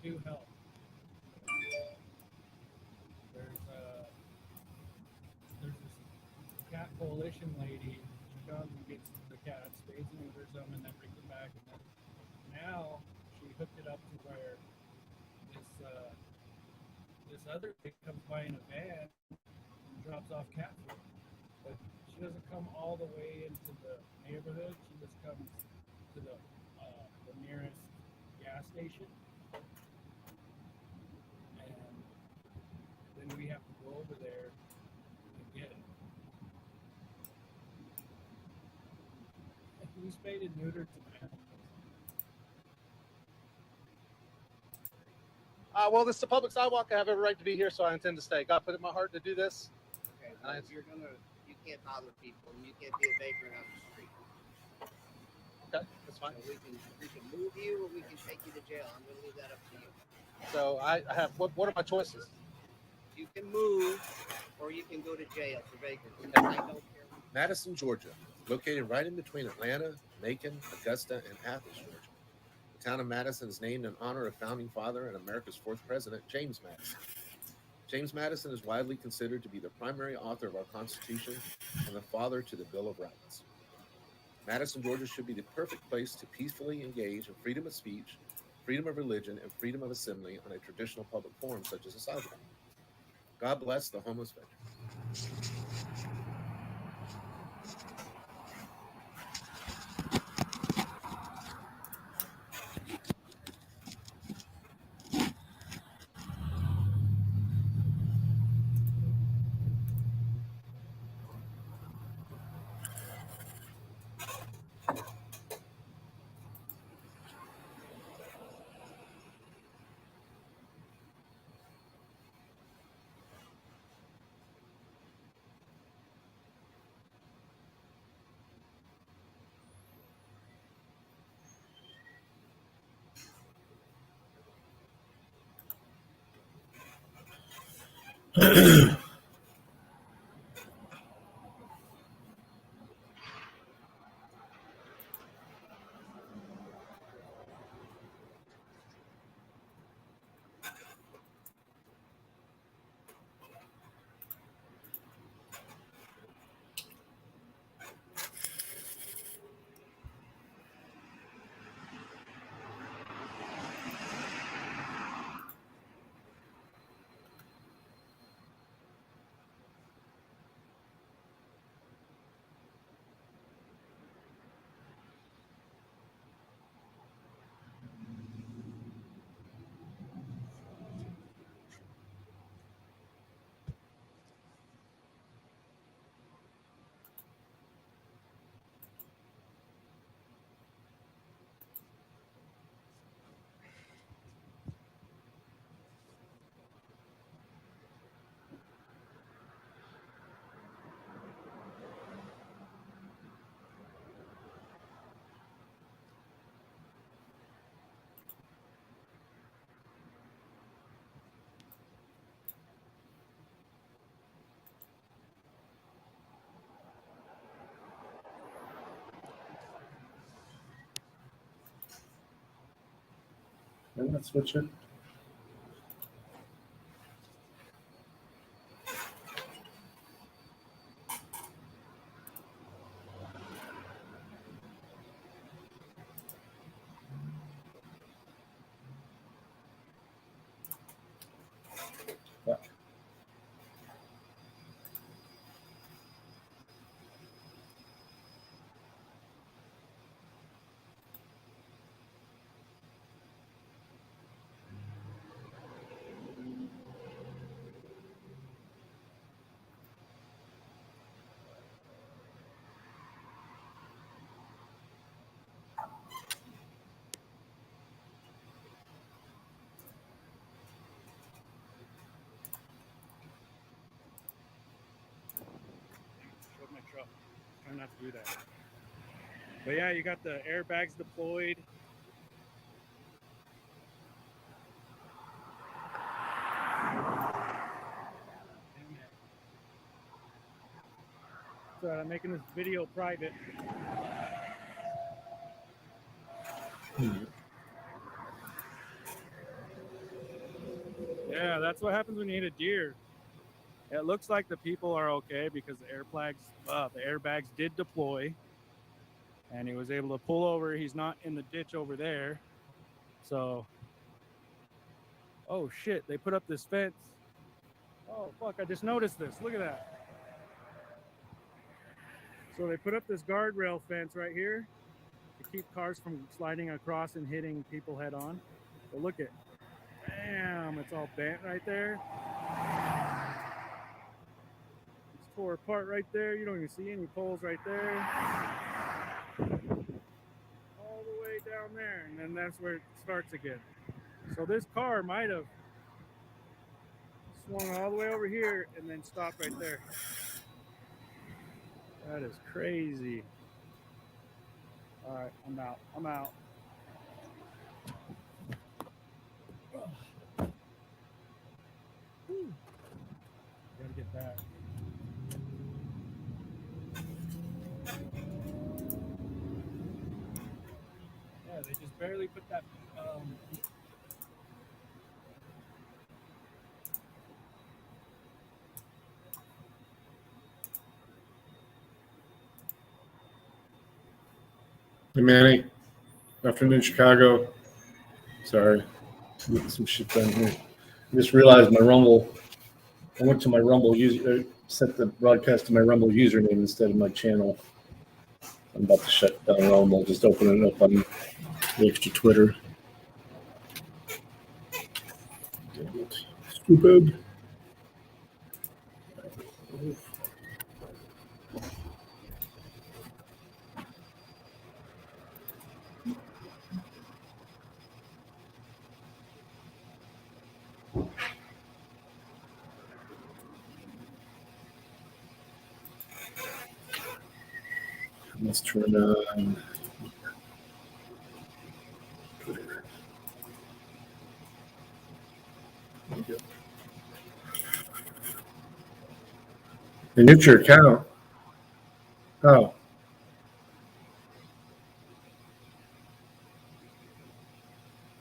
do help. There's this cat coalition lady. She comes and gets the cats, stays and neuters them, and then brings them back. And then now she hooked it up to where this other thing comes by in a van and drops off cat food. But she doesn't come all the way into the neighborhood. She just comes to the nearest gas station, and then we have to go over there and get it. We spayed and neutered some animals. Well, this is a public sidewalk. I have every right to be here, so I intend to stay. God put it in my heart to do this. Okay, well, you can't bother people, and you can't be a vagrant on the street. Okay, that's fine. So we can move you, or we can take you to jail. I'm going to leave that up to you. So I have what are my choices? You can move, or you can go to jail for vagrants. I don't care. Madison, Georgia, located right in between Atlanta, Macon, Augusta, and Athens, Georgia. The town of Madison is named in honor of founding father and America's fourth president, James Madison. James Madison is widely considered to be the primary author of our Constitution and the father to the Bill of Rights. Madison, Georgia should be the perfect place to peacefully engage in freedom of speech, freedom of religion, and freedom of assembly on a traditional public forum such as a sidewalk. God bless the homeless veterans. And that's what you're. My truck. Try not to do that. But yeah, you got the airbags deployed. So I'm making this video private. Yeah, that's what happens when you hit a deer. It looks like the people are okay because the airbags did deploy, and he was able to pull over. He's not in the ditch over there. So, oh shit, they put up this fence. Oh fuck, I just noticed this. Look at that. So they put up this guardrail fence right here to keep cars from sliding across and hitting people head on. But look at, damn, it's all bent right there. It's tore apart right there. You don't even see any poles right there. All the way down there, and then that's where it starts again. So this car might have swung all the way over here and then stopped right there. That is crazy. All right, I'm out. Whew. Gotta get back. Yeah, they just barely put that. Hey Manny, afternoon Chicago. Sorry, getting some shit done here. I just realized my Rumble. I went to my Rumble user, set the broadcast to my Rumble username instead of my channel. I'm about to shut down Rumble. Just open it up on the extra Twitter. Damn it. Stupid. Let's turn on Twitter. There you go. They nuked your account. Oh.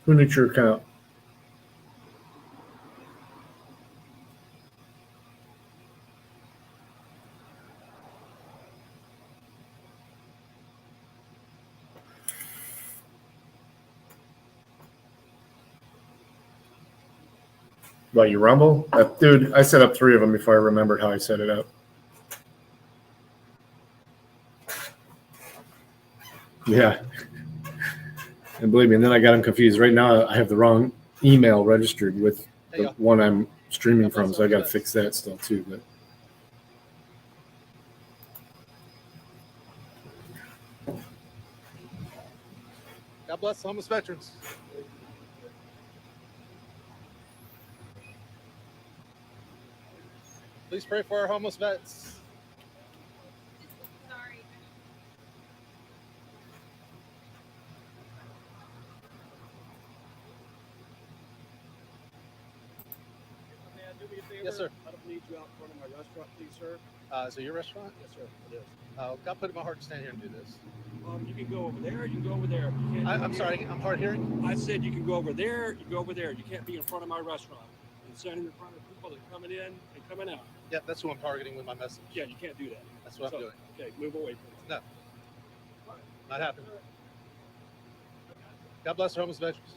Who nuked your account? What, your Rumble? Dude, I set up 3 of them before I remembered how I set it up. Yeah. And believe me, and then I got them confused. Right now, I have the wrong email registered with the one I'm streaming from, so I got to fix that still too. But God bless the homeless veterans. Please pray for our homeless vets. Sorry. Yes, sir. I don't need you out in front of my restaurant, please, sir. Is it your restaurant? Yes, sir. It is. God put it in my heart to stand here and do this. You can go over there. You can go over there. You can't I'm sorry, I'm hard hearing. I said you can go over there. You go over there. You can't be in front of my restaurant and standing in front of people that are coming in and coming out. Yeah, that's who I'm targeting with my message. Yeah, you can't do that. That's what I'm doing. Okay, move away, please. No. Not happening. God bless our homeless veterans.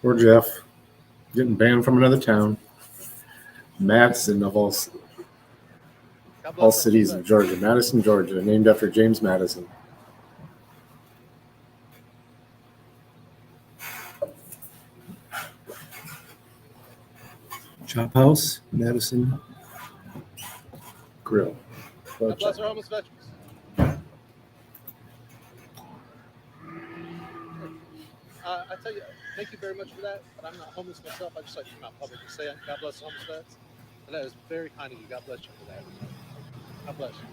poor Jeff, getting banned from another town. Madison of all cities in Georgia. Madison, Georgia, named after James Madison. Chop House, Madison Grill. God bless our homeless veterans. I tell you, thank you very much for that, but I'm not homeless myself. I just like to come out public and say God bless the homeless vets. And that is very kind of you. God bless you for that. God bless you.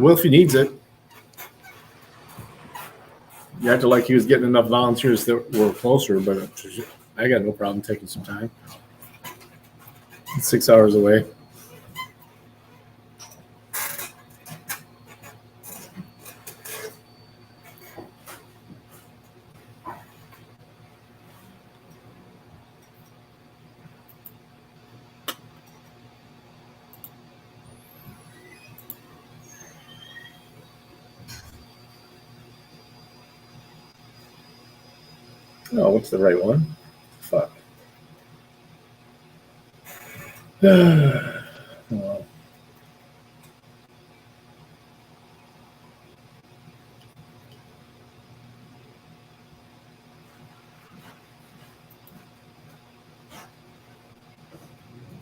Well, if he needs it. You acted like he was getting enough volunteers that were closer, but I got no problem taking some time. It's 6 hours away. Oh, what's the right one? Fuck. Well,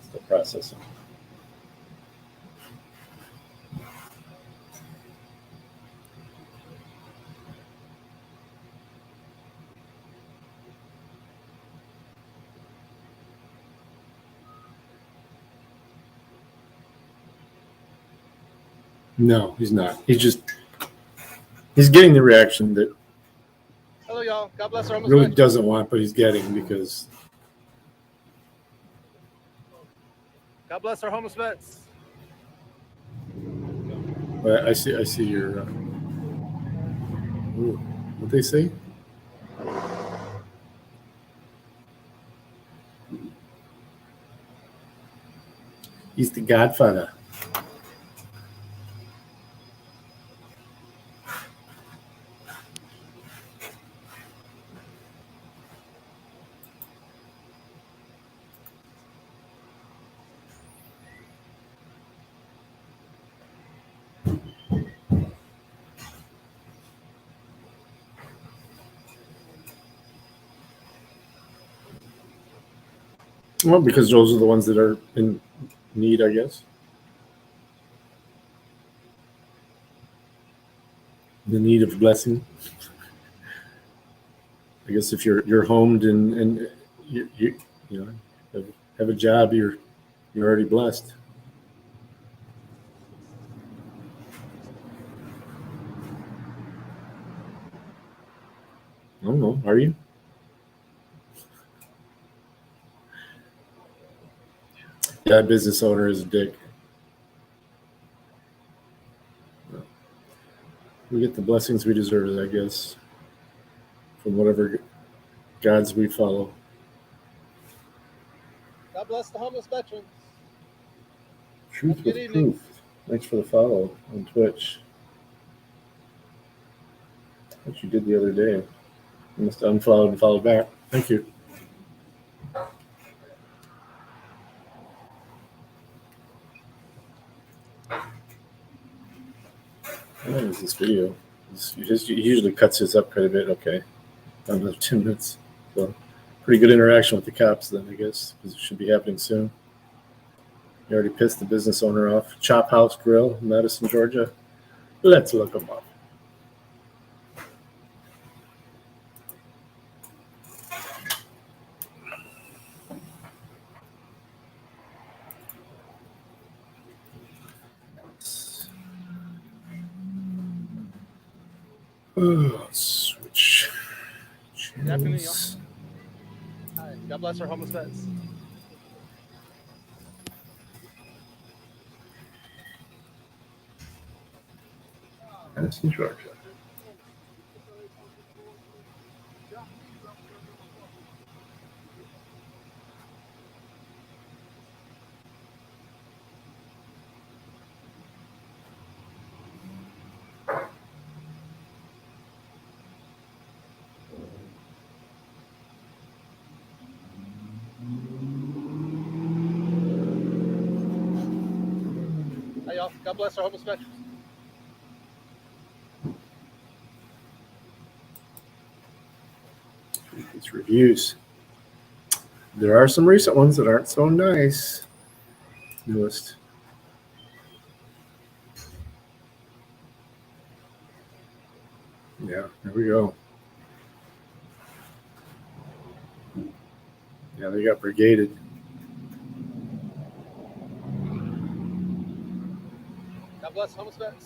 still processing. No, he's not. He's getting the reaction that Hello, y'all. God bless our homeless really veterans. doesn't want, but he's getting because God bless our homeless vets. but I see your what they say? He's the Godfather. Well, because those are the ones that are in need, I guess. The need of blessing. I guess if you're homed and you know have a job, you're already blessed. I don't know. Are you? Yeah, business owner is a dick. We get the blessings we deserve, I guess, from whatever gods we follow. God bless the homeless veterans. Truth Have a good with evening. proof. Thanks for the follow on Twitch. What you did the other day. You must have unfollowed and followed back. Thank you. How long is this video? He usually cuts his up quite a bit. Okay. Another 10 minutes. So, pretty good interaction with the cops then, I guess, because it should be happening soon. You already pissed the business owner off. Chop House Grill, Madison, Georgia. Let's look them up. Switch. Good afternoon, y'all. channels. Hi. God bless our homeless vets. Madison, Georgia. Hi, y'all. God bless our homeless veterans. These reviews. There are some recent ones that aren't so nice. Newest. Yeah, there we go. Yeah, they got brigaded. God bless homeless vets.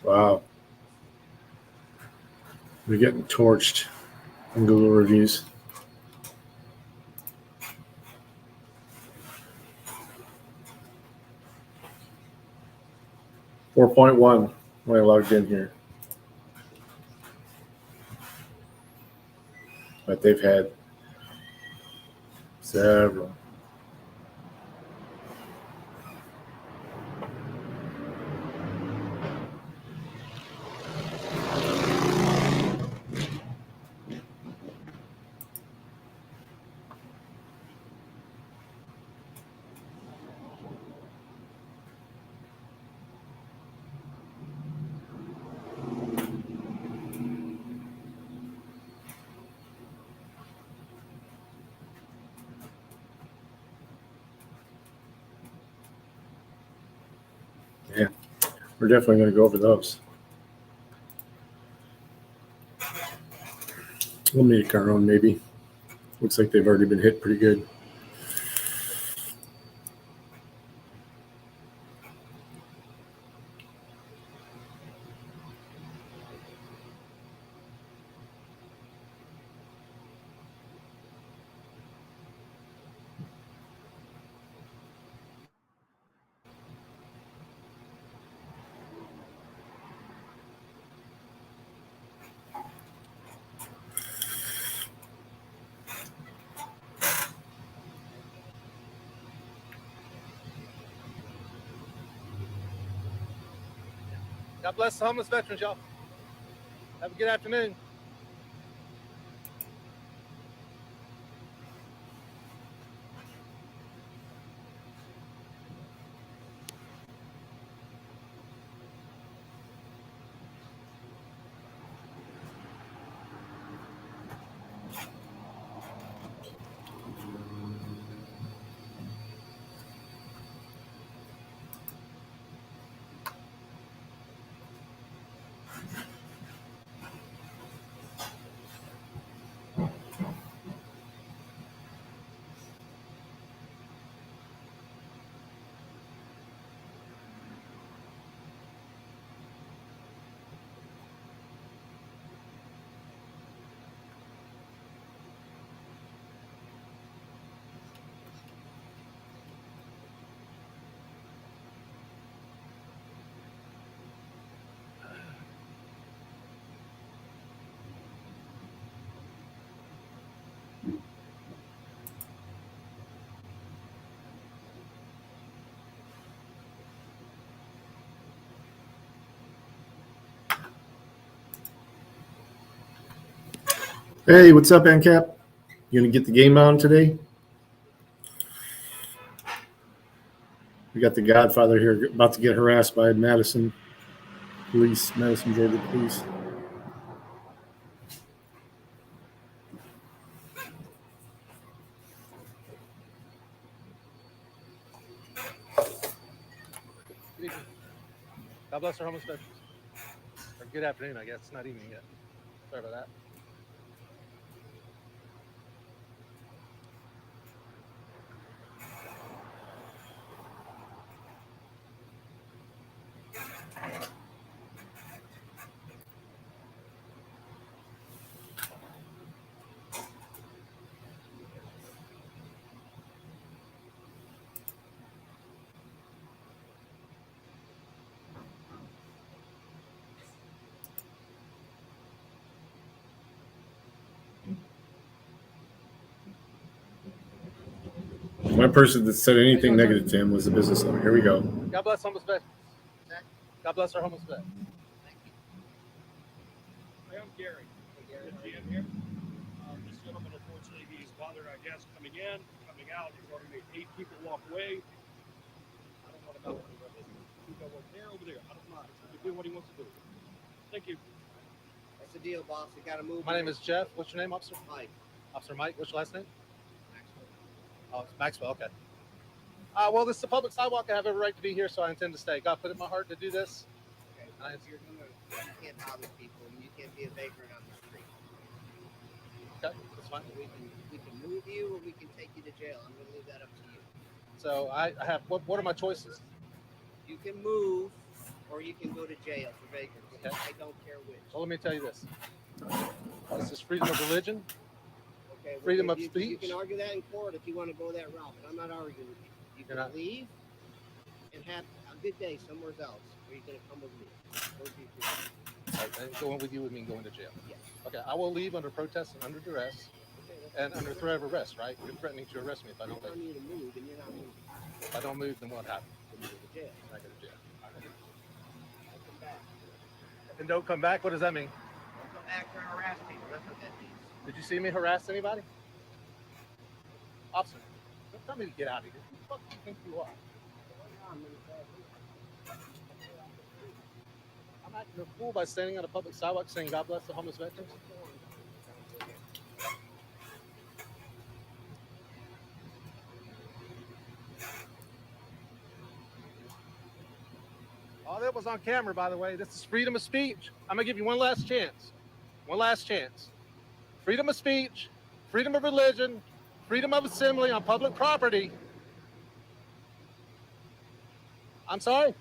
Wow. We're getting torched on Google reviews. .1 when I logged in here. But they've had several. Yeah, we're definitely going to go over those. We'll make our own, maybe. Looks like they've already been hit pretty good. God bless the homeless veterans, y'all. Have a good afternoon. Hey, what's up, NCAP? You going to get the game on today? We got the Godfather here about to get harassed by Madison Police, Madison, Georgia Police. Good evening. God bless our homeless veterans. Or good afternoon, I guess. It's not evening yet. Sorry about that. One person that said anything negative to him was the business owner. Here we go. God bless homeless veterans. God bless our homeless vets. Hi, I'm Gary. Gary, GM here. This gentleman, unfortunately, he's bothered our guests coming in, coming out. He's already made 8 people walk away. I don't know about this. You go over there. I don't mind. He can do what he wants to do. Thank you. That's the deal, boss. You got to move. My name is Jeff. What's your name, Officer? Mike. Officer Mike. What's your last name? Maxwell. Oh, it's Maxwell. Okay. Well, this is a public sidewalk. I have every right to be here, so I intend to stay. God put it in my heart to do this. Okay. Well, you can't bother people, and you can't be a vagrant on the street. Okay, that's fine. We can move you, or we can take you to jail. I'm going to leave that up to you. So I have. What are my choices? You can move, or you can go to jail for vagrancy. Okay. I don't care which. Well, let me tell you this. This is freedom of religion. Okay. well, Freedom of you speech. can argue that in court if you want to go that route, but I'm not arguing with you. You You're can not- leave and have a good day somewhere else, or you're going to come with me. Those are your two. And going with you would mean going to jail. Yes. Okay, I will leave under protest and under duress Okay, and under threat of arrest, right? You're threatening to arrest me if I don't I'm telling leave. you to move, and you're not moving. If I don't move, then what happens? Then you go to jail. I go to jail. I'll come back. And don't come back? What does that mean? Don't come back to harass people. That's what that means. Did you see me harass anybody? Officer, don't tell me to get out of here. Who the fuck do you think you are? I'm acting a fool by standing on a public sidewalk saying God bless the homeless veterans. All that was on camera, by the way. This is freedom of speech. I'm gonna give you one last chance. One last chance. Freedom of speech, freedom of religion, freedom of assembly on public property. I'm sorry?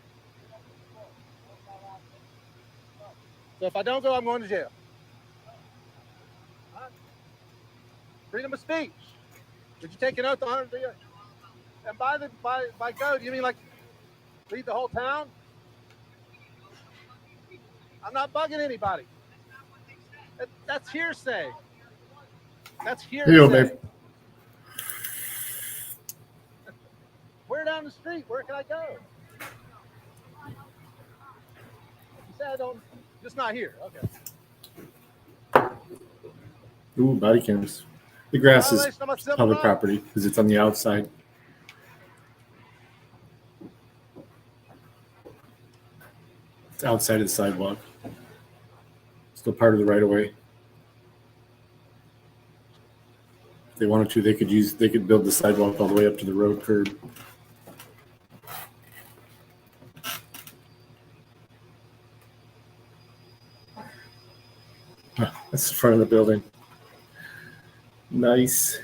So if I don't go, I'm going to jail. Huh? Freedom of speech. Did you take an oath to honor the? And by code, you mean like lead the whole town? I'm not bugging anybody. That's hearsay. That's hearsay. Here you go, babe. Where down the street? Where can I go? You said I don't. Just not here. Okay. Ooh, body cams. The grass is Violation of my civil public rights. property because it's on the outside. It's outside of the sidewalk. Still part of the right of way. If they wanted to, they could build the sidewalk all the way up to the road curb. That's the front of the building. Nice.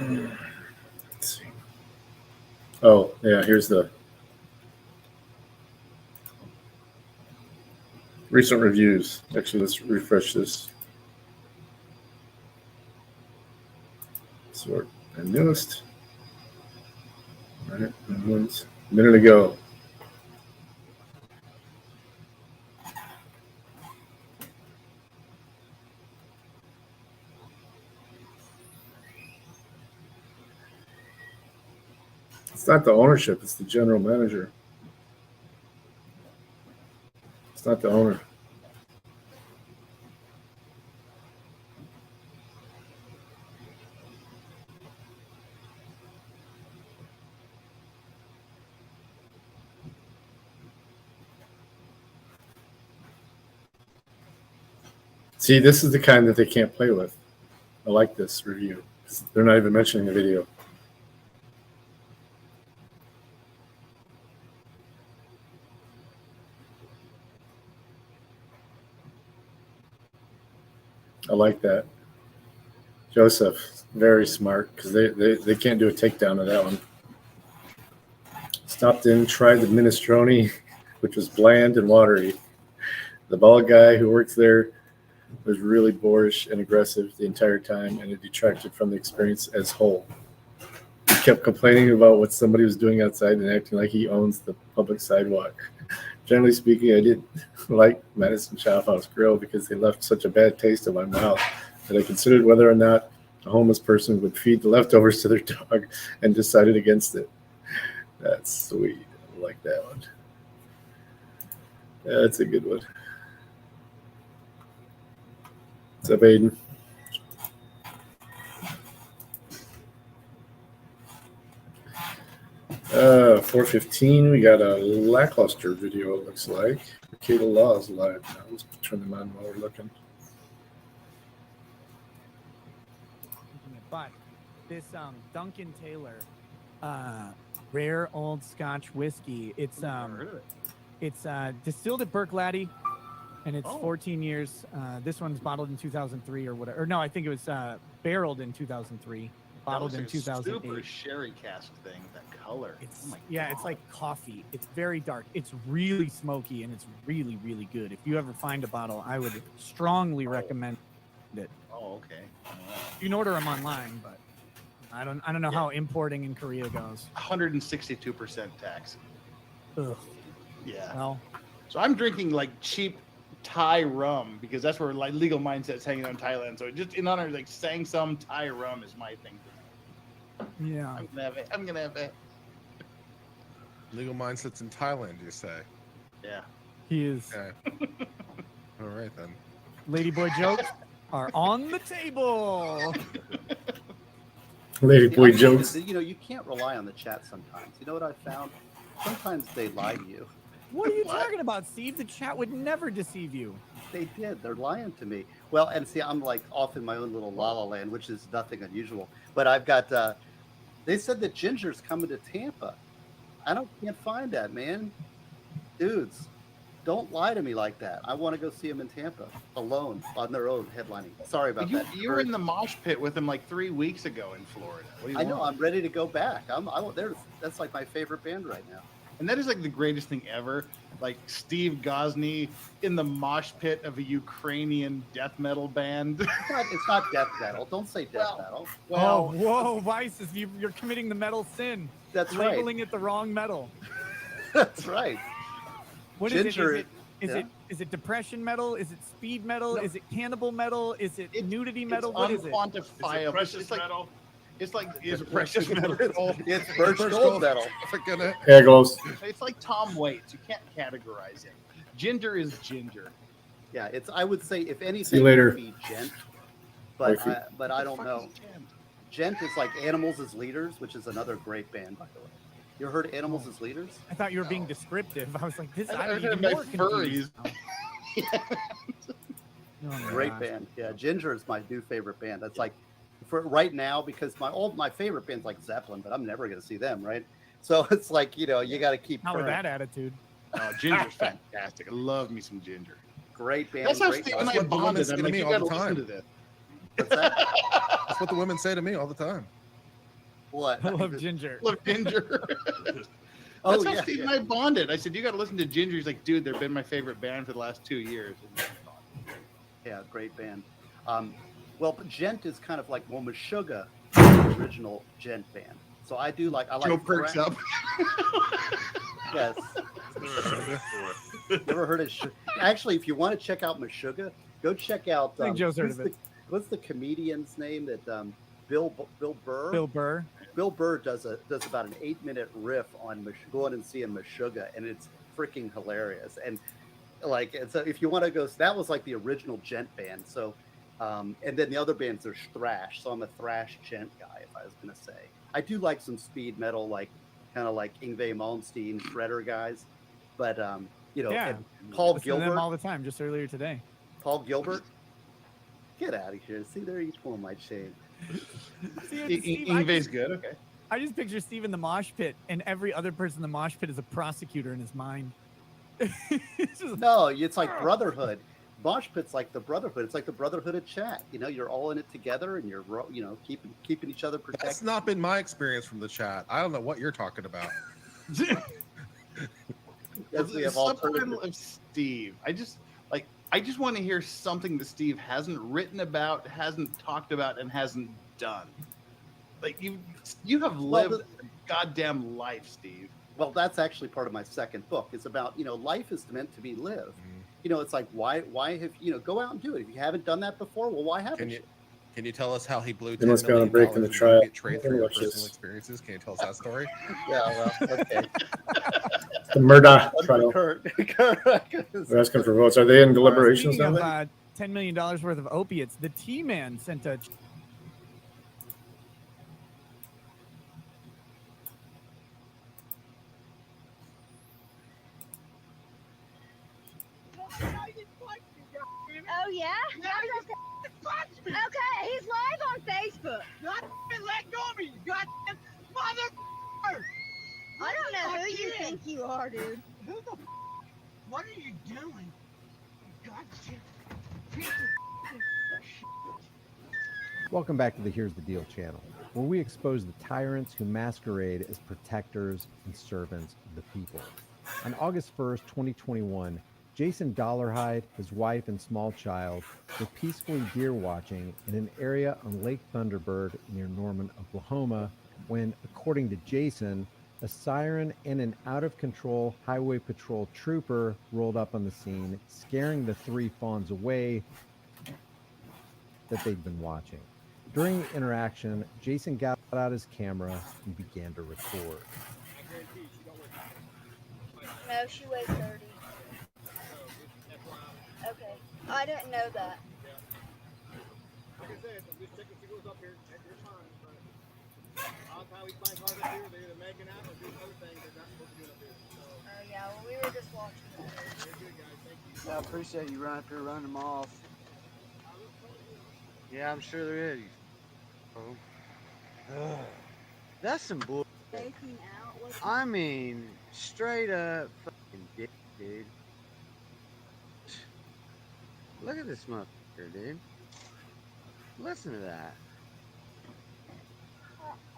Let's see. Oh, yeah, here's the recent reviews. Actually, let's refresh this. Sort and newest. All right, that one's a minute ago. It's not the ownership, it's the general manager. It's not the owner. See, this is the kind that they can't play with. I like this review. They're not even mentioning the video. I like that. Joseph, very smart, because they can't do a takedown of that one. Stopped in, tried the minestrone, which was bland and watery. The bald guy who works there was really boorish and aggressive the entire time, and it detracted from the experience as whole. He kept complaining about what somebody was doing outside and acting like he owns the public sidewalk. Generally speaking, I didn't like Madison Chop House Grill because they left such a bad taste in my mouth that I considered whether or not a homeless person would feed the leftovers to their dog and decided against it. That's sweet. I like that one. That's a good one. What's up, Aiden? Uh, 4:15. We got a lackluster video. It looks like Kata Law is live now. Let's turn them on while we're looking. But this Duncan Taylor rare old Scotch whiskey. It's distilled at Birkladdy, and it's 14 years. This one's bottled in 2003 or whatever. Or no, I think it was barreled in 2003. bottled in looks like a 2008. Super sherry cask thing. That color. It's Oh my yeah, it's God. like coffee. It's very dark. It's really smoky and it's really, really good. If you ever find a bottle, I would strongly recommend it. Oh, okay. All right. You can order them online, but I don't know Yeah. how importing in Korea goes. 162% tax. Ugh. Yeah. Well, So I'm drinking like cheap Thai rum because that's where like legal mindset's hanging out in Thailand. So just in honor of like Sangsum Thai rum is my thing. yeah. I'm gonna have it. I'm gonna have it. Legal mindsets in Thailand, you say? Yeah. He is. Okay. All right then. Ladyboy jokes are on the table. Lady The boy other thing is jokes. that, you can't rely on the chat sometimes. You know what I've found? Sometimes they lie to you. What are you What? talking about, Steve? The chat would never deceive you. They did. They're lying to me. Well, and see, I'm like off in my own little la la land, which is nothing unusual. But I've got. They said that Ginger's coming to Tampa. Can't find that, man. Dudes, don't lie to me like that. I want to go see him in Tampa alone on their own headlining. Sorry about that. You were in the mosh pit with him like 3 weeks ago in Florida. What do you I know. want? I'm ready to go back. That's like my favorite band right now. And that is like the greatest thing ever. Like Steve Gosney in the mosh pit of a Ukrainian death metal band. It's not death metal. Don't say death metal. Oh, whoa, Vice, you're committing the metal sin. That's right. Labeling it the wrong metal. That's right. What is Ginger, it? Is it depression metal? Is it speed metal? No. Is it cannibal metal? Is it nudity metal? It's What is it? unquantifiable. Precious It's like metal. it's precious metal. It's birch gold metal. Forget it. There goes. It's like Tom Waits. You can't categorize it. Ginger is ginger. Yeah, I would say if anything, See you later. it would be Gent, but Wifey. I don't know. Gent is like Animals as Leaders, which is another great band, by the way. You heard Animals as Leaders? I thought you were being descriptive. I was like, this. I I'm heard even my more confused. furries. Oh my Great gosh. band. Yeah, Ginger is my new favorite band. That's like for right now because my favorite band's like Zeppelin, but I'm never gonna see them, right? So it's like you got to keep. Not with current. that attitude. Oh, Ginger's fantastic. I love me some Ginger. Great band. That's how great Steve song. and I That's what the women bonded. say I'm to like, me you all gotta the listen time. to this. What's that? That's what the women say to me all the time. What? I love Ginger. Love Ginger. Oh, That's how yeah, Steve yeah. and I bonded. I said, you got to listen to Ginger. He's like, dude, they've been my favorite band for the last 2 years. Yeah, great band. Well, but Gent is kind of like Meshuggah, the original Gent band. So I like Joe perks thrash- up. Yes. Never heard of Actually, if you want to check out Meshuggah, go check out. I think Joe's heard of it. What's the comedian's name that Bill Burr? Bill Burr. Bill Burr does about an 8-minute riff on going and seeing Meshuggah, and it's freaking hilarious. And so if you want to go, that was like the original Gent band. So, and then the other bands are thrash. So I'm a thrash Gent guy, if I was gonna say. I do like some speed metal, kind of like Yngwie Malmsteen, Shredder guys. But Yeah. and Paul Listen to them Gilbert. all the time. Just earlier today. Paul Gilbert. Get out of here! See, there you pull my chain. Steve, Ingve's good. Okay. I just picture Steve in the mosh pit, and every other person in the mosh pit is a prosecutor in his mind. It's just- No, it's like brotherhood. Mosh pit's like the brotherhood. It's like the brotherhood of chat. You're all in it together, and you're keeping each other That's protected. not been my experience from the chat. I don't know what you're talking about. As we have Subtitle alternative. of Steve. I just want to hear something that Steve hasn't written about, hasn't talked about, and hasn't done. Like you have lived a goddamn life, Steve. Well, that's actually part of my second book. It's about life is meant to be lived. It's like why have go out and do it. If you haven't done that before, well, why haven't you? Can you tell us how he blew They $10 must go on a million break in the and trial. get trade through your Watch personal this. experiences? Can you tell us that story? Yeah, well, okay. The Murdoch trial. Kurt. They're asking for votes. Are they in deliberations Speaking now? of $10 million worth of opiates, the T-Man sent a Oh yeah? Okay, he's live on Facebook. God let go of me, you goddamn mother. I don't know who you think you are, dude. Who the what are you doing? You goddamn piece of shit. Welcome back to the Here's the Deal channel, where we expose the tyrants who masquerade as protectors and servants of the people. On August 1st, 2021, Jason Dollarhide, his wife, and small child were peacefully deer watching in an area on Lake Thunderbird near Norman, Oklahoma, when, according to Jason, a siren and an out-of-control highway patrol trooper rolled up on the scene, scaring the three fawns away that they'd been watching. During the interaction, Jason got out his camera and began to record. No, she weighs 30. Okay. I didn't know that. Like I said, I'm just checking to see what's up here at your time. But all the time we find cars up here, they're either making out or doing other things they're not supposed to do up here. So, Yeah, well, we were just watching that. very good, guys. Thank you. Yeah, I appreciate you running up here, running them off. Yeah, I'm sure there is. Oh. That's some bull. Taking out. I mean, straight up fucking dick, dude. Look at this motherfucker, dude. Listen to that.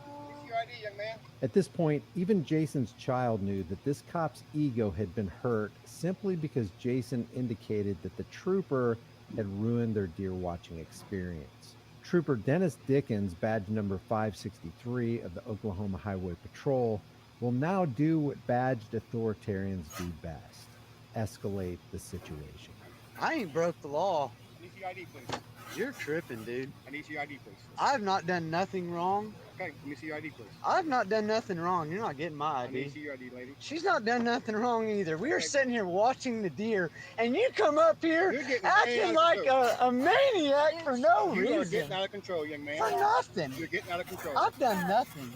What's your ID, young man? At this point, even Jason's child knew that this cop's ego had been hurt simply because Jason indicated that the trooper had ruined their deer watching experience. Trooper Dennis Dickens, badge number 563 of the Oklahoma Highway Patrol, will now do what badged authoritarians do best: escalate the situation. I ain't broke the law. I need your ID, please. You're tripping, dude. I need your ID, please. I've not done nothing wrong. Okay, let me see your ID, please. I've not done nothing wrong. You're not getting my I need to ID. see your ID, lady. She's not done nothing wrong either. We were Okay. sitting here watching the deer, and you come up here You're getting acting way out like of control. a maniac for no You are reason. getting out of control, young man. For nothing. You're getting out of control. I've done nothing.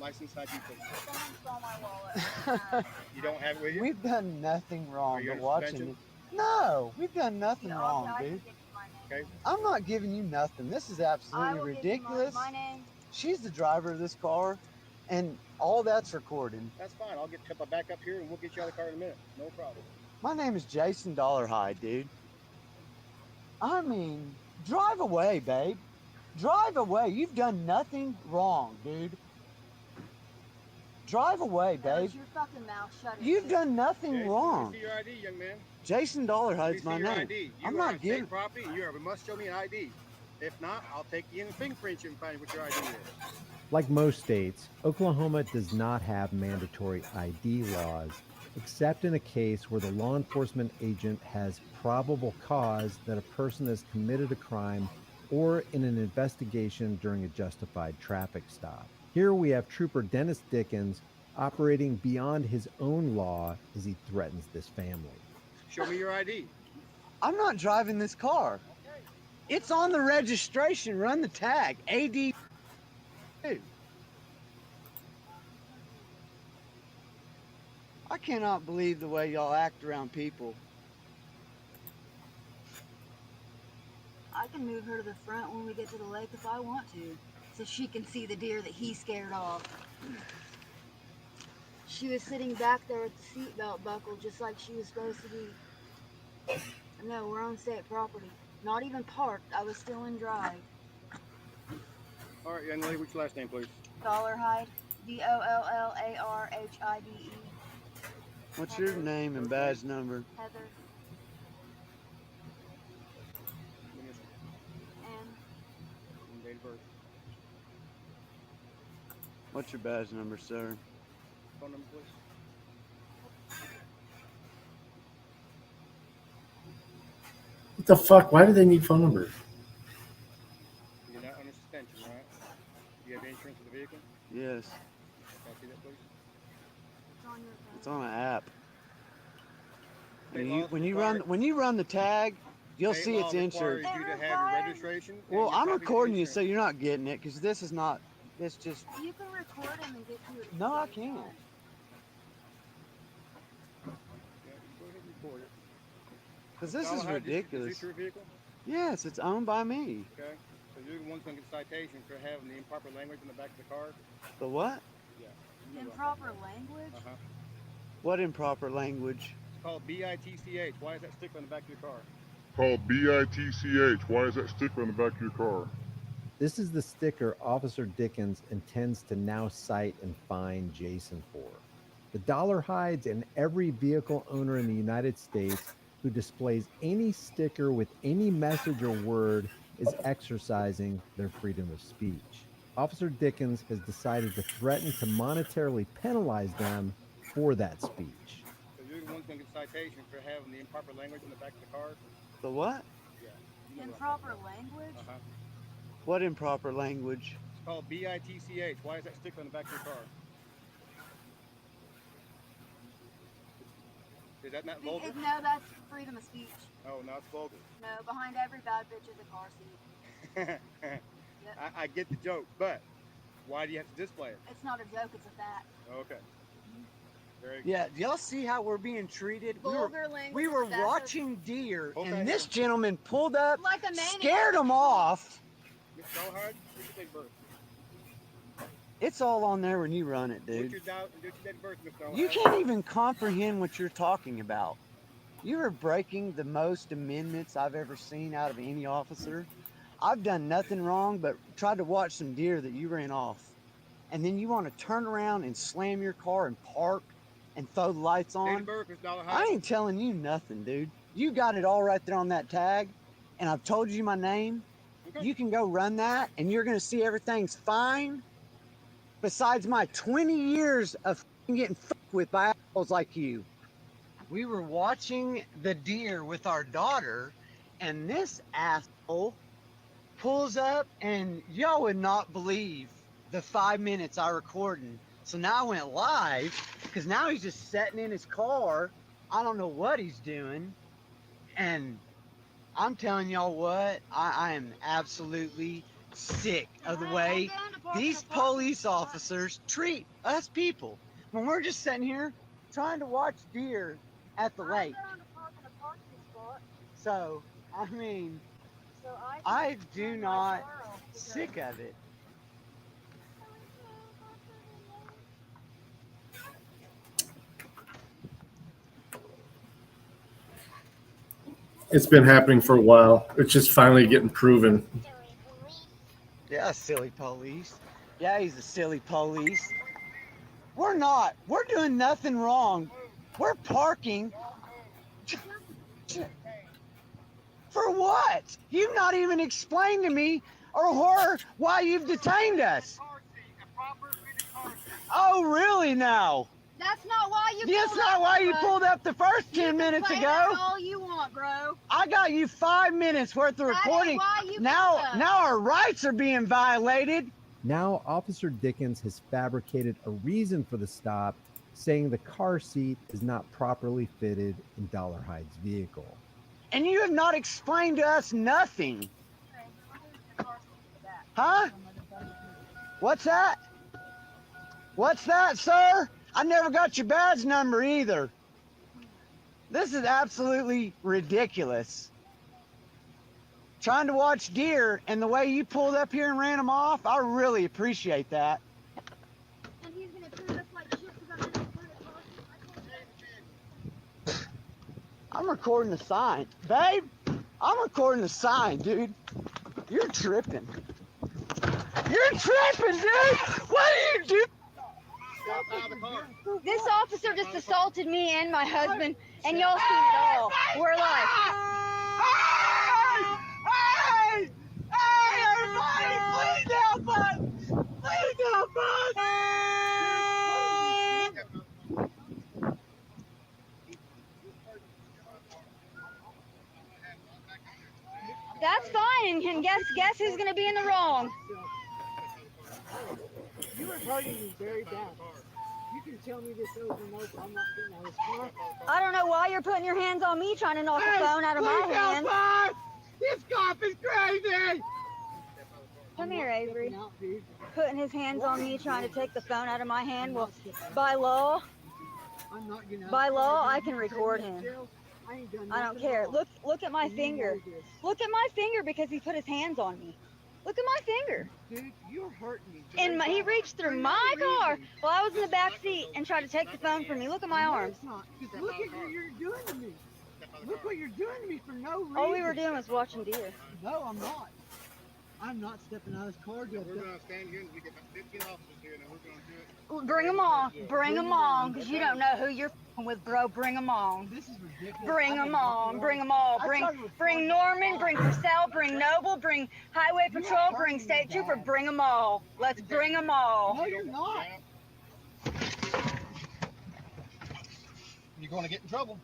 License ID, please. Someone stole my wallet. You don't have it with you? We've done nothing wrong Are you but on watching suspension? it. No, we've done nothing wrong, I can dude. give you my name. Okay. I'm not giving you nothing. This is I absolutely will give ridiculous. you my name. She's the driver of this car, and all that's recorded. That's fine. I'll get back up here and we'll get you out of the car in a minute. No problem. My name is Jason Dollarhide, dude. I mean, drive away, babe. Drive away. You've done nothing wrong, dude. Drive away, babe. Close your fucking mouth. Shut it. You've done nothing Okay, wrong. Let me see your ID, young man. Jason Dollarhide's my Let me see your name. ID. You I'm are not on state giving. property. You must show me an ID. If not, I'll take you in and fingerprint you and find what your ID is. Like most states, Oklahoma does not have mandatory ID laws, except in a case where the law enforcement agent has probable cause that a person has committed a crime or in an investigation during a justified traffic stop. Here we have Trooper Dennis Dickens operating beyond his own law as he threatens this family. Show me your ID. I'm not driving this car. It's on the registration. Run the tag. AD. I cannot believe the way y'all act around people. I can move her to the front when we get to the lake if I want to, so she can see the deer that he scared off. She was sitting back there with the seatbelt buckled just like she was supposed to be. No, we're on state property. Not even parked. I was still in drive. All right, young lady, what's your last name, please? Dollarhide. Dollarhide. What's your name and badge number? Heather. And date of birth. What's your badge number, sir? Phone number, please. What the fuck? Why do they need phone numbers? You're not under suspension, right? Do you have insurance for the vehicle? Yes. Can I see that, please? It's on an app. State When you laws when you run the tag, you'll State see law it's insured. requires you to have your registration. and Well, your I'm copy of your recording you, insurance. so you're not getting it because this is not. It's just. You can record him and get to it. No, I can't. Yeah, you go ahead and record it. Because this is Dollarhide, Is ridiculous. this your vehicle? Yes, it's owned by me. Okay. So you're the one's going to get citation for having the improper language in the back of the car? The what? Yeah. You know what I'm Improper language? Uh-huh. What improper language? It's called BITCH. Why is that sticker on the back of your car? Called BITCH. Why is that sticker on the back of your car? This is the sticker Officer Dickens intends to now cite and fine Jason for. The dollar hides and every vehicle owner in the United States who displays any sticker with any message or word is exercising their freedom of speech. Officer Dickens has decided to threaten to monetarily penalize them for that speech. So you're the one going to get a citation for having the improper language in the back of the car? The what? Yeah. You know what I'm Improper talking about. language? Uh-huh. What improper language? It's called BITCH. Why is that sticker on the back of your car? Is that not vulgar? No, that's freedom of speech. Oh, no, it's vulgar. No, behind every bad bitch is a car seat. I get the joke, but why do you have to display it? It's not a joke, it's a fact. Okay. Very Yeah, do y'all see how we're being treated? Vulgar language. We were excessive. watching deer, Okay. and this gentleman pulled up, Like a maniac. scared them off. Mr. Dollarhide, where's your date of birth? It's all on there when you run it, What's dude. your date of birth, Mr. Dollarhide? You can't even comprehend what you're talking about. You are breaking the most amendments I've ever seen out of any officer. I've done nothing wrong but tried to watch some deer that you ran off. And then you want to turn around and slam your car and park and throw the lights Date on? of birth, Mr. Dollarhide. I ain't telling you nothing, dude. You got it all right there on that tag, and I've told you my name. Okay. You can go run that, and you're going to see everything's fine. Besides my 20 years of getting fucked with by assholes like you. We were watching the deer with our daughter, and this asshole pulls up, and y'all would not believe the 5 minutes I recorded. So now I went live, because now he's just sitting in his car. I don't know what he's doing. And I'm telling y'all what, I am absolutely sick of the way these police officers treat us people. When we're just sitting here trying to watch deer at the lake. So, I mean, I do not sick of it. It's been happening for a while. It's just finally getting proven. Yeah, silly police. Yeah, he's a silly police. We're not. We're doing nothing wrong. We're parking. For what? You've not even explained to me or her why you've detained us. Oh, really now? That's not why you That's pulled not up, why you bro. pulled up the first 10 minutes Play ago. that all you want, bro. I got you 5 minutes worth of That ain't recording. why you Now pulled up. our rights are being violated. Now, Officer Dickens has fabricated a reason for the stop, saying the car seat is not properly fitted in Dollarhide's vehicle. And you have not explained to us nothing. Huh? What's that? What's that, sir? I never got your badge number either. This is absolutely ridiculous. Trying to watch deer, and the way you pulled up here and ran them off, I really appreciate that. And he's gonna treat us like shit because I'm gonna I'm recording the sign. Babe, I'm recording the sign, dude. You're tripping. You're tripping, dude! What are you doing? Stop out of the car. This officer just assaulted me and my husband, and y'all seen it all. We're like, Hey! Hey, everybody! Please help us! Please help us! that's fine, and guess who's gonna be in the wrong? You were hurting me very bad. You can tell me this over and over. I'm not getting out of this car. I don't know why you're putting your hands on me trying to knock the phone out of my Please help hand. us! This cop is crazy! Come here, Avery. Putting his hands on me trying to take the phone out of my hand. Well, by law, I can record him. I don't care. Look at my finger. Look at my finger because he put his hands on me. Look at my finger. Dude, you're hurting me. And he reached through my car while I was in the back seat and tried to take the phone from me. Look at my arms. Look at what you're doing to me. Look what you're doing to me for no reason. All we were doing was watching deer. No, I'm not. I'm not stepping out of this car. We're gonna stand here and we get about 15 officers here, and then we're gonna do it. Well, bring them on. Bring them on, because you don't know who you're f***ing with, bro. Bring them on. This is ridiculous. Bring them on. Bring them all. Bring Norman. Bring Purcell. Bring Noble. Bring Highway Patrol. Bring State Trooper. Bring them all. Let's bring them all. No, you're not. You're gonna get in trouble.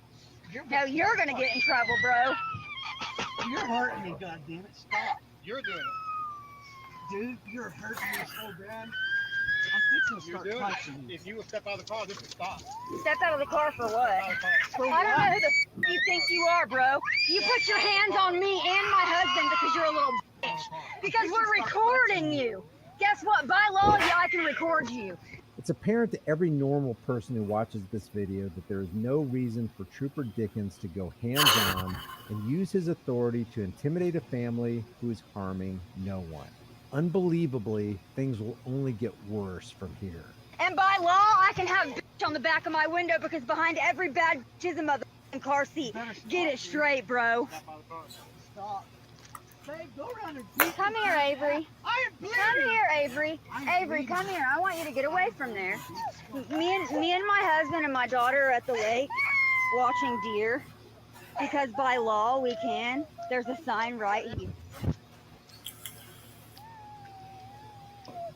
No, you're gonna get in trouble, bro. You're hurting me, goddammit. Stop. You're doing it. Dude, you're hurting me so bad. I'm fixing to You're start doing punching you. it. If you would step out of the car, this would stop. Step out of the car for what? I don't know who the f you think you are, bro. You put your hands on me and my husband because you're a little bitch. Because we're recording you. Guess what? By law, yeah, I can record you. It's apparent to every normal person who watches this video that there is no reason for Trooper Dickens to go hands-on and use his authority to intimidate a family who is harming no one. Unbelievably, things will only get worse from here. And by law, I can have bitch on the back of my window because behind every bad bitch is a motherfucking car seat. Get it straight, bro. Stop. Babe, go around and Come here, Avery. I am bleeding. Come here, Avery. Avery, come here. I want you to get away from there. Me and my husband and my daughter are at the lake watching deer because by law we can. There's a sign right here.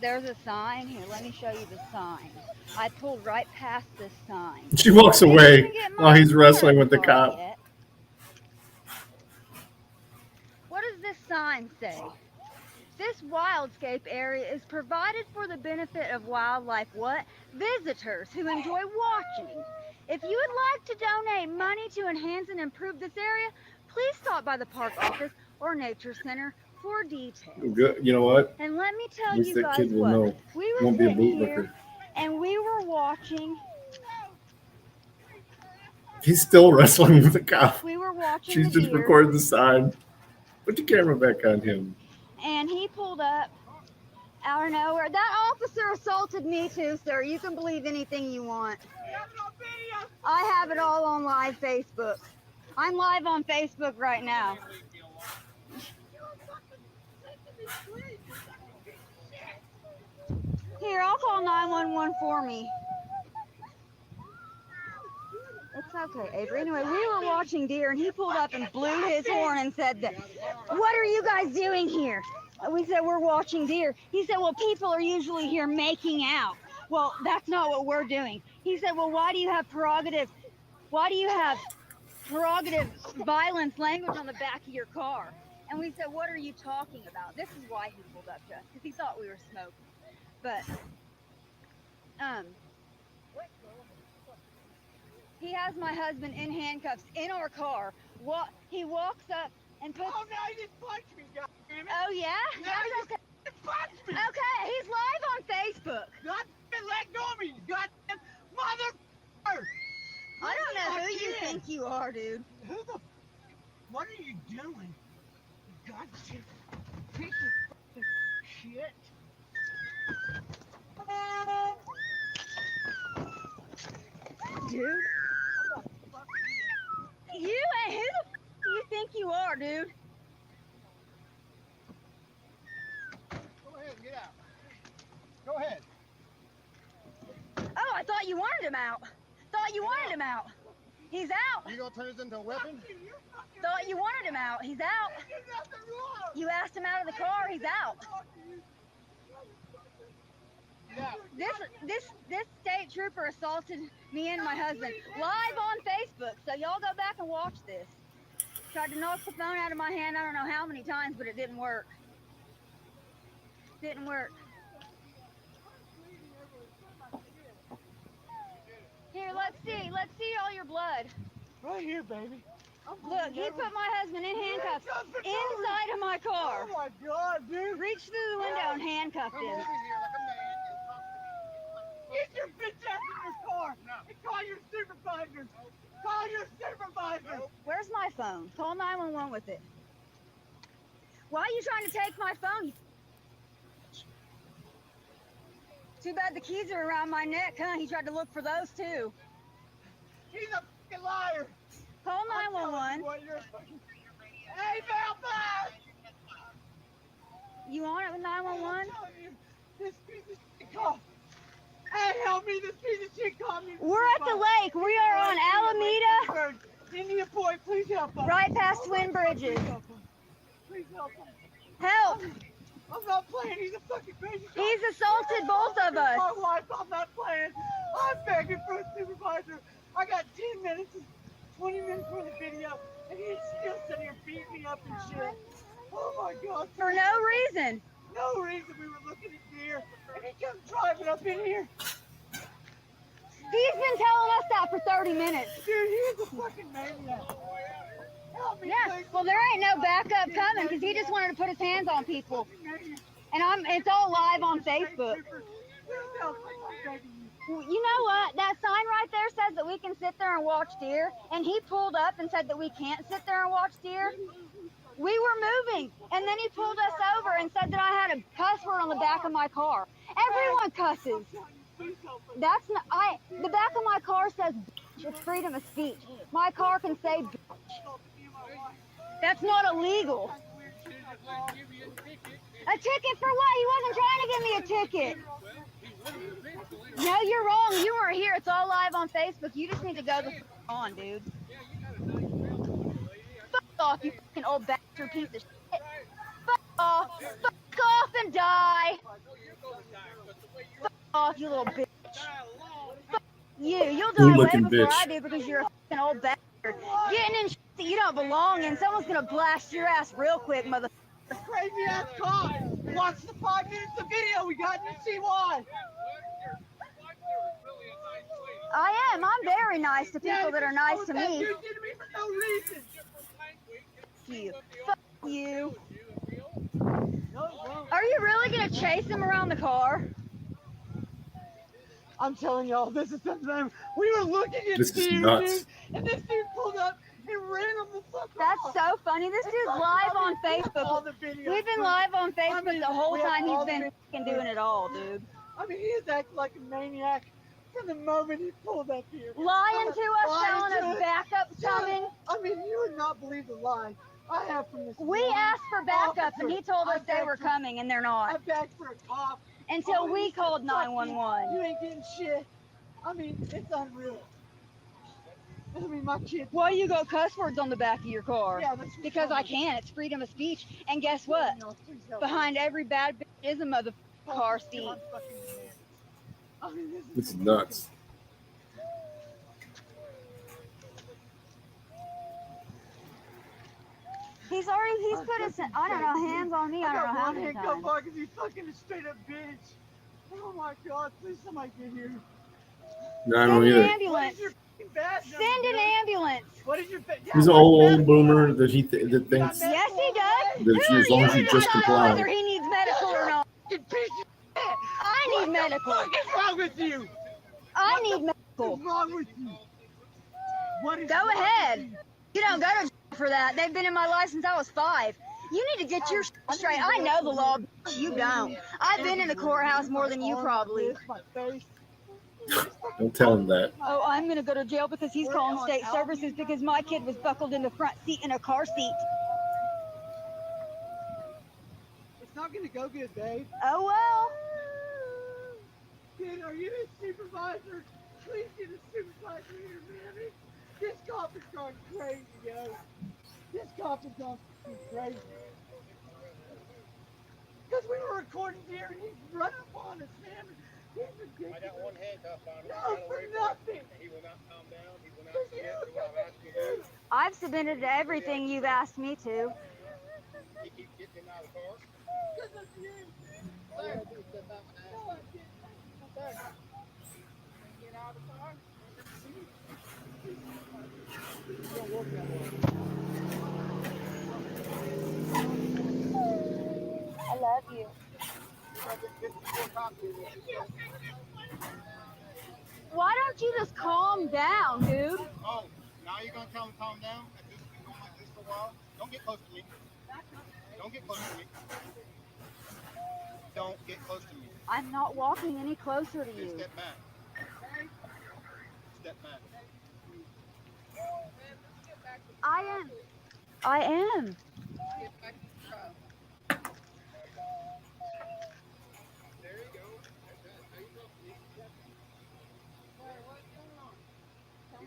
There's a sign here. Let me show you the sign. I pulled right past this sign. She walks away while he's wrestling with the cop. What does this sign say? This wildscape area is provided for the benefit of wildlife what? Visitors who enjoy watching. If you would like to donate money to enhance and improve this area, please stop by the park office or nature center for details. Good. You know what? And let me tell At least you that guys kid will what. know. We were Won't be a sitting here bootlicker. and we were watching. He's still wrestling with the cop. We were watching. She's the just deer. recording the side. Put the camera back on him. And he pulled up out of nowhere. That officer assaulted me too, sir. You can believe anything you want. I have it all on live Facebook. I'm live on Facebook right now. Here, I'll call 911 for me. It's okay, Avery. Anyway, we were watching deer, and he pulled up and blew his horn and said that, "What are you guys doing here?" We said, "We're watching deer." He said, "Well, people are usually here making out." Well, that's not what we're doing. He said, "Well, why do you have prerogative? Why do you have prerogative violence language on the back of your car?" And we said, "What are you talking about?" This is why he pulled up to us, because he thought we were smoking. But, he has my husband in handcuffs in our car. He walks up and puts. Oh, now you just punched me, goddammit. Oh yeah? Now you just punched me. Okay, he's live on Facebook. Goddammit, let go of me, you goddamn mother. I don't know who you think you are, dude. Who the? What are you doing? Goddamn piece of fucking shit. Dude. You and who the do you think you are, dude? Go ahead and get out. Go ahead. Oh, I thought you wanted him out. Thought you wanted him out. He's out. You gonna turn this into a weapon? Thought you wanted him out. He's out. You asked him out of the car. He's out. This state trooper assaulted me and my husband live on Facebook. So y'all go back and watch this. Tried to knock the phone out of my hand. I don't know how many times, but it didn't work. Didn't work. Here, let's see. Let's see all your blood. Right here, baby. Look, he put my husband in handcuffs inside of my car. Oh my God, dude! Reached through the window and handcuffed Come him. over here like a man and talk to me. Get your bitch ass in your car and call your supervisors. Call your supervisors. Where's my phone? Call 911 with it. Why are you trying to take my phone? you Too bad the keys are around my neck, huh? He tried to look for those too. He's a fucking liar. Call 911. Hey, Belfast! You on it with 911? This piece of shit called. Hey, help me! This piece of shit called me. We're at the lake. We are on Alameda, India boy, please help us. right past Twin Bridges. Please help us. Help! I'm not playing. He's a fucking crazy guy. He's assaulted both of us. My wife, I'm not playing. I'm begging for a supervisor. I got 10 minutes, 20 minutes worth of video, and he's still sitting here beating me up and shit. Oh my God. For no reason. No reason. We were looking at deer, and he comes driving up in here. He's been telling us that for 30 minutes. Dude, he's a fucking maniac. Help me, Yeah, please. well, there ain't no backup coming because he just wanted to put his hands on people. And it's all live on Facebook. You know what? That sign right there says that we can sit there and watch deer. And he pulled up and said that we can't sit there and watch deer. We were moving. And then he pulled us over and said that I had a cuss word on the back of my car. Everyone cusses. That's not, the back of my car says bitch. It's freedom of speech. My car can say bitch. That's not illegal. A ticket for what? He wasn't trying to give me a ticket. No, you're wrong. You weren't here. It's all live on Facebook. You just need to go the f on, dude. Fuck off, you fucking old bastard piece of shit. Fuck off. Fuck off and die. Fuck off, you little bitch. Fuck you. You'll die way Good-looking before bitch. I do because you're a fucking old bastard. Getting in shit that you don't belong in. Someone's gonna blast your ass real quick, mother. Crazy ass cop. Watch the 5 minutes of video we got and see why. I am. I'm very nice to people that are nice to me. You did to me for no reason. You. Fuck you. Are you really gonna chase him around the car? I'm telling y'all, this is something. We were looking at This is deer, nuts. dude, and this dude pulled up and ran him the fuck That's off. so funny. This dude's live on All Facebook. the videos. We've been live on Facebook the whole we have time he's all the been videos. fucking doing it all, dude. I mean, he is acting like a maniac from the moment he pulled up here. Lying to us, Lying telling to us us. backup's coming. I mean, you would not believe the lie I have from this. We asked for backup and he told us they were coming and they're I not. begged for a cop. Until Oh, we he said, called "Fuck you. 911. You ain't getting shit. I mean, it's unreal. I mean, my kids. Why you got cuss words on the back of your car? Yeah, that's Because I can. It's freedom of speech. And guess what? No, please help Behind every bad bitch is a mother car seat. I'm fucking mad. I mean, this This is nuts. He's put his, I don't know, hands on me. I don't know how many handcuff times. on because he's fucking a straight up bitch. Oh my God, please somebody get here. No, I Send don't an either. ambulance. Send an ambulance. What is your badge? He's an old boomer that that thinks Yes, he does. that Who as long as are you to just decide comply. whether he needs medical or not? You piece of shit. I need medical. What is wrong with you? I need medical. What is wrong with you? What is Go wrong ahead. with you? You don't go to jail for that. They've been in my life since I was 5. You need to get your shit straight. I know the law. You don't. I've been in the courthouse more than you probably. My face. Don't tell him that. Oh, I'm going to go to jail because he's calling state services because my kid was buckled in the front seat in a car seat. It's not gonna go good, babe. Oh, well. Dude, are you a supervisor? Please get a supervisor here, man. This cop is going crazy, yo. This cop is going crazy. Because we were recording deer and he's running upon us, man. He's ridiculous. I got one handcuff on him. No, for nothing. He will not calm down. He will not submit to what I've asked you to do. I've submitted to everything you've asked me to. He keeps getting him out of the car. Because of you. All you gotta do is step out and ask No, I him. didn't. Sir. Get out of the car. It don't work that way. I love you. This is your copy of this. Why don't you just calm down, dude? Oh, now you're gonna tell him to calm down? If this has been going like this for a while? Don't get close to me. Don't get close to me. Don't get close to me. I'm not walking any closer to Just you. step back. Step back. I am.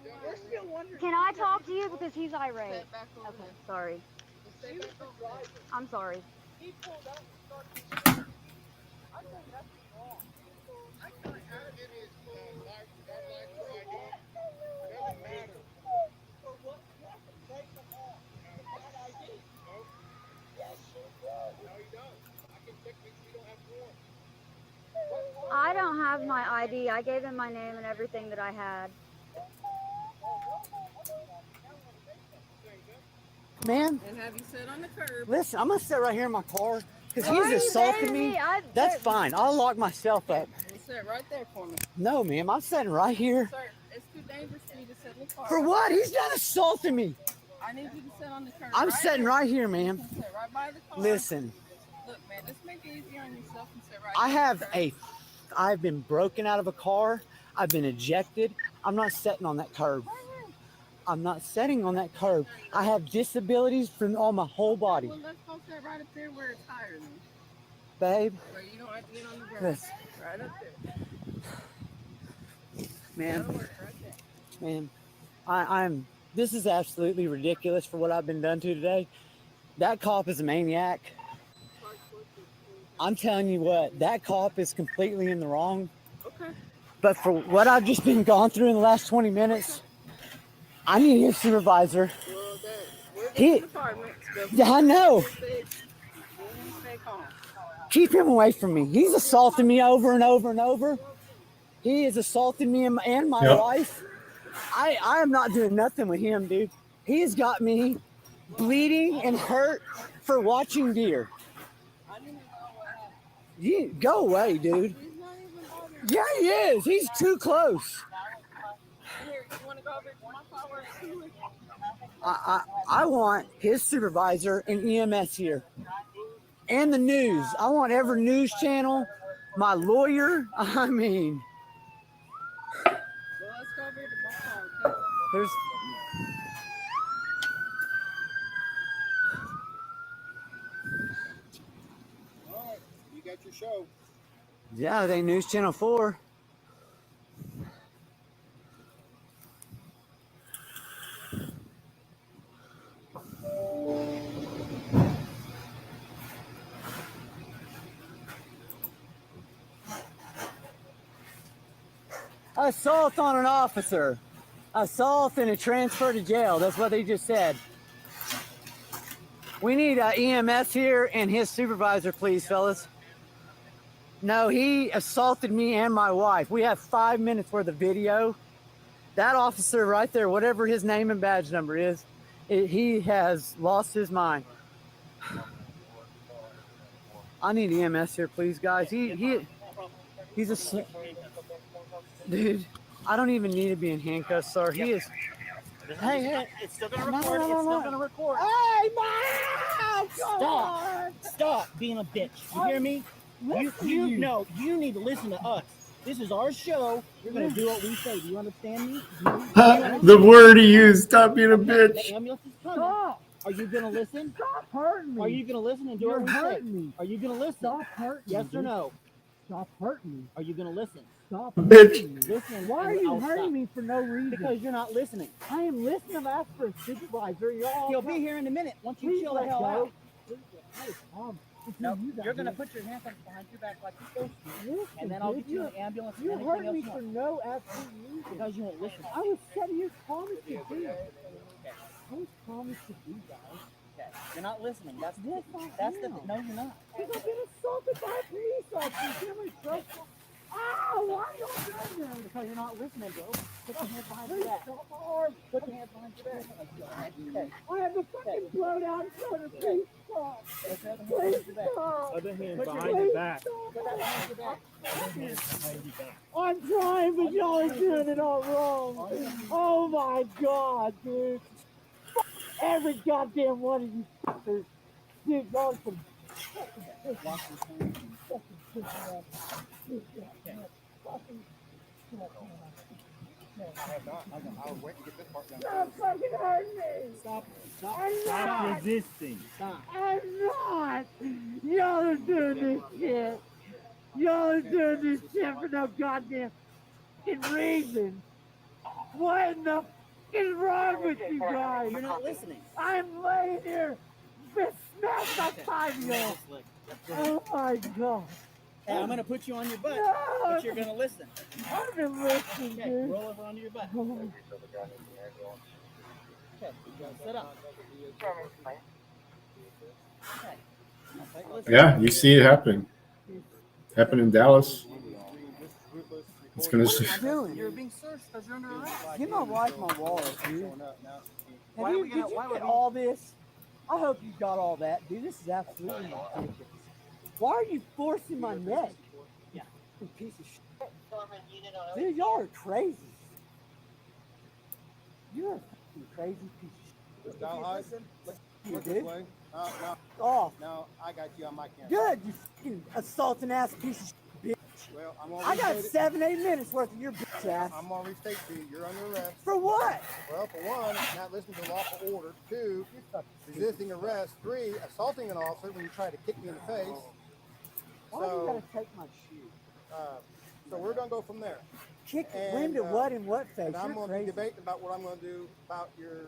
We're still wondering. Can I talk to you because he's irate? Step back over Okay, there. sorry. Stay back over there. I'm sorry. He pulled up and started shooting. I said nothing wrong. Doesn't matter. For what? You have to take them off. That ID. Yes, you do. No, you don't. I can check make sure you don't have warrants. I don't have my ID. I gave him my name and everything that I had. Man, And have you sit on the curb? listen, I'm gonna sit right here in my car because Why are he's you assaulting begging me. me? That's fine. I'll lock myself up. You sit right there for me. No, ma'am, I'm sitting right here. Sir, it's too dangerous for you to sit in the car. For what? He's not assaulting me. I need you to sit on the curb. I'm right sitting here. right here, ma'am. You can sit right by the car. Listen, Look, man, just make it easier on yourself and sit right I there, have okay? I've been broken out of a car. I've been ejected. I'm not sitting on that curb. I'm not sitting on that curb. I have disabilities from all my whole body. Well, let's go sit right up there where it's higher than. Babe, Where you don't have to get on the ground. listen, Right up there. man, That'll work right there. man, I'm, this is absolutely ridiculous for what I've been done to today. That cop is a maniac. I'm telling you what, that cop is completely in the wrong. Okay. But for what I've just been gone through in the last 20 minutes, I need his supervisor. Well, we're He- in the apartment. Yeah, I know. Stay calm. Keep him away from me. He's assaulting me over and over and over. He is assaulting me and my Yep. wife. I am not doing nothing with him, dude. He's got me bleeding and hurt for watching deer. I didn't even know what happened. You go away, dude. He's not even bothering. Yeah, he is. He's too close. Here, you want to go over to my car where it's cooler? I want his supervisor and EMS here. And the news. I want every news channel, my lawyer. I mean, Well, let's go over to my car, okay? there's All right, you got your show. yeah, they News Channel 4. Assault on an officer. Assault and a transfer to jail. That's what they just said. We need EMS here and his supervisor, please, fellas. No, he assaulted me and my wife. We have 5 minutes worth of video. That officer right there, whatever his name and badge number is, he has lost his mind. I need EMS here, please, guys. He's a dude. I don't even need to be in handcuffs, sir. He is. Hey, It's still gonna No, record. no, no, It's still no. gonna record. hey, man! Stop being a bitch. You hear me? You no, you need to listen to us. This is our show. You're gonna do what we say. Do you understand me? The word he used, stop being a The bitch. ambulance is coming. Are you gonna listen? Stop hurting me. Are you gonna listen and do You're what we say? hurting me. Are you gonna listen? Stop hurting Yes me. or no? Stop hurting me. Are you gonna listen? Stop Bitch. hurting me. Listen. Why are and you I'll hurting stop. me for no reason? Because you're not listening. I am listening. I've asked for a supervisor. You're all He'll be here in a minute. Once you Please chill the let hell go. out. No, You're gonna put your hands behind your back like you're supposed to, and then I'll get you in the ambulance. and You anything hurt else me you for want. no absolute reason. Because you won't listen. I was setting your promise to do. I was promised to do, guys. Okay. You're not listening. That's Yes, I the am. no, you're not. Because I've been assaulted by a police officer. Give me trouble. Ow, why are you doing that? Because you're not listening, bro. Put your hands behind your back. Put your hands behind your back. Okay. I have a fucking blowout in front of me. Stop. Put your other hand behind your back. Stop. Other hand Put your behind hands- your back. Put that behind your back. Other hand behind your back. I'm trying, but y'all are doing it all wrong. Oh my god, dude. Fuck every goddamn one of you fuckers. Dude, y'all are some I'll wait to get this part done. Stop fucking hurting me. Stop. I'm Stop not. resisting. Stop. I'm not. Y'all are doing this shit. Y'all are doing this shit for no goddamn fucking reason. What in the f- is wrong with you guys? You're not listening. I'm laying here, been smashed by 5-year-olds. Oh my god. Hey, I'm gonna put you on your butt, No. but you're gonna listen. I've been listening, Okay, dude. roll over onto your butt. Oh. Okay, sit up. Okay. Yeah, you see it happen. Happen in Dallas. It's gonna. What are you doing? You're being searched because you're under arrest. Give my wife my wallet, dude. Why Have are you, we did gonna- you why would get we- all this? I hope you got all that, dude. This is absolutely ridiculous. Why are you forcing my neck? Yeah. You piece of shit. Dude, y'all are crazy. You're a fucking crazy piece of shit. Dalhide, You look this dude. way. Off. Now I got you on my camera. Good, you fucking assaulting ass piece of shit, bitch. Well, I'm gonna I got restate it. 7-8 minutes worth of your bitch ass. I'm gonna restate to you. You're under arrest. For what? Well, for one, not listening to lawful order. 2, resisting arrest. 3, assaulting an officer when you try to kick me in the face. Why do you gotta take my shoe? So we're gonna go from there. Kick And, wind to what in what face? And I'm You're gonna crazy. be debating about what I'm gonna do about your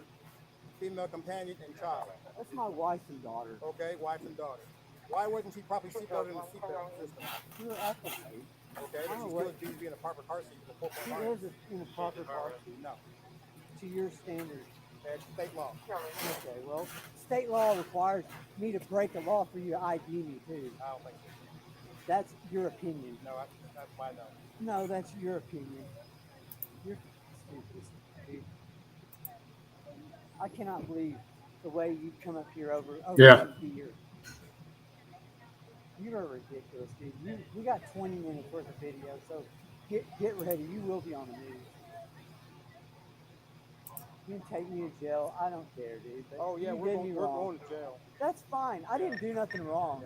female companion and child. That's my wife and daughter. Okay, wife and daughter. Why wasn't she properly seatbelted in the seatbelt system? You're applicable. Okay, but she still needs to be in a proper car seat with a full She car. is in a proper car seat. No, To your standards. that's state law. Okay, well, state law requires me to break the law for you to ID me too. I don't think so. That's your opinion. No, that's my no. No, that's your opinion. You're stupid, dude. I cannot believe the way you come up here over Yeah. some beer. You are ridiculous, dude. We got 20 minutes worth of video, so get ready. You will be on the news. You can take me to jail. I don't care, dude. But Oh yeah, you we're did going, me we're wrong. going to jail. That's fine. I didn't do nothing wrong.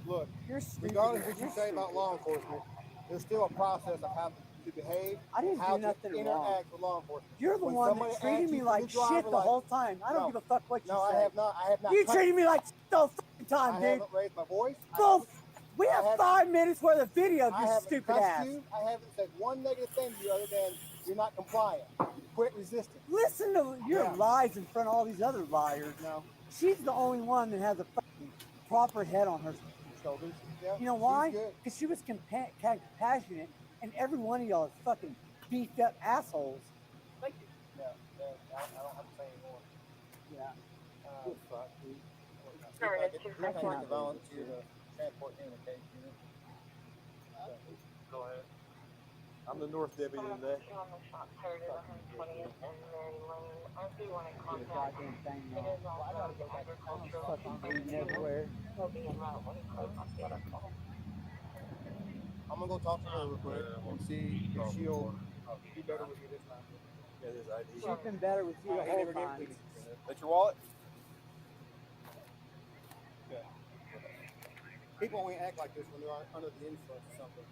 Look, You're stupid. regardless of what You're you say about stupid. law enforcement, there's still a process of how to behave, I didn't how do nothing to wrong. interact with law enforcement. You're the When one somebody that treated asks me you for like your shit driver the whole license- time. I don't No. give a fuck what you No, say. I have not. I have not. You touched- treated me like shit the whole fucking I time, dude. haven't raised my voice. Go. We have haven't- 5 minutes worth of video of I your haven't stupid touched ass. you. I haven't said one negative thing to you other than you're not compliant. Quit resisting. Listen to your Yeah. lies in front of all these other liars. No. She's the only one that has a fucking proper head on her shoulders. Yeah, You know she's why? good. Because she was compassionate, and every one of y'all is fucking beefed up assholes. Thank you. Yeah, I don't have to say anymore. Yeah. Good fuck, dude. Sorry, I it's get too I fucking to volunteer to transport him in case, you know. Go ahead. I'm the North deputy today. Goddamn thing, y'all. Fucking bleeding everywhere. I'm gonna go talk to her real quick and see if she'll be better with me this time. Yeah, this ID. She's been better with you the whole time. That's your wallet? Okay. People only act like this when they're under the influence or something.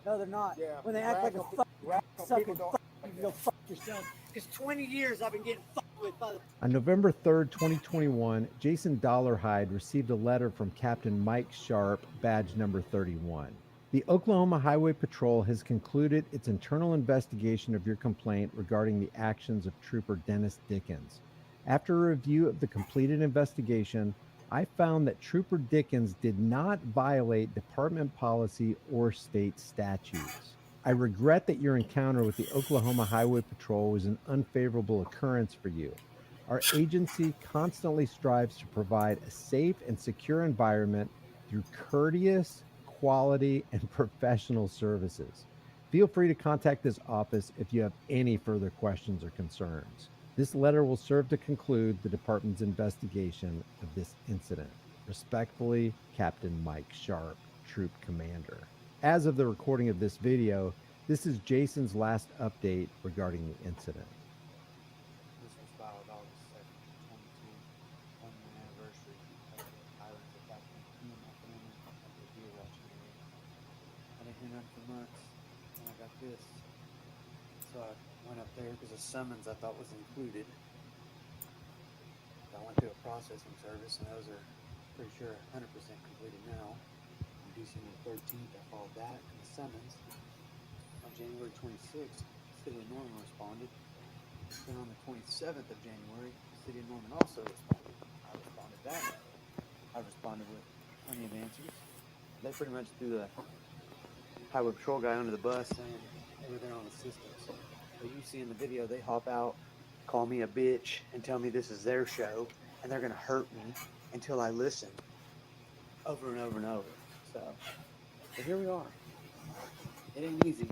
No, they're not. Yeah. When they act like a Rational sucker, people don't fuck act you, go fuck yourself. Because 20 years I've been getting fucked with by the On November 3rd, 2021, Jason Dollarhide received a letter from Captain Mike Sharp, badge number 31. The Oklahoma Highway Patrol has concluded its internal investigation of your complaint regarding the actions of Trooper Dennis Dickens. After a review of the completed investigation, I found that Trooper Dickens did not violate department policy or state statutes. I regret that your encounter with the Oklahoma Highway Patrol was an unfavorable occurrence for you. Our agency constantly strives to provide a safe and secure environment through courteous, quality, and professional services. Feel free to contact this office if you have any further questions or concerns. This letter will serve to conclude the department's investigation of this incident. Respectfully, Captain Mike Sharp, Troop Commander. As of the recording of this video, this is Jason's last update regarding the incident. This was filed August 2nd, 22, 1-year anniversary of the Highlands attacking me and my family at the deer watching area. I didn't hear nothing for months, and I got this. So I went up there because a summons I thought was included. I went through a processing service, and those are pretty sure 100% completed now. On December 13th, I followed that and the summons. On January 26th, City of Norman responded. Then on the 27th of January, the City of Norman also responded. I responded back. I responded with plenty of answers. They pretty much threw the highway patrol guy under the bus saying they were there on assistance. But you see in the video, they hop out, call me a bitch, and tell me this is their show, and they're gonna hurt me until I listen. Over and over and over. So, but here we are. It ain't easy,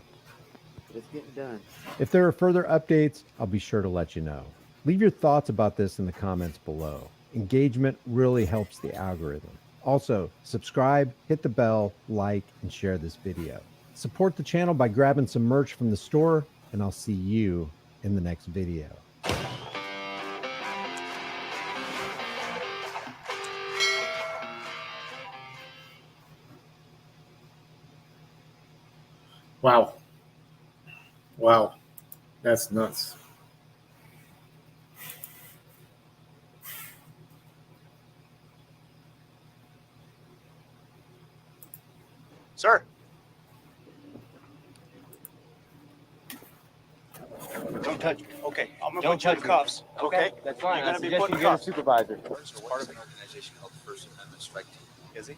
but it's getting done. If there are further updates, I'll be sure to let you know. Leave your thoughts about this in the comments below. Engagement really helps the algorithm. Also, subscribe, hit the bell, like, and share this video. Support the channel by grabbing some merch from the store, and I'll see you in the next video. Wow. Wow. That's nuts. Sir. Don't touch me. Okay, I'm gonna put you in cuffs. Okay, That's fine. You're I gonna be suggest put you in get a cuffs. supervisor. So part of an organization called the First Amendment Strike Team. Is he?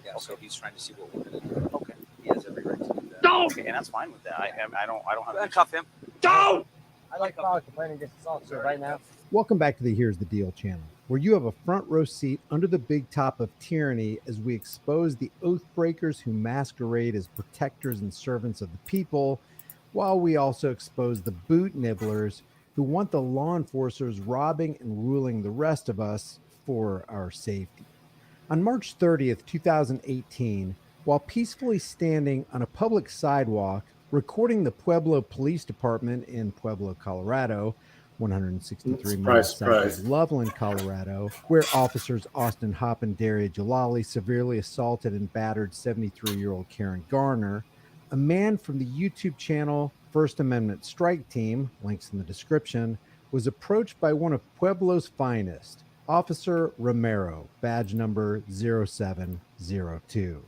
Yeah, so he's trying to see what we're gonna do. Okay. He has every right to do that. Don't. Okay, and that's fine with that. I don't have. Cuff him. Don't. I'd like to file a complaint against this officer right now. Welcome back to the Here's the Deal channel, where you have a front row seat under the big top of tyranny as we expose the oath breakers who masquerade as protectors and servants of the people, while we also expose the boot nibblers who want the law enforcers robbing and ruling the rest of us for our safety. On March 30th, 2018, while peacefully standing on a public sidewalk recording the Pueblo Police Department in Pueblo, Colorado, 163 miles south of Loveland, Colorado, where officers Austin Hopp and Daria Jalali severely assaulted and battered 73-year-old Karen Garner, a man from the YouTube channel First Amendment Strike Team, links in the description, was approached by one of Pueblo's finest, Officer Romero, badge number 0702.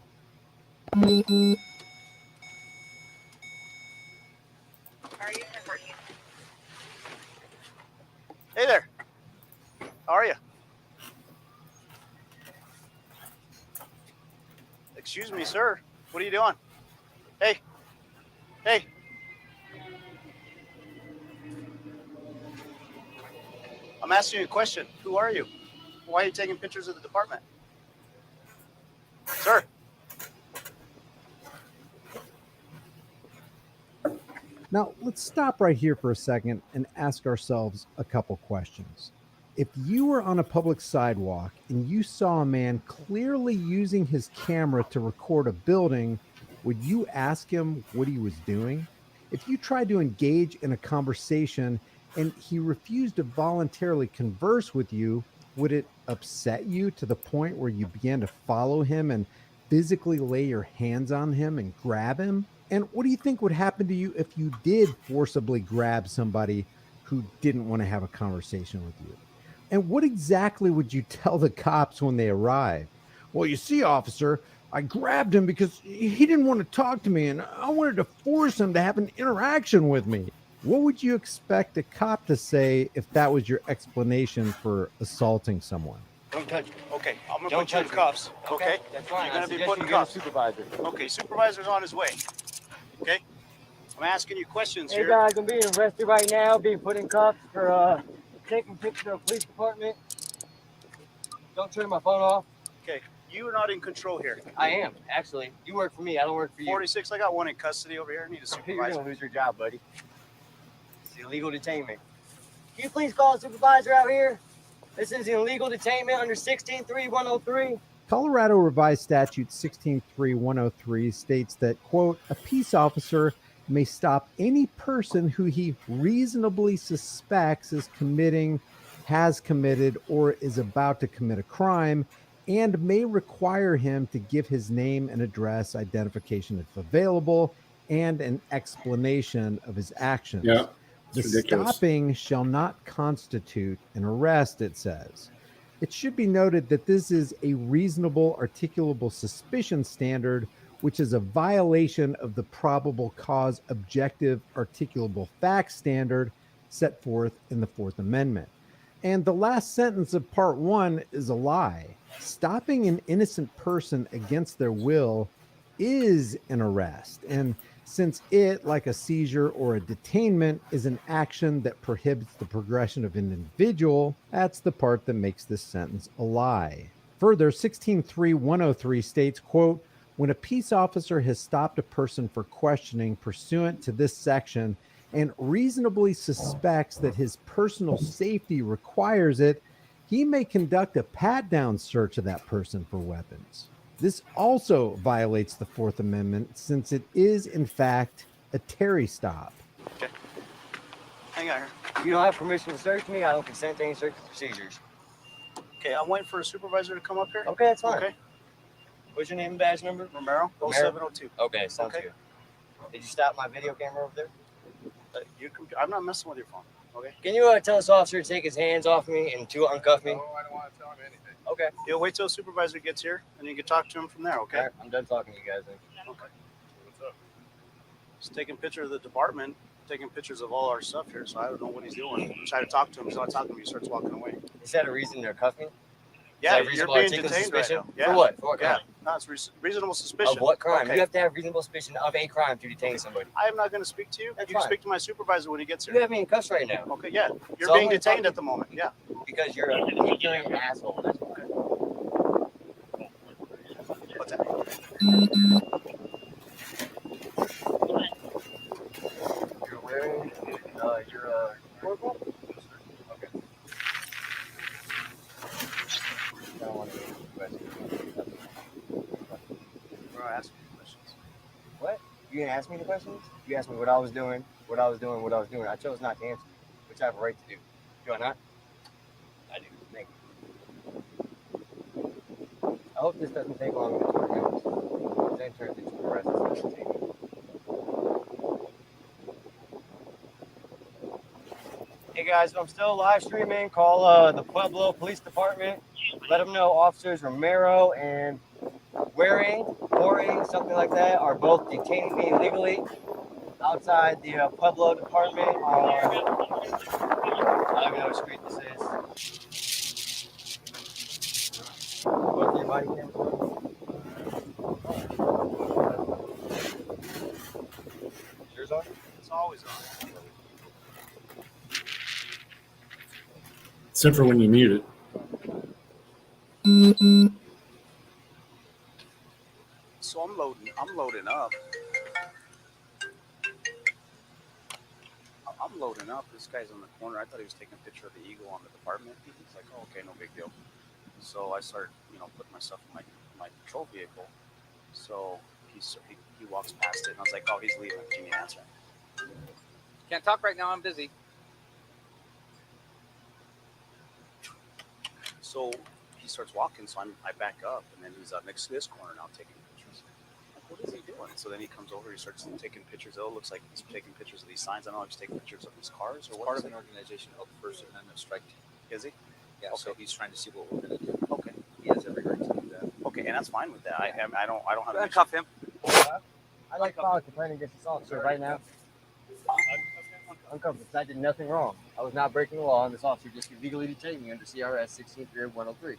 Hey there. How are you? Excuse me, sir. What are you doing? Hey. Hey. I'm asking you a question. Who are you? Why are you taking pictures of the department? Sir. Now, let's stop right here for a second and ask ourselves a couple questions. If you were on a public sidewalk and you saw a man clearly using his camera to record a building, would you ask him what he was doing? If you tried to engage in a conversation and he refused to voluntarily converse with you, would it upset you to the point where you began to follow him and physically lay your hands on him and grab him? And what do you think would happen to you if you did forcibly grab somebody who didn't want to have a conversation with you? And what exactly would you tell the cops when they arrived? Well, you see, officer, I grabbed him because he didn't want to talk to me and I wanted to force him to have an interaction with me. What would you expect a cop to say if that was your explanation for assaulting someone? Don't touch me. Okay, I'm gonna put you in cuffs. Okay, That's fine. You're I gonna be suggest put in you get a cuffs. supervisor. Okay, supervisor's on his way. Okay, I'm asking you questions Hey here. guys, I'm being arrested right now, being put in cuffs for taking pictures of the police department. Don't turn my phone off. Okay, you are not in control here. I am, actually. You work for me, I don't work for you. 46, I got one in custody over here. I need a You're supervisor. gonna lose your job, buddy. It's illegal detainment. Can you please call a supervisor out here? This is illegal detainment under 16.3.103. Colorado Revised Statute 16.3.103 states that, quote, a peace officer may stop any person who he reasonably suspects is committing, has committed, or is about to commit a crime, and may require him to give his name and address, identification if available, and an explanation of his actions. Yeah, the it's ridiculous. stopping shall not constitute an arrest, it says. It should be noted that this is a reasonable, articulable suspicion standard which is a violation of the probable cause objective articulable fact standard set forth in the Fourth Amendment. And the last sentence of part 1 is a lie. Stopping an innocent person against their will is an arrest. And since it, like a seizure or a detainment, is an action that prohibits the progression of an individual, that's the part that makes this sentence a lie. Further, 16.3.103 states, quote, when a peace officer has stopped a person for questioning pursuant to this section and reasonably suspects that his personal safety requires it, he may conduct a pat-down search of that person for weapons. This also violates the Fourth Amendment since it is, in fact, a Terry stop. Hang on here. You don't have permission to search me. I don't consent to any search procedures. Okay, I'm waiting for a supervisor to come up here. Okay, that's fine. Okay. What's your name and badge number? Romero, Romero? 0702. Okay, sounds good. Did you stop my video camera over there? I'm not messing with your phone. Okay. Can you tell this officer to take his hands off me and to uncuff me? No, I don't want to tell him anything. Okay. You'll wait till a supervisor gets here, and you can talk to him from there. Okay. All right, I'm done talking to you guys then. Okay. What's up? He's taking pictures of the department, taking pictures of all our stuff here. So I don't know what he's doing. I try to talk to him. He's not talking to me. He starts walking away. Is that a reason to cuff me? Yeah, you're being detained right now. Yeah. For what? For what crime? No, it's reasonable suspicion. Of what crime? Okay. You have to have reasonable suspicion of a crime to detain somebody. I am not going to speak to you. That's you can fine. speak to my supervisor when he gets here. You have me in cuffs right now. Okay, yeah. You're So I'm being gonna detained talk at the moment. Yeah. Because you're a ignorant asshole. That's why. What's that? You're wearing your corporal? Okay. I don't want to get into questions. Bro, ask me questions. What? You didn't ask me the questions? You asked me what I was doing, what I was doing, what I was doing. I chose not to answer you, which I have a right to do. Do I not? I do. Thank you. I hope this doesn't take longer than 20 minutes. Because then turns into the rest of the taking. Hey guys, if I'm still live streaming, call the Pueblo Police Department. Let them know officers Romero and Waring, something like that, are both detaining me illegally outside the Pueblo Department on, I don't even know what street this is. Both your body cams on? Yours on? It's always on. Except for when you mute it. So I'm loading up. I'm loading up. This guy's on the corner. I thought he was taking a picture of the eagle on the department. He's like, oh, okay, no big deal. So I start, putting myself in my patrol vehicle. So he walks past it, and I was like, oh, he's leaving. Give me an answer. Can't talk right now. I'm busy. So he starts walking, so I back up, and then he's next to this corner now taking pictures. Like, what is he doing? So then he comes over, he starts taking pictures. Oh, it looks like he's taking pictures of these signs. I don't know if he's taking pictures of these cars or what. Part is of an it? organization called the First Amendment Strike Team. Is he? Yeah. Okay. So he's trying to see what we're going to do. Okay. He has every right to do that. Okay, and that's fine with that. I don't have. Go ahead, cuff him. I'd like to file a complaint against this officer right now. Uncuffed because I did nothing wrong. I was not breaking the law, and this officer just illegally detained me under CRS 16.3.103.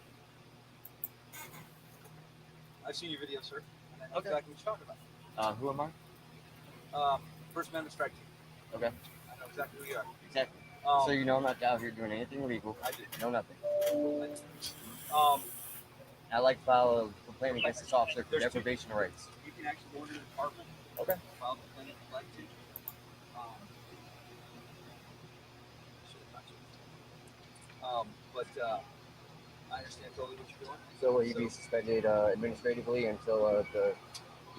I've seen your video, sir. And I know exactly what you're talking about. Who am I? First Amendment Strike Team. Okay. I know exactly who you are. Exactly. So you know I'm not out here doing anything illegal. I did. No, nothing. I'd like to file a complaint against this officer for There's two. deprivation of rights. You can actually go into the department. Okay. File a complaint if you'd like to. But I understand totally what you're doing. So will he be suspended administratively until the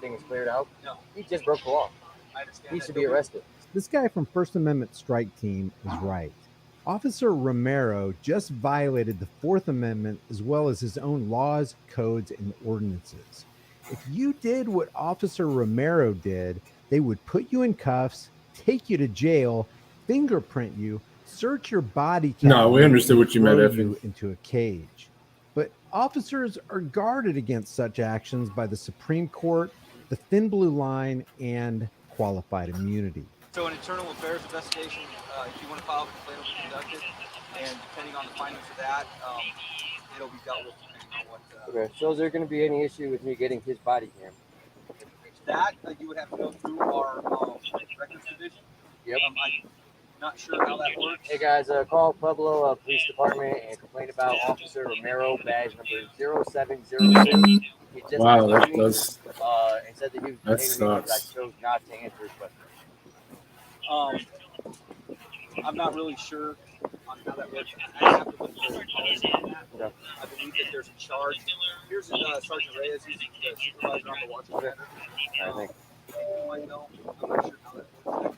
thing is cleared out? No. He just broke the law. I understand. He that. should be arrested. This guy from First Amendment Strike Team is right. Officer Romero just violated the Fourth Amendment as well as his own laws, codes, and ordinances. If you did what Officer Romero did, they would put you in cuffs, take you to jail, fingerprint you, search your body cavity, No, we understood what you meant, throw Effie. you into a cage. But officers are guarded against such actions by the Supreme Court the thin blue line, and qualified immunity. So an internal affairs investigation, if you want to file a complaint, will be conducted, and depending on the findings of that, it'll be dealt with depending on what. Okay, so is there going to be any issue with me getting his body cam? That you would have to go through our records division. Yep. I'm not sure how that works. Hey guys, call Pueblo Police Department and complain about Officer Romero, badge number 0702. He just Wow, messaged that me, does. and said that he was That detaining me because sucks. I chose not to answer his question. I'm not really sure on how that works. I have to look for the policy on that. Okay. I believe that there's a charge. Here's Sergeant Reyes. He's the supervisor on the watch center. You might know. I'm not sure how that works.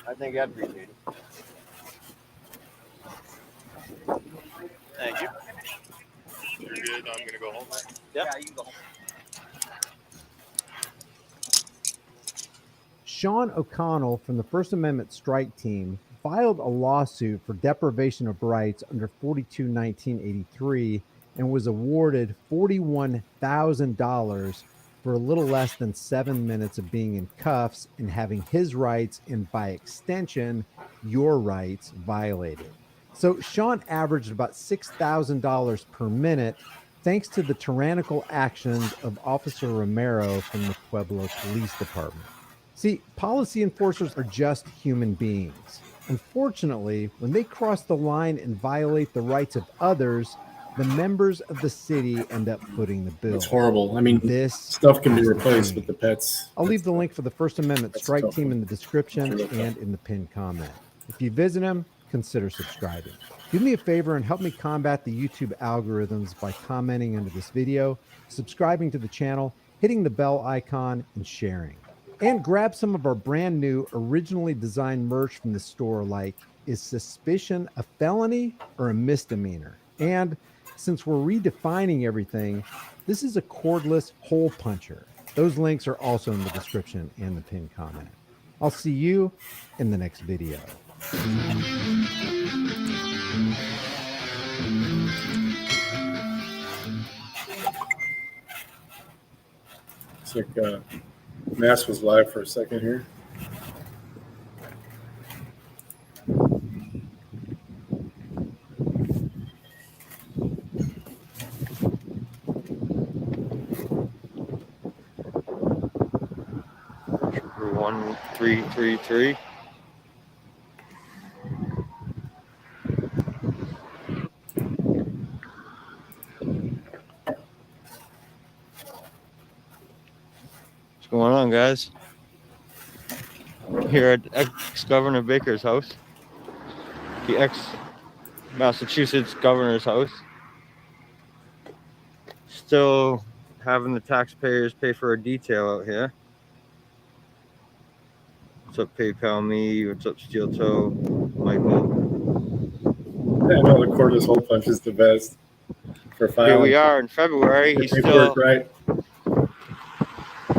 I think I'd appreciate it. Thank you. You're good. I'm gonna go home. Yeah, you can go home. Sean O'Connell from the First Amendment Strike Team filed a lawsuit for deprivation of rights under 42-1983 and was awarded $41,000 for a little less than 7 minutes of being in cuffs and having his rights, and by extension, your rights, violated. So Sean averaged about $6,000 per minute thanks to the tyrannical actions of Officer Romero from the Pueblo Police Department. See, policy enforcers are just human beings. Unfortunately, when they cross the line and violate the rights of others, the members of the city end up footing the bill. It's horrible. I mean, this stuff can be is the replaced thing. with the pets. I'll leave the link for the First Amendment That's Strike tough Team one. in the description That's really and in the pinned comment. If you visit them, consider subscribing. Do me a favor and help me combat the YouTube algorithms by commenting under this video, subscribing to the channel, hitting the bell icon, and sharing. And grab some of our brand new, originally designed merch from the store, like, is suspicion a felony or a misdemeanor? And since we're redefining everything, this is a cordless hole puncher. Those links are also in the description and the pinned comment. I'll see you in the next video. It's like Mass was live for a second here. Trooper 1333. What's going on, guys? Here at ex-Governor Baker's house, the ex-Massachusetts governor's house. Still having the taxpayers pay for a detail out here. What's up, PayPal Me? What's up, Steel Toe? Michael? Yeah, I know the cordless hole punch is the best for filing. Here we are in February. He's still right.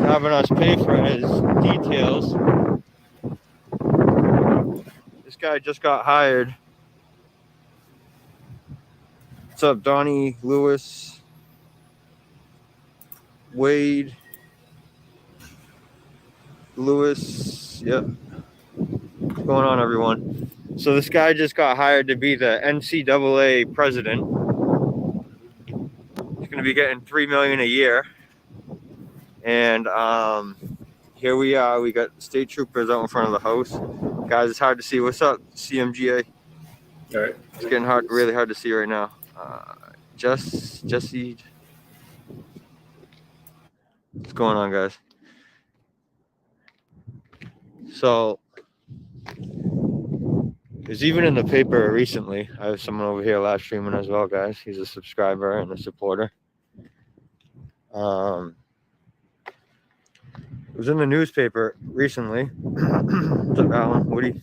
having us pay for his details. This guy just got hired. What's up, Donnie, Lewis, Wade, Lewis? Yep. What's going on, everyone? So this guy just got hired to be the NCAA president. He's going to be getting $3 million a year. And here we are. We got state troopers out in front of the house. Guys, it's hard to see. What's up, CMGA? All right. It's getting hard, really hard to see right now. Jesse. What's going on, guys? So, it was even in the paper recently. I have someone over here live streaming as well, guys. He's a subscriber and a supporter. It was in the newspaper recently. What's up, Alan? Woody?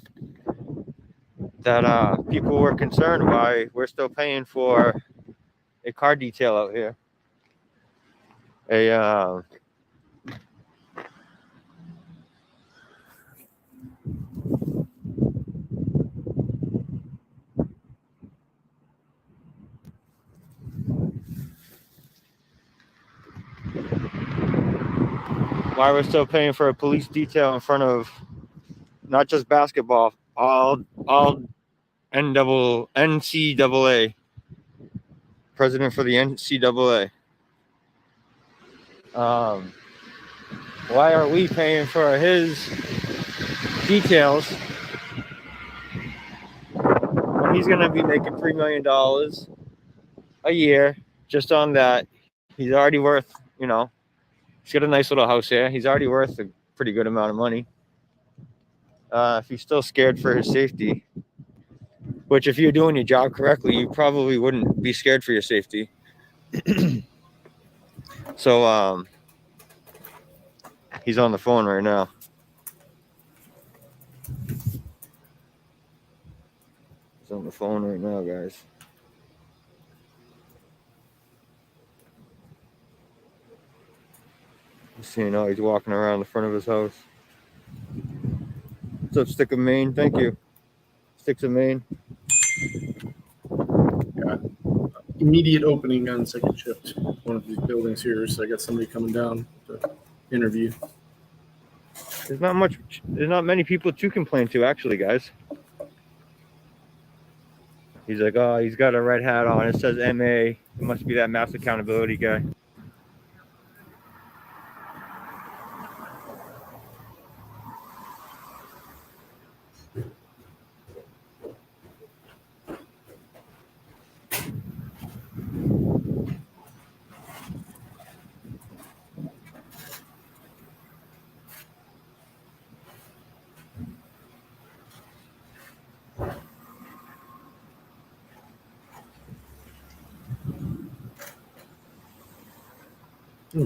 That people were concerned why we're still paying for a car detail out here. why we're still paying for a police detail in front of not just basketball, all NCAA, president for the NCAA. Why are we paying for his details when he's going to be making $3 million a year just on that? He's already worth, you know, he's got a nice little house here. He's already worth a pretty good amount of money. If he's still scared for his safety, which if you're doing your job correctly, you probably wouldn't be scared for your safety. So he's on the phone right now. He's on the phone right now, guys. You know, he's walking around the front of his house. What's up, Stick of Maine? Thank you. Sticks of Maine. Yeah. Immediate opening on second shift. One of these buildings here, so I got somebody coming down to interview. There's not many people to complain to, actually, guys. He's like, oh, he's got a red hat on. It says MA. It must be that mass accountability guy.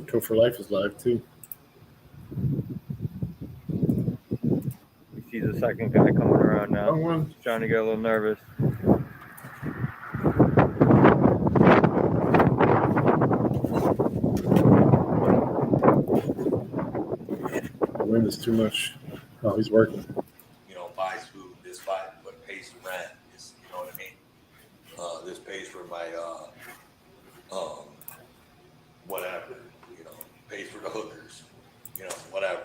Tour for Life is live too. He sees a second guy coming around now. He's trying to get a little nervous. The wind is too much. Oh, he's working. You know, buys food, this buy, but pays the rent. This, you know what I mean? This pays for my whatever. You know, pays for the hookers. You know, whatever.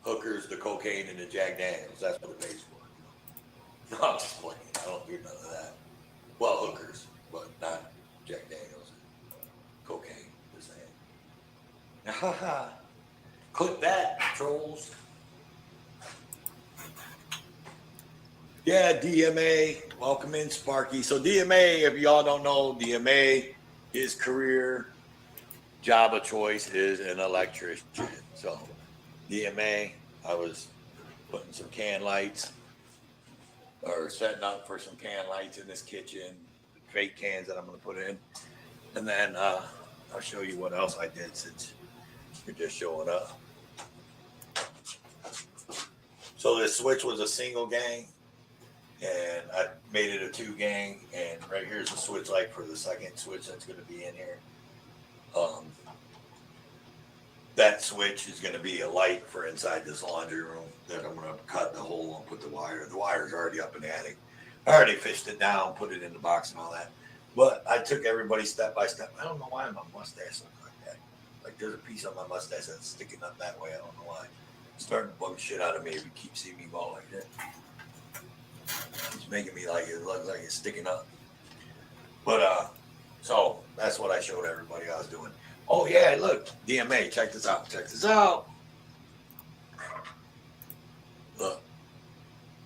Hookers, the cocaine, and the Jack Daniels. That's what it pays for. No, I'm just playing. I don't do none of that. Well, hookers, but not Jack Daniels and cocaine. Just saying. Clip that, trolls. Yeah, DMA. Welcome in, Sparky. So DMA, if y'all don't know, DMA, his career, job of choice is an electrician. So DMA, I was putting some can lights or setting up for some can lights in this kitchen, fake cans that I'm going to put in. And then I'll show you what else I did since you're just showing up. So this switch was a single gang, and I made it a 2 gang, and right here's the switch light for the second switch that's going to be in here. That switch is going to be a light for inside this laundry room that I'm going to cut the hole and put the wire. The wire's already up in the attic. I already fished it down, put it in the box and all that. But I took everybody step by step. I don't know why my mustache looks like that. Like there's a piece of my mustache that's sticking up that way. I don't know why. It's starting to bug shit out of me if you keep seeing me go like that. It's making me like it looks like it's sticking up. But so that's what I showed everybody I was doing. Oh yeah, look, DMA, check this out. Check this out. Look,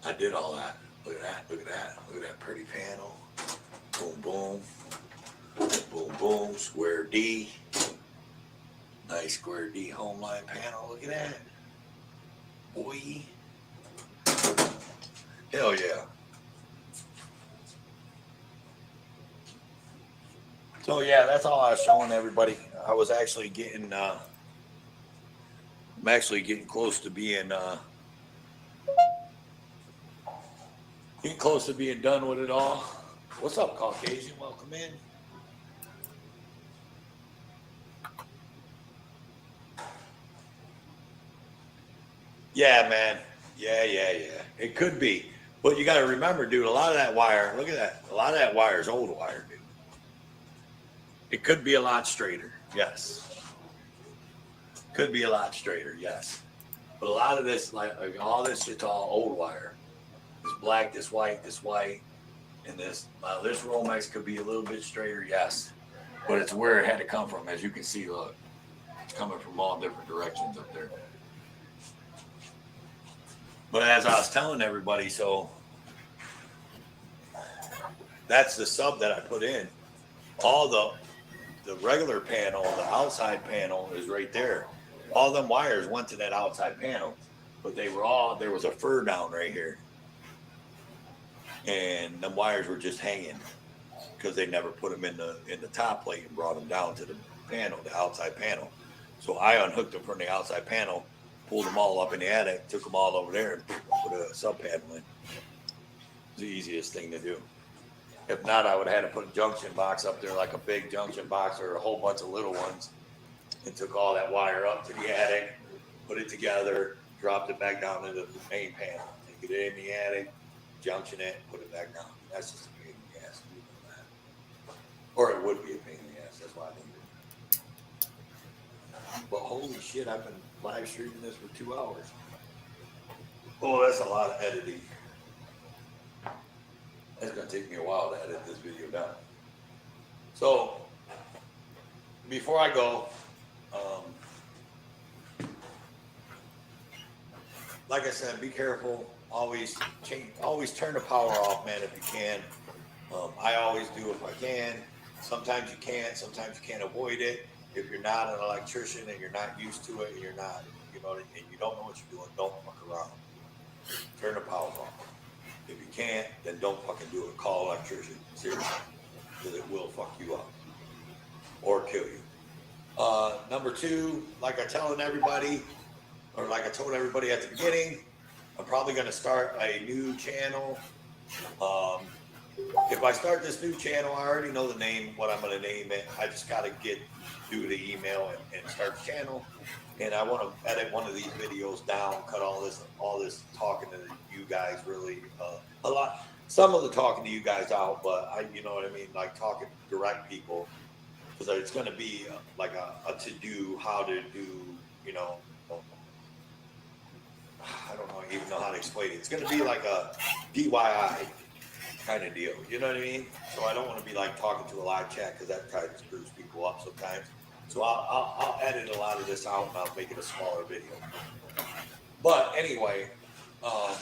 I did all that. Look at that. Look at that. Look at that pretty panel. Boom, boom. Boom, boom. Square D. Nice square D home line panel. Look at that. Boy. Hell yeah. So yeah, that's all I was showing everybody. I was actually getting I'm actually getting close to being done with it all. What's up, Caucasian? Welcome in. Yeah, man. Yeah. It could be. But you got to remember, dude, a lot of that wire, look at that. A lot of that wire is old wire, dude. It could be a lot straighter. Yes. Could be a lot straighter, yes. But a lot of this, like all this shit's all old wire. This black, this white, and this. This Romex could be a little bit straighter, yes. But it's where it had to come from. As you can see, look. It's coming from all different directions up there. But as I was telling everybody, so that's the sub that I put in. All the regular panel, the outside panel is right there. All them wires went to that outside panel, but there was a fur down right here. And them wires were just hanging because they never put them in the top plate and brought them down to the panel, the outside panel. So I unhooked them from the outside panel, pulled them all up in the attic, took them all over there, and put a sub panel in. It's the easiest thing to do. If not, I would have had to put a junction box up there, like a big junction box or a whole bunch of little ones, and took all that wire up to the attic, put it together, dropped it back down into the main panel, take it in the attic, junction it, put it back down. That's just a pain in the ass. Or it would be a pain in the ass. That's why I didn't do it. But holy shit, I've been live streaming this for 2 hours. Oh, that's a lot of editing. It's going to take me a while to edit this video down. So, before I go, like I said, be careful. Always turn the power off, man, if you can. I always do if I can. Sometimes you can't. Sometimes you can't avoid it. If you're not an electrician and you're not used to it, and you're not, and you don't know what you're doing, don't fuck around. Turn the power off. If you can't, then don't fucking do it. Call an electrician, seriously, because it will fuck you up or kill you. Number two, like I told everybody at the beginning, I'm probably going to start a new channel. If I start this new channel, I already know the name, what I'm going to name it. I just got to do the email and start the channel. And I want to edit one of these videos down, cut all this talking to you guys really a lot. Some of the talking to you guys out, but you know what I mean, like talking to direct people, because it's going to be like a to do, how to do, I don't even know how to explain it. It's going to be like a DIY kind of deal. You know what I mean? So I don't want to be like talking to a live chat because that kind of screws people up sometimes. So I'll edit a lot of this out and I'll make it a smaller video. But anyway, I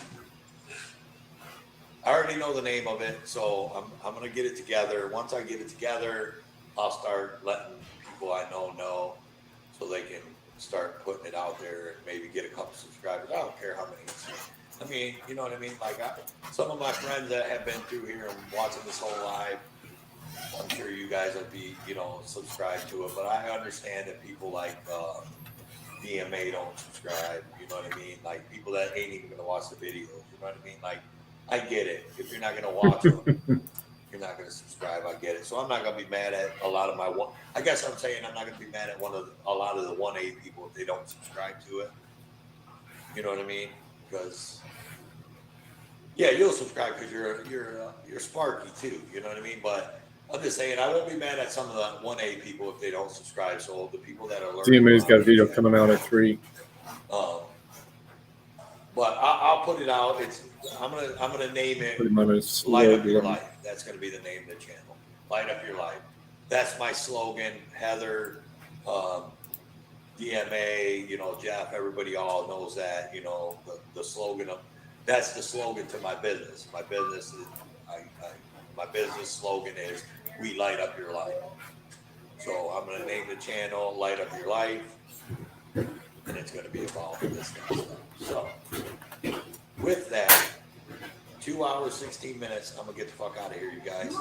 already know the name of it, so I'm gonna get it together. Once I get it together, I'll start letting people I know so they can start putting it out there and maybe get a couple subscribers. I don't care how many. I mean, you know what I mean? Like some of my friends that have been through here and watching this whole live, I'm sure you guys will be, subscribed to it. But I understand that people like DMA don't subscribe. You know what I mean? Like people that ain't even gonna watch the videos. You know what I mean? Like I get it. If you're not gonna watch them, you're not gonna subscribe. I get it. So I'm not gonna be mad at a lot of my one. I guess I'm saying I'm not gonna be mad at a lot of the 1A people if they don't subscribe to it. You know what I mean? Because yeah, you'll subscribe because you're Sparky too. You know what I mean? But I'm just saying I won't be mad at some of the 1A people if they don't subscribe. So the people that are learning. DMA's got a video coming out at 3. But I'll put it out. I'm gonna name it Light Light Up Your Life. That's gonna be the name of the channel. Light Up Your Life. That's my slogan. Heather, DMA, Jeff, everybody all knows that. The slogan of that's the slogan to my business. My business is my business slogan is "We light up your life." So I'm gonna name the channel "Light Up Your Life," and it's gonna be about this kind of stuff. So with that, 2 hours, 16 minutes. I'm gonna get the fuck out of here, you guys.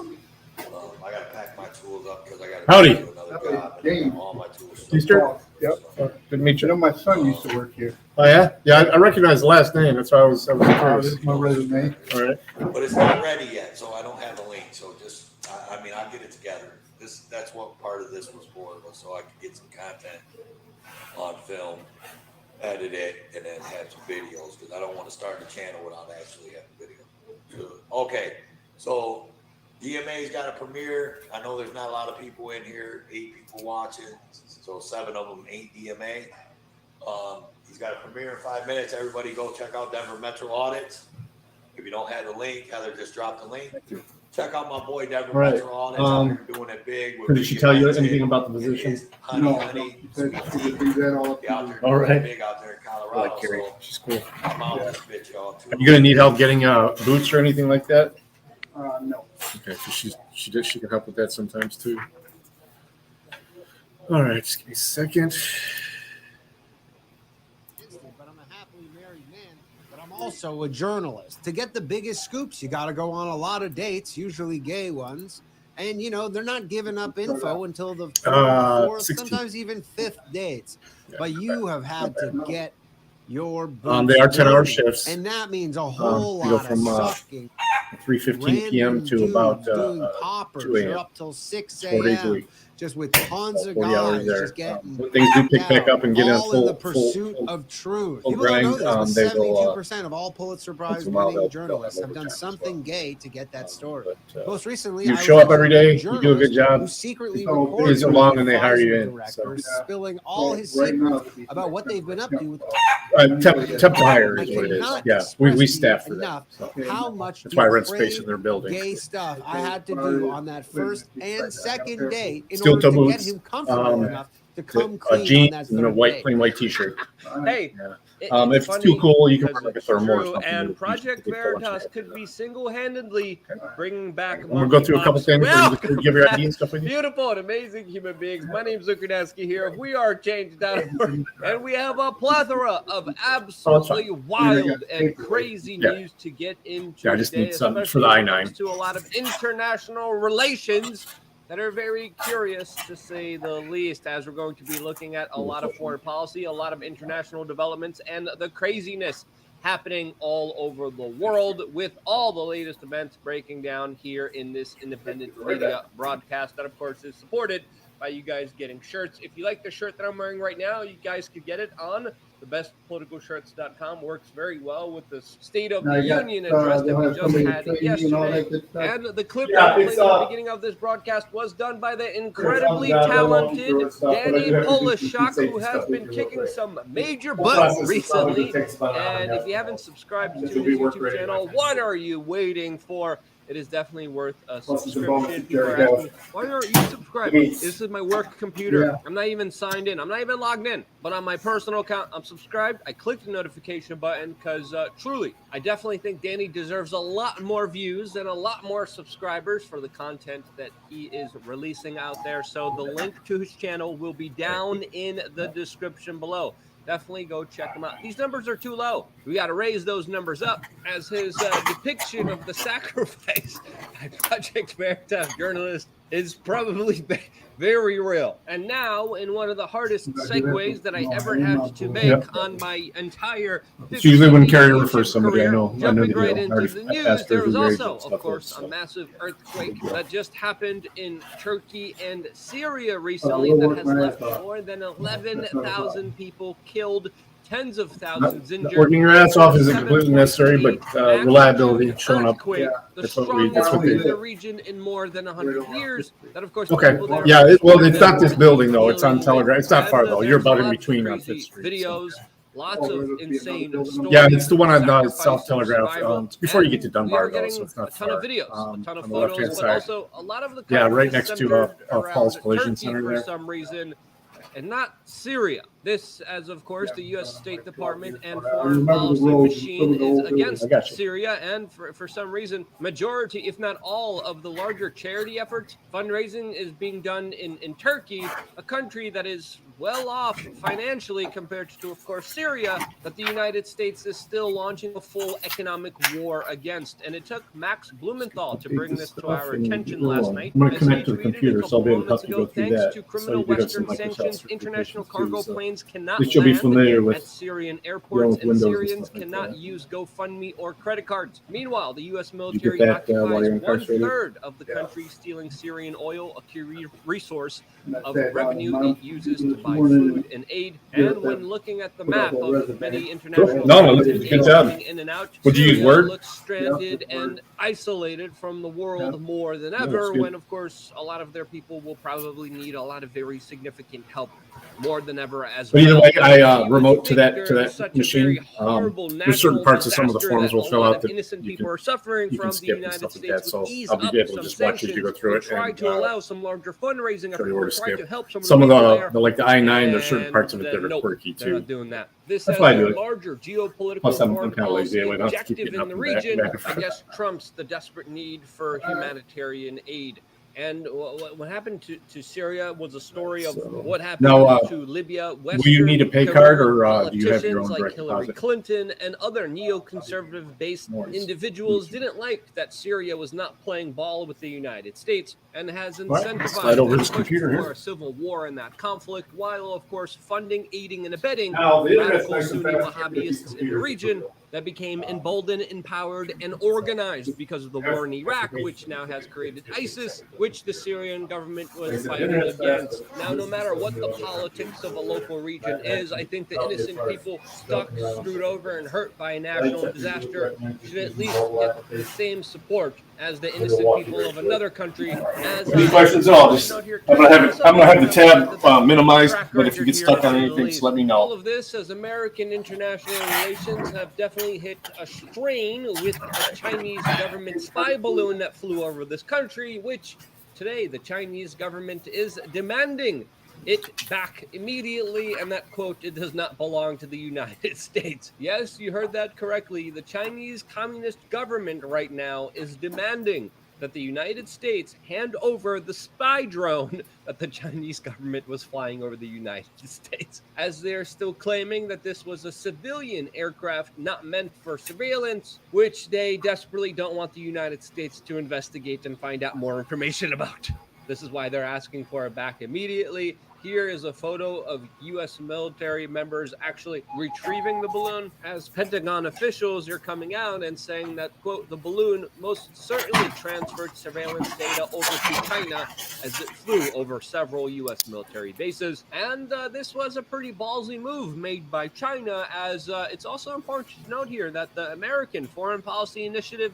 I gotta pack my tools up because I gotta Howdy. go to another job. And I got all my tools. Easter? Yep. Good to meet you. My son used to work here. Oh yeah, yeah. I recognize the last name. That's why I was This curious. is my resume. All right. But it's not ready yet, so I don't have the link. So just, I'll get it together. That's what part of this was for, was so I could get some content on film, edit it, and then have some videos because I don't want to start the channel without actually having video. So, okay, so DMA's got a premiere. I know there's not a lot of people in here, 8 people watching, so 7 of them ain't DMA. He's got a premiere in 5 minutes. Everybody go check out Denver Metro Audits. If you don't have the link, Heather just dropped the link. Check out my boy Denver Right. Metro Audits. Out here doing it big. Did she tell you anything about the position? Honey, She would do that all. out there All doing right. it big out there in I Colorado. like Carrie. So She's cool. I'm out this bitch, y'all. Are you gonna need help getting boots or anything like that? No. Okay, so she can help with that sometimes too. All right, just give me a second. But I'm a happily married man, but I'm also a journalist. To get the biggest scoops, you got to go on a lot of dates, usually gay ones. And, you know, they're not giving up info until the fourth, 16. sometimes even fifth dates. But you have had to get your They are 10-hour burning. shifts. And that means a whole You go lot from of sucking. 3:15 p.m. to about doing poppers. 2 a.m. You're up till 6 4 days a a.m. week. Just with tons of 40 hours guys there. just getting When things do pick back up and get in a all in the full pursuit of truth. full People don't know grind, this, they but will, 72% of all Pulitzer once Prize in a while winning they'll journalists have have done overtime as something gay to get that story. Most recently, you I show was up every interviewing day, you do a good journalist job. who secretly It's recorded so long and the they hire you Pfizer in. director So. spilling all his right now, secrets about what they've been up to with Temp to hire is what it is. cannot Yeah, we express staff to you for that. enough So. how much That's why I rent depraved space in their building. gay stuff I had to do on that first and second date in Steel order toe to get boots, him comfortable enough to come clean on jeans that and a third white date. plain white t-shirt. Hey, Yeah. it's If it's funny too cool, you can because wear like a it's thermal or true, something. and with a Project t-shirt. Veritas could be single-handedly bringing back. I'm gonna go through a couple things and just give your ID and stuff with you. Beautiful and amazing human beings. My name's Zuckernatsky here. We are Change.org, and we have a plethora of absolutely wild and crazy news to get into Yeah, I just today, need something for especially the when it I-9. comes to a lot of international relations that are very curious, to say the least, as we're going to be looking at a lot of foreign policy, a lot of international developments, and the craziness happening all over the world, with all the latest events breaking down here in this independent media broadcast that, of course, is supported by you guys getting shirts. If you like the shirt that I'm wearing right now, you guys could get it on thebestpoliticalshirts.com. Works very well with the State of Now the you got, Union address that they'll we have just somebody had train you and all yesterday. that good stuff. And the clip Yeah, that I it's, played at the beginning of this broadcast was done by the incredibly talented Danny Polishuk, who has been kicking some major butt recently. And if you haven't subscribed to his YouTube channel, what are you waiting for? It is definitely worth a subscription. People are asking me, why aren't you subscribed? This is my work computer. Yeah. I'm not even signed in. I'm not even logged in. But on my personal account, I'm subscribed. I clicked the notification button because truly, I definitely think Danny deserves a lot more views and a lot more subscribers for the content that he is releasing out there. So the link to his channel will be down in the description below. Definitely go check them out. These numbers are too low. We got to raise those numbers up, as his depiction of the sacrifice by Project Veritas journalist is probably very real. And now, in one of the hardest segues that I ever had to make on my entire It's usually when Carrie YouTube refers somebody, career, I know the jumping deal. right I into already the news, asked her there was who raised also, it and of stuff, course, so. a massive earthquake that just happened in Turkey and Syria recently we'll that work has my left ass off. more than 11,000 people killed, tens of thousands injured. Working your ass off isn't completely necessary, but reliability, showing up. Earthquake, the That's what strongest they in the do. region in more than 100 years. That, of course, Okay. people there Yeah. are Well, it's not this building though. It's on dealing Telegraph. with. It's not far And, though. You're there's about in lots of between on crazy Fifth Street. so. videos, lots of insane stories. Yeah, it's the one on sacrifice South of Telegraph. survival. It's before you get to And we Dunbar are though, getting so it's not a ton of far. videos, a ton of on the left-hand photos, but side. also a lot of the Yeah, coverage right is next to centered Paul's around Collision Turkey Center for there. some reason, and not Syria. This, as of course, the U.S. State Department and foreign policy machine is against Syria, and for some reason, majority, if not all, of the larger charity efforts, fundraising is being done in Turkey, a country that is well off financially compared to, of course, Syria, that the United States is still launching a full economic war against. And it took Max Blumenthal to bring this to our attention last night. I'm going to as he connect to the tweeted a computer, so I'll be able to couple help you moments go through ago, that. thanks to So criminal you do have Western some Microsoft sanctions, international certifications cargo too, so planes cannot at least you'll be land familiar with at Syrian dealing airports, with and Windows and Syrians stuff like cannot that. use GoFundMe or credit cards. Meanwhile, the U.S. You military get that while occupies you're incarcerated? 1/3 of the country, stealing Syrian oil, a key resource of that, revenue month, it uses to buy more than- food and aid. And when looking at the map of many international No, countries good job. coming in and out, Would you use Syria Word? looks stranded and isolated from the world more than that's ever, good. when, of course, a lot of their people will probably need a lot of very significant help more than ever as But either well. way, I Even remote to after that such a very machine. horrible There's certain natural parts of some of the disaster forms that we'll a fill lot out of that innocent you people can are suffering you can from, the skip and United stuff like States that. would So ease I'll be up able to some just watch as you go sanctions, through would it try and to allow some larger fundraising show you efforts, where would to try to skip. help some of Some the of people there. the like the I-9, there's certain parts of it that are Nope, quirky they're not too. doing that. This That's has why I a do it. larger geopolitical Plus, I'm foreign kind of lazy. policy I don't have to keep objective getting in up the and back region. and I forth. guess trumps the desperate need for humanitarian aid. And what happened to Syria was a story of what happened Now, to Libya. will you need a pay card, or do you have your Politicians own like direct Hillary deposit? Clinton and other neoconservative-based individuals didn't like that Syria was not playing ball with the United States and has Right, let's slide incentivized over and this pushed computer for here. a civil war in that conflict, while, of course, funding, aiding, and abetting Now, the internet's radical nice and Sunni fast. Get these Wahhabists in the computers. region that became emboldened, empowered, and organized because of the war in Iraq, which now has created ISIS, which the Syrian government was fighting against. Now, no matter what the politics of a local region is, I think the innocent people stuck, screwed over, and hurt by a national disaster should at least get the same support as the innocent people of another country. As Any questions at all? Just I'm gonna have the tab minimized, but if you get stuck on anything, just let me all know. of this, as American international relations have definitely hit a strain with a Chinese government spy balloon that flew over this country, which today the Chinese government is demanding it back immediately, and that quote, "It does not belong to the United States." Yes, you heard that correctly. The Chinese Communist government right now is demanding that the United States hand over the spy drone that the Chinese government was flying over the United States, as they're still claiming that this was a civilian aircraft not meant for surveillance, which they desperately don't want the United States to investigate and find out more information about. This is why they're asking for it back immediately. Here is a photo of U.S. military members actually retrieving the balloon, as Pentagon officials are coming out and saying that, quote, "the balloon most certainly transferred surveillance data over to China as it flew over several U.S. military bases." And this was a pretty ballsy move made by China, as it's also important to note here that the American foreign policy initiative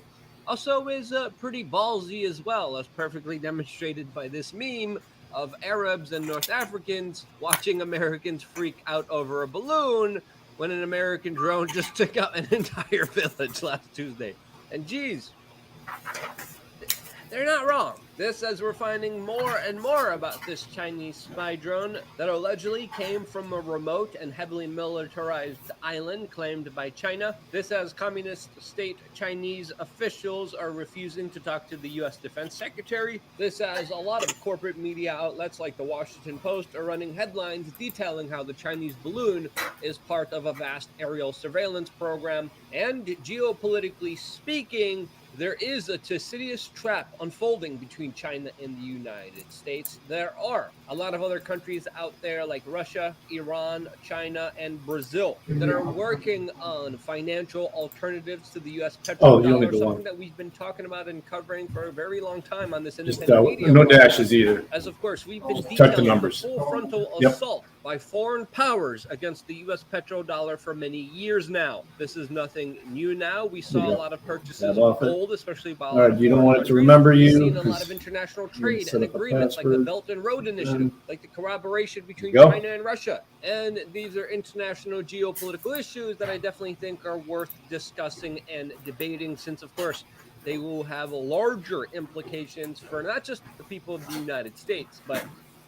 also is pretty ballsy as well, as perfectly demonstrated by this meme of Arabs and North Africans watching Americans freak out over a balloon when an American drone just took out an entire village last Tuesday. And geez, they're not wrong. This, as we're finding more and more about this Chinese spy drone that allegedly came from a remote and heavily militarized island claimed by China. This, as communist state Chinese officials are refusing to talk to the U.S. Defense Secretary. This, as a lot of corporate media outlets like the Washington Post are running headlines detailing how the Chinese balloon is part of a vast aerial surveillance program. And geopolitically speaking, there is a insidious trap unfolding between China and the United States. There are a lot of other countries out there like Russia, Iran, China, and Brazil that are working on financial alternatives to the U.S. petrodollar, something that we've been talking about and covering for a very long time on this independent media. No dashes either. As of course, we've been Check the detailing the numbers. full frontal Yep. assault by foreign powers against the U.S. petrodollar for many years now. This is nothing new now. We saw a lot of purchases of gold, especially by a lot of You don't foreign want it to countries. remember We've you. seen a lot of international trade set and up a agreements like the password. Belt and Road Initiative, like the collaboration between Go. China and Russia. And these are international geopolitical issues that I definitely think are worth discussing and debating, since, of course, they will have larger implications for not just the people of the United States, but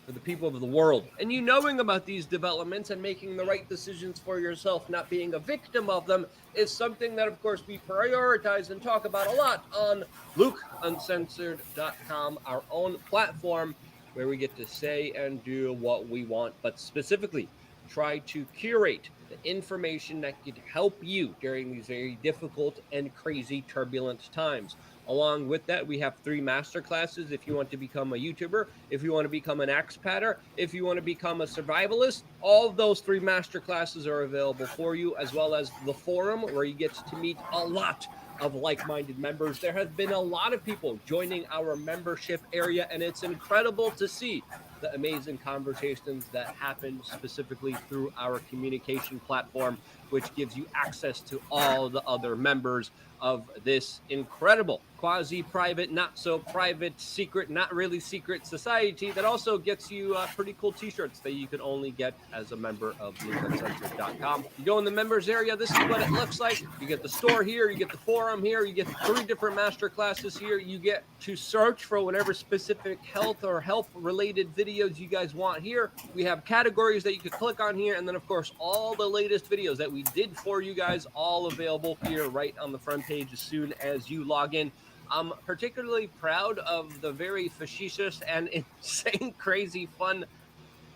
for the people of the world. And you knowing about these developments and making the right decisions for yourself, not being a victim of them, is something that, of course, we prioritize and talk about a lot on LukeUncensored.com, our own platform where we get to say and do what we want, but specifically try to curate the information that could help you during these very difficult and crazy turbulent times. Along with that, we have 3 masterclasses if you want to become a YouTuber, if you want to become an expatter, if you want to become a survivalist. All of those 3 masterclasses are available for you, as well as the forum where you get to meet a lot of like-minded members. There have been a lot of people joining our membership area, and it's incredible to see the amazing conversations that happen specifically through our communication platform, which gives you access to all the other members of this incredible quasi-private, not so private, secret, not really secret society that also gets you pretty cool t-shirts that you can only get as a member of LukeUncensored.com. You go in the members area, this is what it looks like. You get the store here, you get the forum here, you get 3 different master classes here, you get to search for whatever specific health or health related videos you guys want here. We have categories that you could click on here, and then of course all the latest videos that we did for you guys, all available here right on the front page as soon as you log in. I'm particularly proud of the very facetious and insane, crazy, fun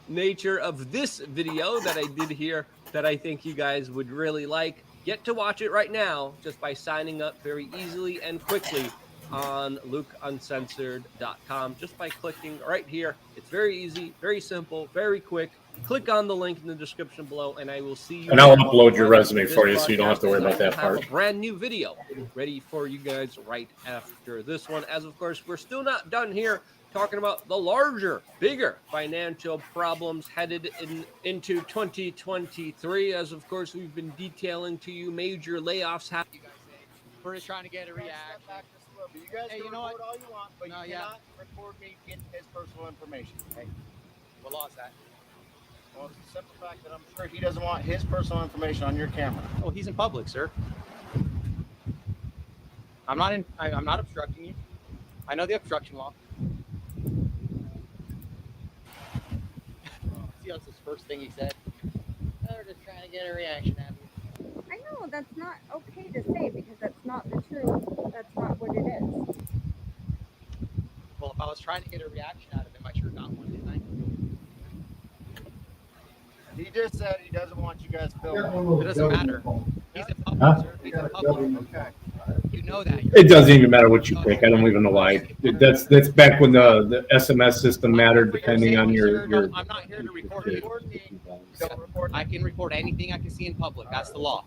nature of this video that I did here that I think you guys would really like. Get to watch it right now just by signing up very easily and quickly on LukeUncensored.com just by clicking right here. It's very easy, very simple, very quick. Click on the link in the description below, and I will see you. And I'll there upload your right resume after for this you, so you don't have to worry broadcast, about and that I will part. have a brand new video ready for you guys right after this one. As of course, we're still not done here talking about the larger, bigger financial problems headed into 2023. As of course, we've been detailing to you major layoffs happening. We're just trying to get a reaction. You guys Hey, can you know record what? all you want, but No, you yeah. cannot record me getting his personal information. Hey, what law is that? Well, it's the simple fact that I'm sure he doesn't want his personal information on your camera. Oh, he's in public, sir. I'm not obstructing you. I know the obstruction law. See, that's his first thing he said. They're just trying to get a reaction out of you. I know that's not okay to say because that's not the truth. That's not what it is. Well, if I was trying to get a reaction out of him, I sure got one, didn't I? He just said he doesn't want you guys filming. It doesn't matter. He's in public, Huh? sir. He's in public. Okay. You know that. It doesn't even matter what you pick. I don't even know why. That's back when the SMS system mattered, depending on your. I'm not here to record you. I can record anything I can see in public. That's the law.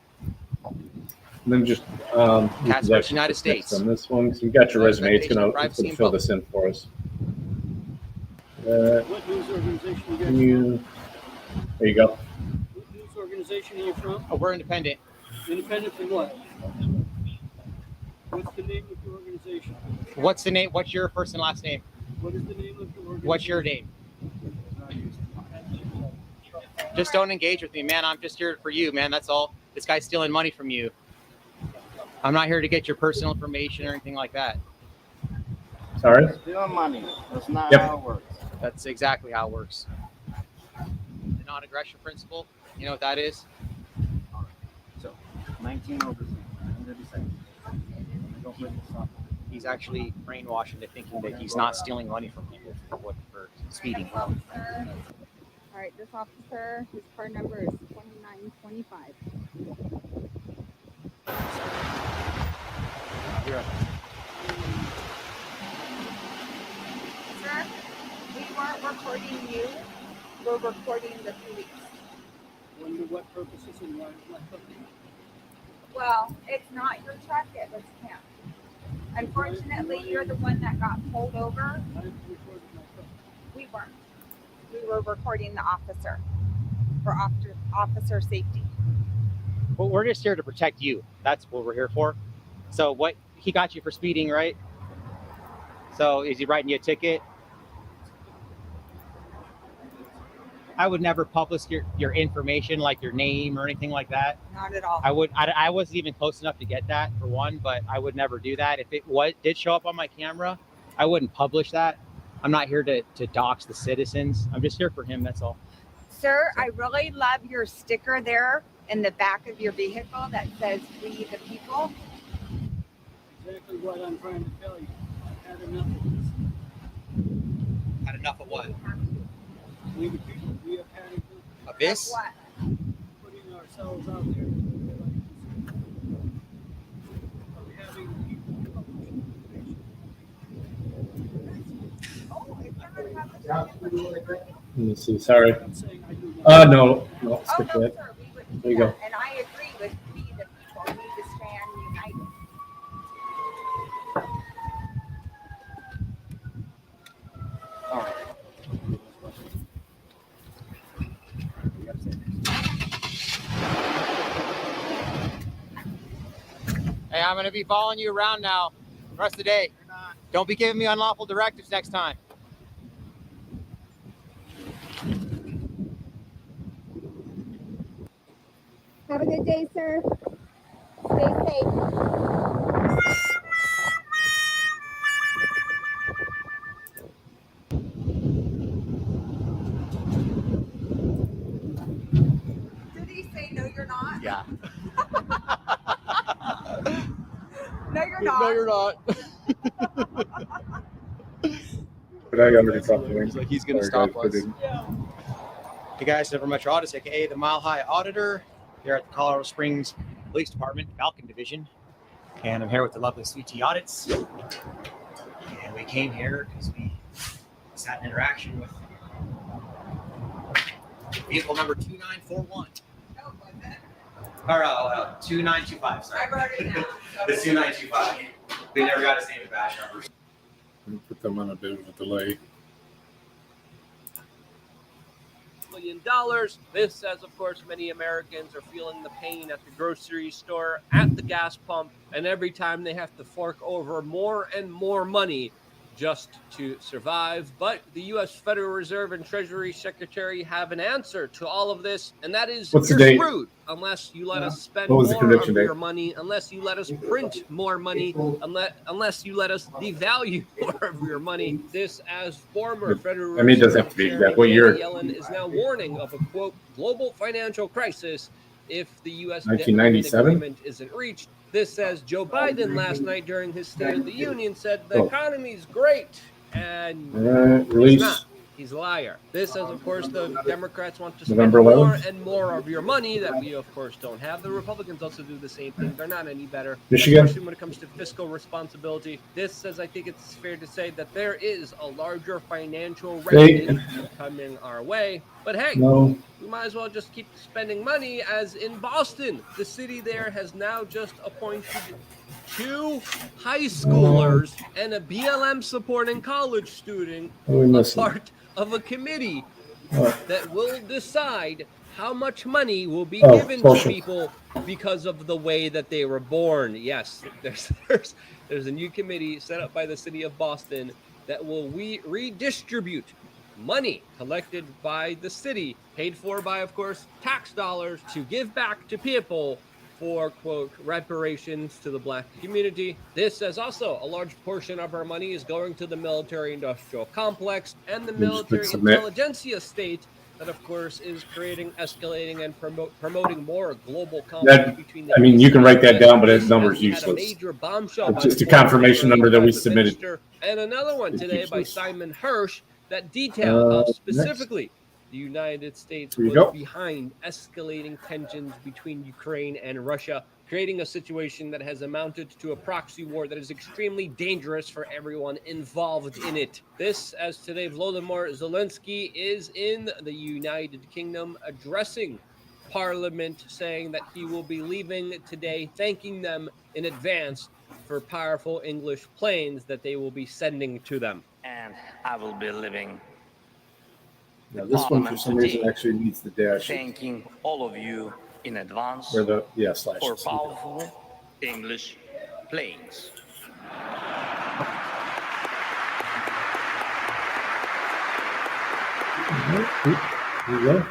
And then just Cats versus United States. On this one, so you got your resume. It's gonna fill this in for us. What news organization you guys from? There you go. What news organization are you from? Oh, we're independent. Independent from what? What's the name of your organization? What's the name? What's your first and last name? What is the name of your organization? What's your name? Just don't engage with me, man. I'm just here for you, man. That's all. This guy's stealing money from you. I'm not here to get your personal information or anything like that. Sorry? Stealing money. That's not Yep. how it works. That's exactly how it works. The non-aggression principle. You know what that is? So, 19 over. I'm going to be saying. Don't bring this up. He's actually brainwashed into thinking that he's not stealing money from you for speeding. All right, this officer, his car number is 2925. You're up. Sir, we weren't recording you. We're recording the police. Wonder what purposes and why? Well, it's not your truck, it was him. Unfortunately, you're the one that got pulled over. We weren't. We were recording the officer for officer safety. Well, we're just here to protect you. That's what we're here for. So what he got you for speeding, right? So is he writing you a ticket? I would never publish your information, like your name or anything like that. Not at all. I wasn't even close enough to get that, for one, but I would never do that. If it did show up on my camera, I wouldn't publish that. I'm not here to dox the citizens. I'm just here for him, that's all. Sir, I really love your sticker there in the back of your vehicle that says "We the People." Exactly what I'm trying to tell you. I've had enough of this. Had enough of what? We the people. We have had enough Of this? What? putting ourselves out there. Of having people publish information. Let me see. Sorry. No, skip that. There you go. And I agree with "We the People." We need to stand united. I'm going to be following you around now the rest of the day. Don't be giving me unlawful directives next time. Have a good day, sir. Stay safe. Did he say no, you're not? Yeah. No, you're not. No, you're not. But I already talked to him. He's like, he's going to Sorry, stop guys, us. but Hey guys, Denver Metro Audits, aka the Mile High Auditor, here at the Colorado Springs Police Department, Falcon Division. And I'm here with the lovely Sweet Tea Audits. And we came here because we just had an interaction with vehicle number 2941. Or 2925, sorry. I wrote it down. The 2925. We never got his name and badge number. put them on a bit of a delay. $1 million. This, as of course, many Americans are feeling the pain at the grocery store, at the gas pump, and every time they have to fork over more and more money just to survive. But the U.S. Federal Reserve and Treasury Secretary have an answer to all of this, and that is What's the you're date? screwed unless you let us spend What was the more of conviction date? your money, unless you let us print more money, unless you let us devalue more of your money. This, as former Federal I mean, it doesn't Reserve have to be Chairman exact. What year? Janet Yellen is now warning of a, quote, global financial crisis if the U.S. 1997? debt agreement isn't reached. This says Joe Biden last night during his State of the Union said the economy's great, and Release. he's not. He's a liar. This says, of course, the Democrats want to spend November more 11th? and more of your money that we, of course, don't have. The Republicans also do the same thing. They're not any better, Michigan? especially when it comes to fiscal responsibility. This says, I think it's fair to say that there is a larger financial Hey. reckoning coming our way. But hey, No. we might as well just keep spending money, as in Boston, the city there has now just appointed 2 high schoolers and a BLM supporting college student What are we a missing? part of a committee What? that will decide how much money will be Oh, given social. to people because of the way that they were born. Yes, there's a new committee set up by the city of Boston that will redistribute money collected by the city, paid for by, of course, tax dollars, to give back to people for, quote, reparations to the Black community. This says also a large portion of our money is going to the military-industrial complex and the You just click military submit. intelligentsia state that, of course, is creating, escalating, and promoting more global conflict That, between the I mean, you can write that down, but that number's we had a useless. major bombshell It's by just the a confirmation former number that we private submitted. minister, and another one It's today by useless. Simon Hirsch that detailed how Next. specifically the United States Here you was go. behind escalating tensions between Ukraine and Russia, creating a situation that has amounted to a proxy war that is extremely dangerous for everyone involved in it. This, as today Volodymyr Zelensky is in the United Kingdom addressing Parliament, saying that he will be leaving today, thanking them in advance for powerful English planes that they will be sending to them. And I will be leaving Now, this one, for some reason, actually needs the dash. thanking all of you in advance Or the, yeah, slash. for powerful English planes. Here you go.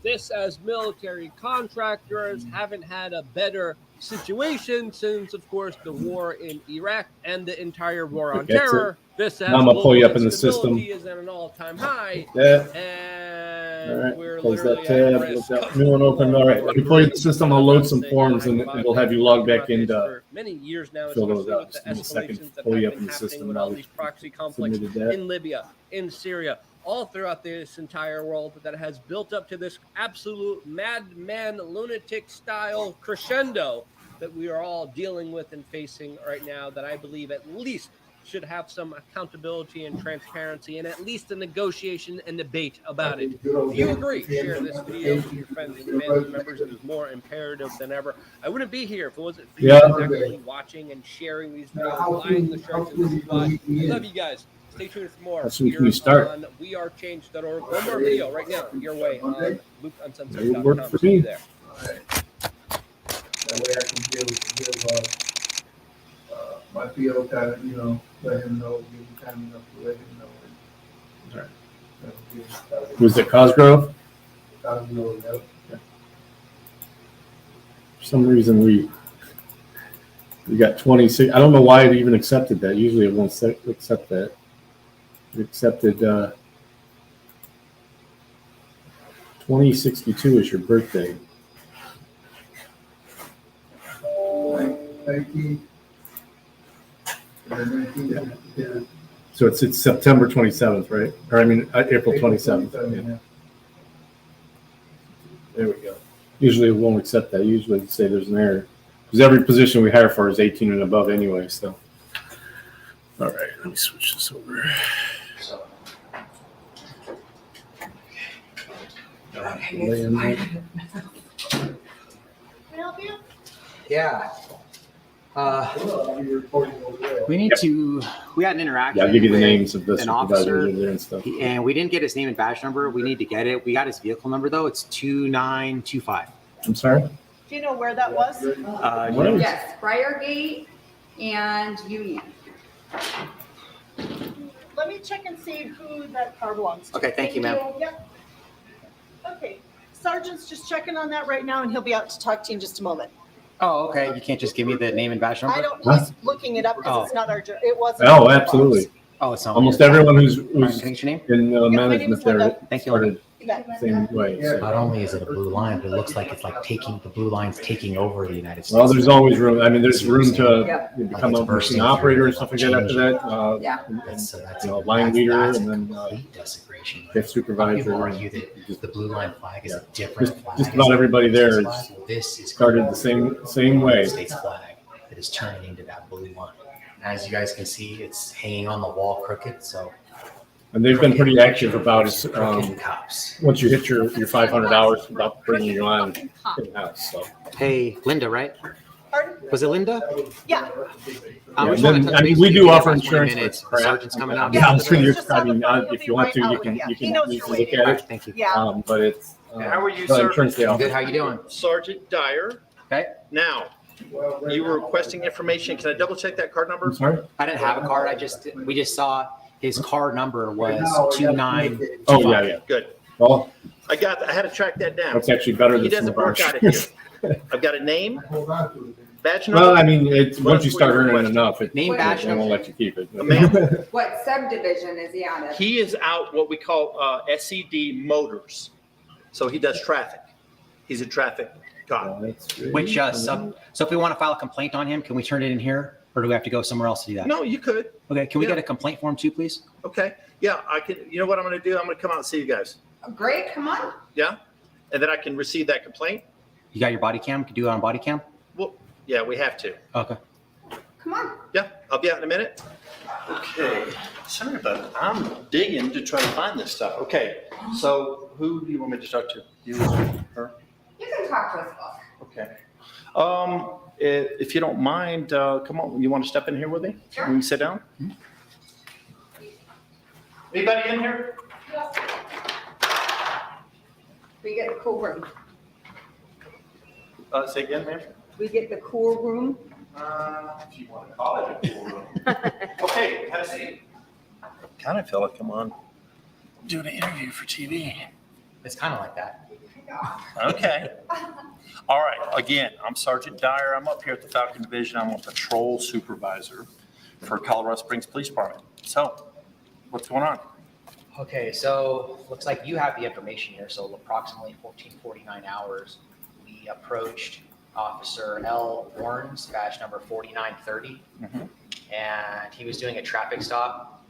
This, as military contractors haven't had a better situation since, of course, the war in Iraq and the entire war on That's terror. it. This, as Now I'm gonna pull you up in the instability system. is at an all-time high. Yeah. And All right, we're close that literally at tab. risk Let that of new one open. All right, let me pull you in the system. I'll load some saying forms and I've it'll have you log back been into. for many years now, fill those especially out. with Just the give me a second. escalations that Pull you have up been in the happening system with now all that these proxy conflicts submitted that. in Libya, in Syria, all throughout this entire world, that has built up to this absolute madman lunatic style crescendo that we are all dealing with and facing right now, that I believe at least should have some accountability and transparency, and at least a negotiation and debate about it. If you agree, share this video with your friends and family members. It is more imperative than ever. I wouldn't be here if it wasn't for you Yeah. guys actually watching and sharing these videos, buying the shirts and the supplies. I love you guys. Stay tuned for more That's when here can we start? on wearechange.org. One more video right now your way on That would work lukeuncensored.com. for See you me. there. That way I can give my PO kind of, let him know, give him time enough to let him know. All right. That'll give- Was it Cosgrove? Cosgrove, yep. For some reason we got 26. I don't know why it even accepted that. Usually it won't accept that. It accepted 2062 is your birthday. 19. Yeah. So it's September 27th, right? Or I mean April 27th. Yeah. There we go. Usually it won't accept that. Usually it say there's an error. Because every position we hire for is 18 and above anyway, so. All right, let me switch this over. Yeah. We need to. We had an interaction. Yeah, I'll give you the with names of the an supervisors officer, in there and stuff. and we didn't get his name and badge number. We need to get it. We got his vehicle number though. It's 2925. I'm sorry. Do you know where that was? Yes, Briargate and Union. Let me check and see who that car belongs to. Okay, thank you, ma'am. Yep. Okay, Sergeant's just checking on that right now, and he'll be out to talk to you in just a moment. Oh, okay. You can't just give me the name and badge number. I don't, he's looking it up because it's not our, it wasn't. Oh, our absolutely. Oh, it's not. Almost everyone who's Can your name? in management there Thank you. started same way. So. Not only is it a blue line, but it looks like it's like the blue line's taking over the United States. Well, there's always room. I mean, there's room to Yep. become Like a it's bursting machine operator or something like that after changing. that. Yeah. And, line leader and then desecration. fifth supervisor. People argue that the blue line flag is a different flag. Just about everybody there This is started the same way. States flag that is turning into that blue line. As you guys can see, it's hanging on the wall crooked. So. And they've been pretty active about it. Cops. Once you hit your 500 hours, about bringing you on in-house. So. Hey, Linda, right? Was it Linda? Yeah. Yeah, then, we do offer insurance. Minutes. The sergeant's coming out. Yeah, I'm sure you. I mean, if you want to, you can look at it. Thank you. Yeah. But it's. How are you, the sir? Insurance they offer. Good. How you doing? Sergeant Dyer. Okay. Now, you were requesting information. Can I double check that card number? I'm sorry? I didn't have a card. We just saw his car number was 2925. Oh yeah. Good. Well, I had to track that down. that's actually better He than some doesn't of our work out of here. insurance. I've got a name, badge number. Well, I mean, it's What once you else start were you earning enough, Name, badge they won't number. let you keep it. Ma'am? What subdivision is he out of? He is out what we call SED Motors. So he does traffic. He's a traffic cop. Which so if we want to file a complaint on him, can we turn it in here, or do we have to go somewhere else to do that? No, you could. Okay. Can we Yeah. get a complaint form too, please? Okay. Yeah, I can. You know what I'm going to do? I'm going to come out and see you guys. Great, come on. Yeah. And then I can receive that complaint. You got your body cam? Can you do it on body cam? Well, yeah, we have to. Okay. Come on. Yeah, I'll be out in a minute. Okay. Sorry about it. I'm digging to try to find this stuff. Okay. So who do you want me to talk to? You or her? You can talk to us both. Okay. If you don't mind, come on. You want to step in here with me? Sure. Can we sit down? Anybody in here? We get the cool room. Say again, ma'am. We get the cool room. If you want to call it a cool room. Okay, have a seat. Kind of feel like I'm on doing an interview for TV. It's kind of like that. Okay. All right. Again, I'm Sergeant Dyer. I'm up here at the Falcon Division. I'm a patrol supervisor for Colorado Springs Police Department. So, what's going on? Okay, so looks like you have the information here. So approximately 1449 hours, we approached Officer L. Warren's badge number 4930, and he was doing a traffic stop,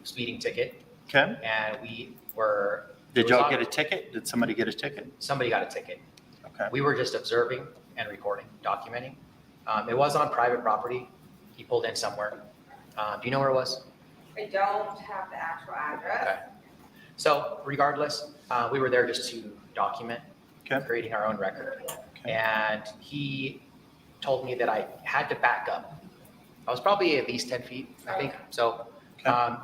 speeding ticket. Okay. And we were. Did y'all get a ticket? Did somebody get a ticket? Somebody got a ticket. Okay. We were just observing and recording, documenting. It was on private property. He pulled in somewhere. Do you know where it was? I don't have the actual address. Okay. So regardless, we were there just to document, creating our own record. And he told me that I had to back up. I was probably at least 10 feet, I think. So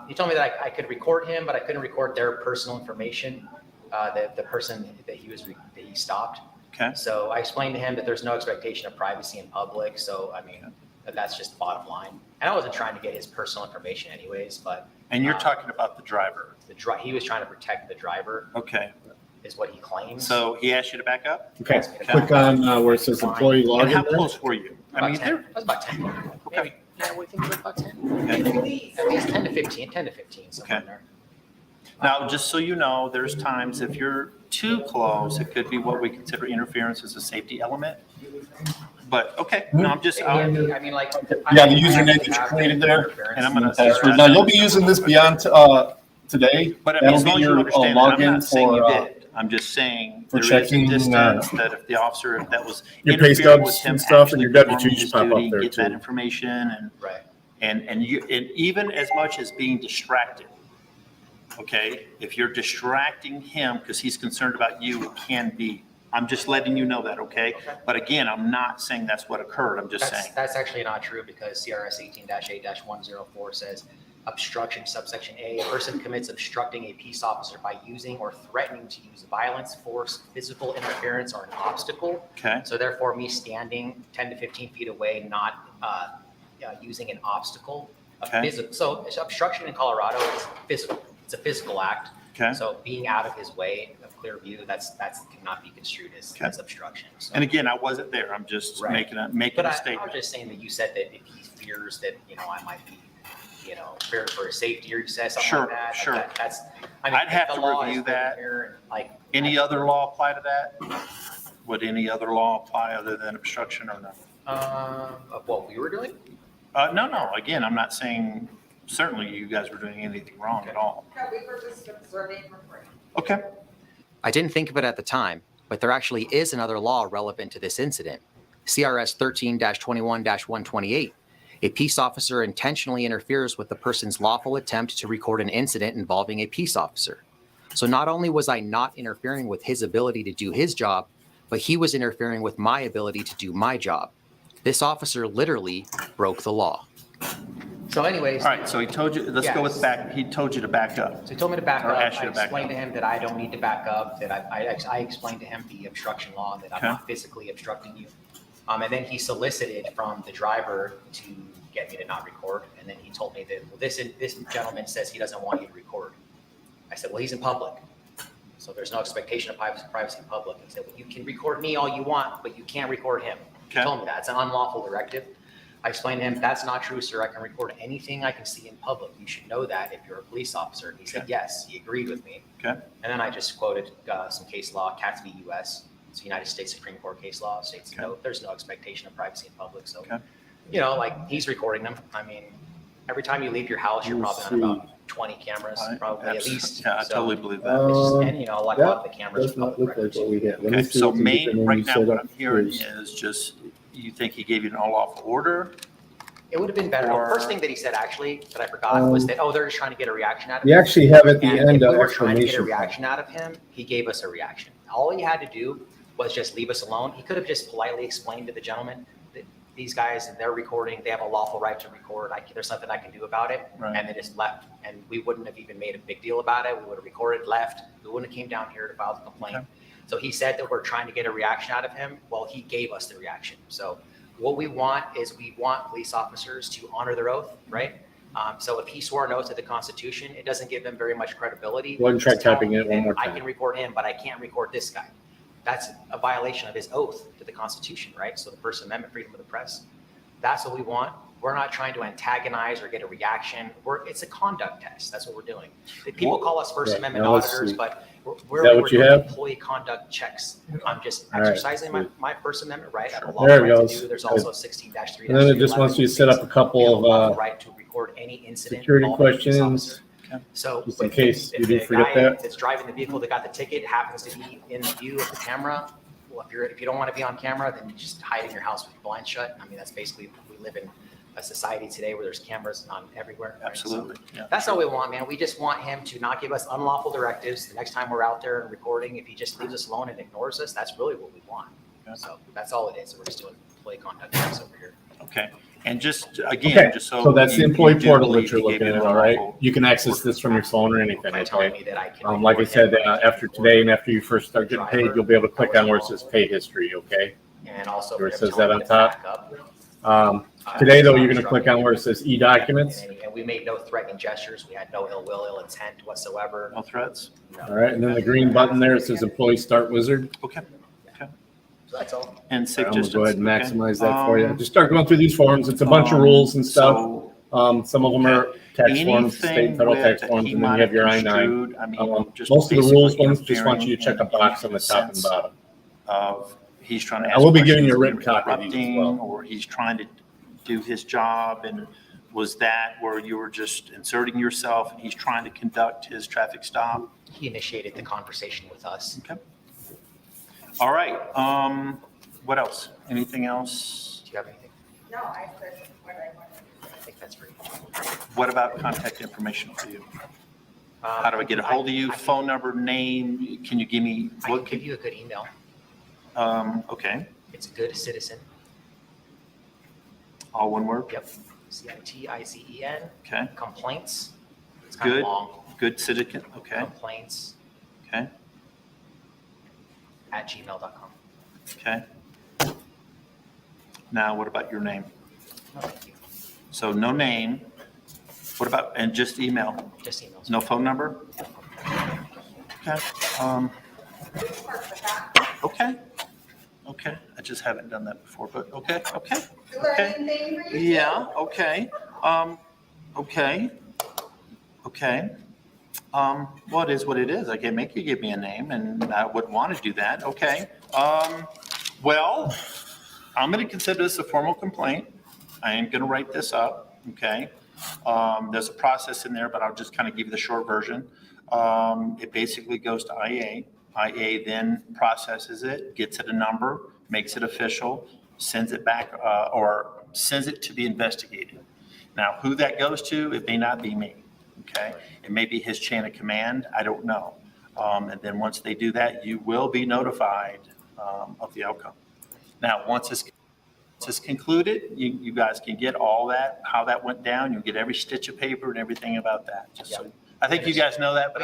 he told me that I could record him, but I couldn't record their personal information, the person that he stopped. Okay. So I explained to him that there's no expectation of privacy in public. So, I mean, That's just the bottom line. And I wasn't trying to get his personal information anyways, but. And you're talking about the driver. He was trying to protect the driver. Okay. Is what he claims. So he asked you to back up? Okay, click on where it says employee login. And how there. close were you? I mean, It was about 10. Maybe, yeah, we think it was about 10. At least 10 to 15, 10 to 15, somewhere in there. Now, just so you know, there's times if you're too close, it could be what we consider interference as a safety element. But, okay, no, I'm just. I mean, like. Yeah, the username that you created there. And I'm gonna. Password. Now, you'll be using this beyond today. But I mean, as That'll long be as you your understand that, I'm login not saying you for, did. I'm just saying for there is a checking, distance that if the officer, if that was your pay interfering with stubs him and stuff, and actually your W-2s performing his pop up duty, there, get that too. information and. Right. And even as much as being distracted, okay? If you're distracting him because he's concerned about you, it can be. I'm just letting you know that, okay? But again, I'm not saying that's what occurred. I'm just saying. That's actually not true because CRS 18-8-104 says obstruction subsection A, a person commits obstructing a peace officer by using or threatening to use violence, force, physical interference, or an obstacle. Okay. So therefore, me standing 10 to 15 feet away, not using an obstacle. Okay. So obstruction in Colorado is physical. It's a physical act. Okay. So being out of his way, of clear view, that's cannot be construed as obstruction. So. And again, I wasn't there. I'm just making a But I statement. was just saying that you said that if he fears that, I might be, feared for his safety, or you said something like that. Sure. Like that's, I mean, I'd have the to law review is that. here, like, Any other law apply to that? Would any other law apply other than obstruction or no? Of what we were doing? No. Again, I'm not saying certainly you guys were doing anything wrong at all. No, we were just observing for free. Okay. I didn't think of it at the time, but there actually is another law relevant to this incident. CRS 13-21-128. A peace officer intentionally interferes with the person's lawful attempt to record an incident involving a peace officer. So not only was I not interfering with his ability to do his job, but he was interfering with my ability to do my job. This officer literally broke the law. So anyways. All right, so he told you, let's go with back, he told you to back up. So he told me to back Or up. asked you I to back explained up. to him that I don't need to back up, that I explained to him the obstruction law, that I'm Okay. not physically obstructing you. And then he solicited from the driver to get me to not record. And then he told me that, well, this gentleman says he doesn't want you to record. I said, well, he's in public. So there's no expectation of privacy in public. He said, well, you can record me all you want, but you can't record him. He told me that. It's an unlawful directive. I explained to him, that's not true, sir. I can record anything I can see in public. You should know that if you're a police officer. And he said, yes. He agreed with me. Okay. And then I just quoted some case law, Katz v. U.S. It's a United States Supreme Court case law. States no, there's no expectation of privacy in public. So, like he's recording them. I mean, every time you leave your house, you're probably on about 20 cameras, probably at least. Yeah, I So, totally believe that. it's just, and like a lot of the cameras Does are not public look like records. what we have. Let me Okay, see so what the main, username right you now, set what up I'm hearing is. is just, you think he gave you an unlawful order? It would have been better. The first thing that he said, actually, that I forgot was that, they're just trying to get a reaction out of him. You actually have at the And end if an we were trying to get a exclamation reaction out of him, he gave us a reaction. All he had to do was just leave us alone. He could have just politely explained to the gentleman that these guys, they're recording, they have a lawful right to record. There's nothing I can do about it. Right. And they just left. And we wouldn't have even made a big deal about it. We would have recorded, left. We wouldn't have came down here to file the complaint. Okay. So he said that we're trying to get a reaction out of him. Well, he gave us the reaction. So what we want is we want police officers to honor their oath, right? So if he swore an oath to the Constitution, it doesn't give him very much credibility. Go ahead and try Just tell typing me it one that more I time. can record him, but I can't record this guy. That's a violation of his oath to the Constitution, right? So the First Amendment, freedom of the press. That's what we want. We're not trying to antagonize or get a reaction. It's a conduct test. That's what we're doing. People call us First Yeah, Amendment now let's auditors, see. but Is that we're what you doing have? employee conduct checks. I'm just All right, exercising sweet. my First Amendment right. I have a There law it right goes. to do. There's Good. also 16-3. And then it just wants you to set up a couple of right to record any incident security involving a police questions, officer. So just in if- case if you the do forget guy that. that's driving the vehicle that got the ticket happens to be in view of the camera, well, if you don't want to be on camera, then you just hide in your house with your blinds shut. I mean, that's basically, we live in a society today where there's cameras on everywhere. right? So Absolutely. Yeah. that's all we want, man. We just want him to not give us unlawful directives. The next time we're out there and recording, if he just leaves us alone and ignores us, that's really what we want. So that's all it is. So we're just doing employee conduct checks over here. Okay, and just, again, Okay, just so that's the employee do portal believe that you're he gave looking you at, an all right? unlawful- You can access this from your phone or anything, By telling okay? me that I can. Like I record said, him, after today and after you first start getting paid, you'll be able to click on where it says pay history, okay? And also. Where it for him says that telling on me to top? back up. Today, though, you're going to click on where it says e-documents. And we made no threatening gestures. We had no ill will, ill intent whatsoever. No threats. All right, and then the green button there, it says Employee Start Wizard. Okay. So that's all. And safe I'm going to distance. go ahead and okay. maximize that for you. Just start going through these forms. It's a bunch of rules and stuff. Some of them are tax forms, state and federal tax forms, and then you have your I-9. I mean, just Most of the rules basically ones just want you to check a interfering box on the top and in bottom. Of he's trying to I ask will be giving you a questions written copy of these as interrupting, well. or he's trying to do his job, and was that where you were just inserting yourself and he's trying to conduct his traffic stop? He initiated the conversation with us. Okay. All right. What else? Anything else? Do you have anything? No, I said what I wanted. I think that's pretty. What about contact information for you? How do I get a hold of you? Phone number, name? Can you give me? I can give you a good email. Okay. It's Good Citizen. All one word? Yep. CITIZEN. Okay. Complaints. It's kind Good. of long. Good citizen. Okay. Complaints Okay. at gmail.com. Okay. Now, what about your name? No, thank you. So no name. What about, and just email? Just emails. No phone number? Okay. Okay. Okay. I just haven't done that before, but okay. Okay. Okay. Yeah. Okay. Okay. Okay. Well, it is what it is. I can make you give me a name, and I would want to do that. Okay. Well, I'm going to consider this a formal complaint. I am going to write this up. Okay. There's a process in there, but I'll just kind of give you the short version. It basically goes to IA. IA then processes it, gets it a number, makes it official, sends it back, or sends it to be investigated. Now, who that goes to, it may not be me. Okay. It may be his chain of command. I don't know. And then once they do that, you will be notified of the outcome. Now, once it's concluded, you guys can get all that, how that went down. You'll get every stitch of paper and everything about that. Just so, I think you guys know that, but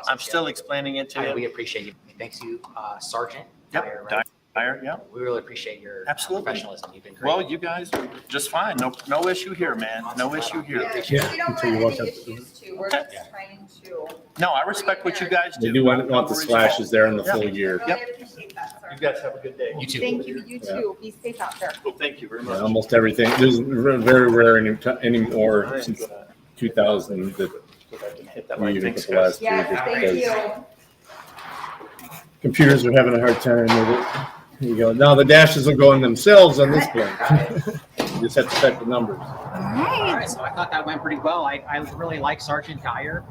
I'm still explaining it to you. We appreciate you. Thanks you, Sergeant. Yep. Dyer, right? Dyer, yeah. We really appreciate your professionalism. You've been great. Well, you guys are just fine. No issue here, man. No issue here. Yeah, We don't until you want walk any up. issues too. We're just trying to. No, I respect what you guys do. They do want the slashes there in the full Yep. year. Really appreciate that, sir. You guys have a good day. You too. Thank you. You too. Be safe out there. Well, thank you very Yeah, much. almost everything. There's very rare anymore since 2000 that we even put the last year. Yes, just thank because you. computers are having a hard time with it. Here you go. Now the dashes will go in themselves on this plane. You just have to check the numbers. All right, so I thought that went pretty well. I really like Sergeant Dyer.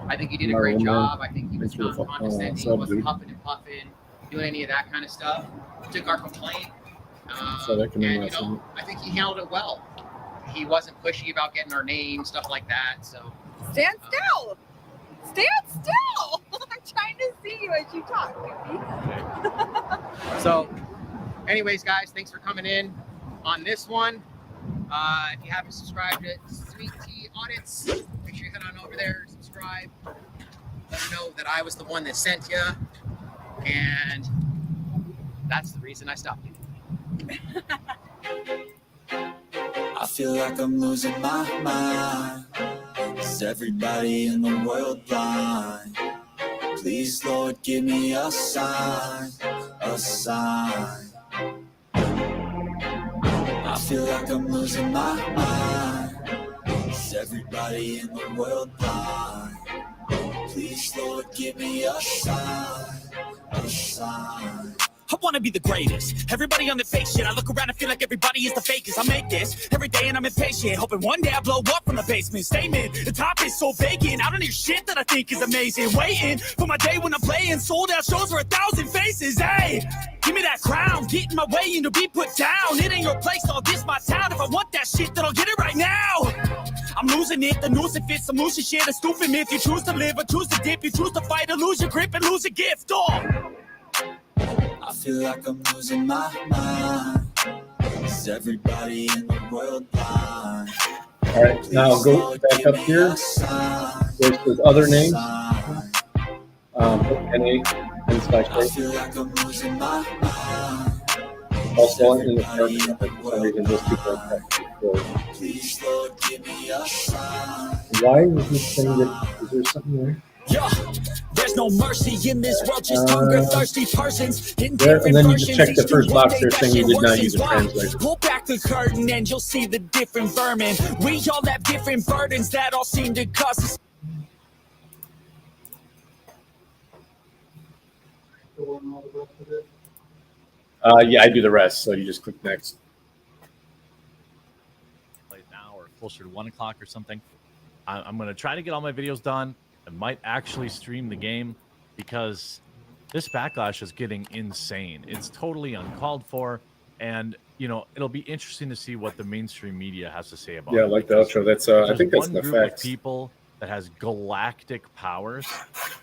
I think he did a No, great man. job. I think he was Thanks for not the condescending. He sub, wasn't dude. huffing and puffing, doing any of that kind of stuff. Took our complaint. So that can be And, awesome. I think he handled it well. He wasn't pushy about getting our name, stuff like that. So Stand still. Stand still. I'm trying to see you as you talk. So, anyways, guys, thanks for coming in on this one. If you haven't subscribed to Sweet Tea Audits, make sure you head on over there, subscribe. Let them know that I was the one that sent you. And that's the reason I stopped you. I feel like I'm losing my mind. Is everybody in the world blind? Please, Lord, give me a sign, a sign. I feel like I'm losing my mind. Is everybody in the world blind? Please, Lord, give me a sign, a sign. I wanna be the greatest. Everybody on the fake shit. I look around and feel like everybody is the fakest. I make this every day and I'm impatient. Hoping one day I blow up from the basement. Statement, the top is so vacant. I don't hear shit that I think is amazing. Waiting for my day when I'm playing. Sold out shows for 1,000 faces. Hey, give me that crown. Get in my way and to be put down. It ain't your place, all this my town. If I want that shit, then I'll get it right now. I'm losing it, the noose it fits. I'm losing shit, a stupid myth. You choose to live or choose to dip. You choose to fight or lose your grip and lose a gift. Oh. I feel like I'm losing my mind. Is everybody in the world blind? All right, now go back up here. There's other names. Put NA and slash I feel like I'm losing my mind. Also in the apartment, but for some reason those people are Please, Lord, give me a sign. Why is this thing that, is there something there? Yo, there's no mercy in this world, just hunger thirsty persons in There, different and then you just versions. check the Each first new box day there that saying you shit did not worsens. use a Wow. translator. Pull back the curtain and you'll see the different vermin. We all have different burdens that all seem to cause us. Yeah, I do the rest, so you just click next. Now or closer to 1 o'clock or something. I'm going to try to get all my videos done. I might actually stream the game because this backlash is getting insane. It's totally uncalled for. And, you know, it'll be interesting to see what the mainstream media has to say about it. Yeah, I like the outro. That's I think that's one the group of facts. people that has galactic powers,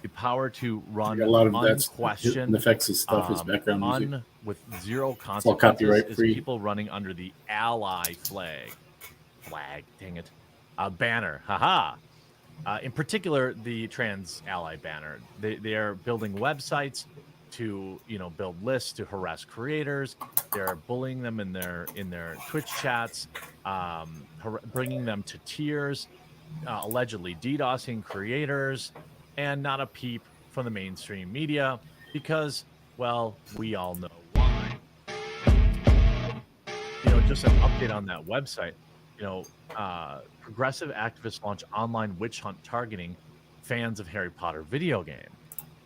the power to run A lot of that's unquestioned, the effects is stuff is background music. with zero It's all consequences, copyright is free. people running under the ally flag, dang it, banner, haha. In particular, the trans ally banner. They are building websites to, you know, build lists to harass creators. They're bullying them in their Twitch chats, bringing them to tears, allegedly DDoSing creators, and not a peep from the mainstream media because, well, we all know why. You know, just an update on that website. You know, progressive activists launch online witch hunt targeting fans of Harry Potter video game.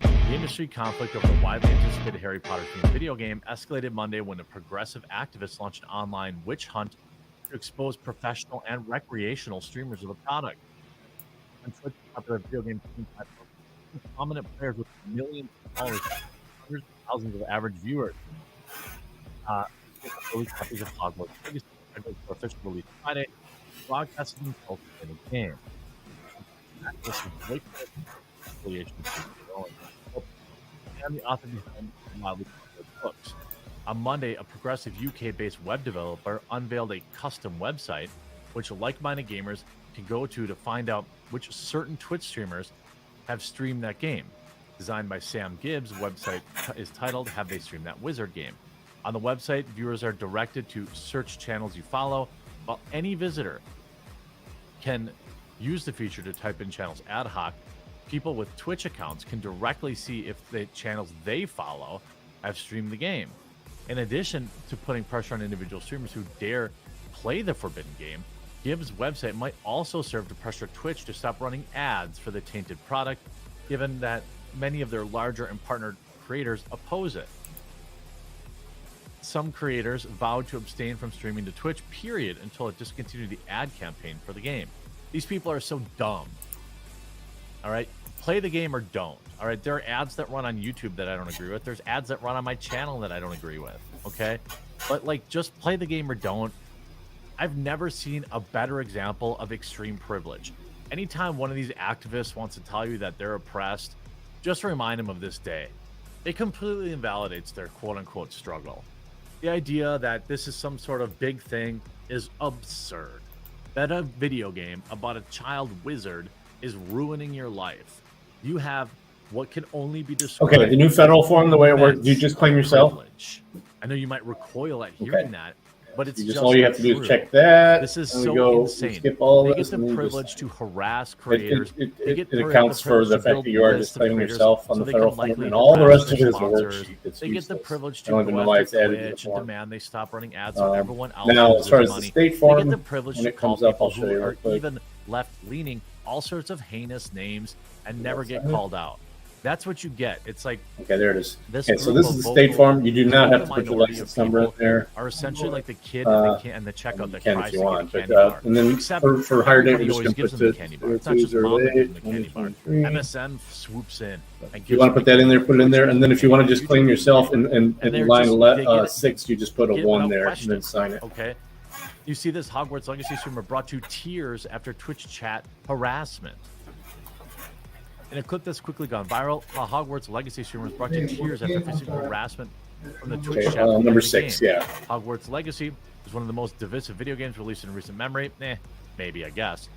The industry conflict over the widely anticipated Harry Potter themed video game escalated Monday when a progressive activist launched an online witch hunt to expose professional and recreational streamers of the product. On Twitch, popular video game platform, prominent players with millions of followers, hundreds of thousands of average viewers. Released copies of Hogwarts Legacy for official release Friday, broadcasted themselves in the game. And the author behind mildly popular books. On Monday, a progressive UK-based web developer unveiled a custom website, which like-minded gamers can go to find out which certain Twitch streamers have streamed that game. Designed by Sam Gibbs, the website is titled "Have They Streamed That Wizard Game?" On the website, viewers are directed to search channels you follow, while any visitor can use the feature to type in channels ad hoc. People with Twitch accounts can directly see if the channels they follow have streamed the game. In addition to putting pressure on individual streamers who dare play the forbidden game, Gibbs' website might also serve to pressure Twitch to stop running ads for the tainted product, given that many of their larger and partnered creators oppose it. Some creators vowed to abstain from streaming to Twitch, period, until it discontinued the ad campaign for the game. These people are so dumb. All right? Play the game or don't. All right? There are ads that run on YouTube that I don't agree with. There's ads that run on my channel that I don't agree with. Okay? But, like, just play the game or don't. I've never seen a better example of extreme privilege. Anytime one of these activists wants to tell you that they're oppressed, just remind them of this day. It completely invalidates their quote-unquote struggle. The idea that this is some sort of big thing is absurd. That a video game about a child wizard is ruining your life. You have what can only be described. Okay, the new federal form, the way it works, you just claim yourself. Privilege. I know you might recoil at hearing that, but it's just all you have to do true. is check that. This is and so we go, insane. We skip all They this, get the and we privilege just, to harass creators. it accounts for the fact that you are just claiming yourself on the they federal can form, likely and all the harass rest of their it is a sponsors. worksheet. It's They get useless. the privilege I to don't even go know why after it's added to the Twitch and form. demand they stop running ads so everyone else Now, as loses far as the money. state They form, get the privilege when to it call comes up, people I'll show who you real are quick. even left-leaning all sorts of heinous names and never get called out. That's what you get. It's like, okay, there it is. This Okay, so group this of is the state vocal, form. You do not have to put your minority license of number in people there. Are essentially like the kid and the checkout You that can tries if you to want, get a but candy bar. and then Except for higher date, everybody we're always just going gives to them put the candy the bar. It's not just mom that gives them the 0208, candy bar. 2023. MSN swoops in. If you want to put that in there, put it in there, and then if you want to just claim yourself in line 6, you just put a 1 there and then sign it. Okay. You see this Hogwarts Legacy streamer brought to tears after Twitch chat harassment. In a clip that's quickly gone viral, a Hogwarts Legacy streamer was brought to tears after facing harassment from the Twitch chat. Number 6, game. yeah. Hogwarts Legacy is one of the most divisive video games released in recent memory. Maybe, I guess.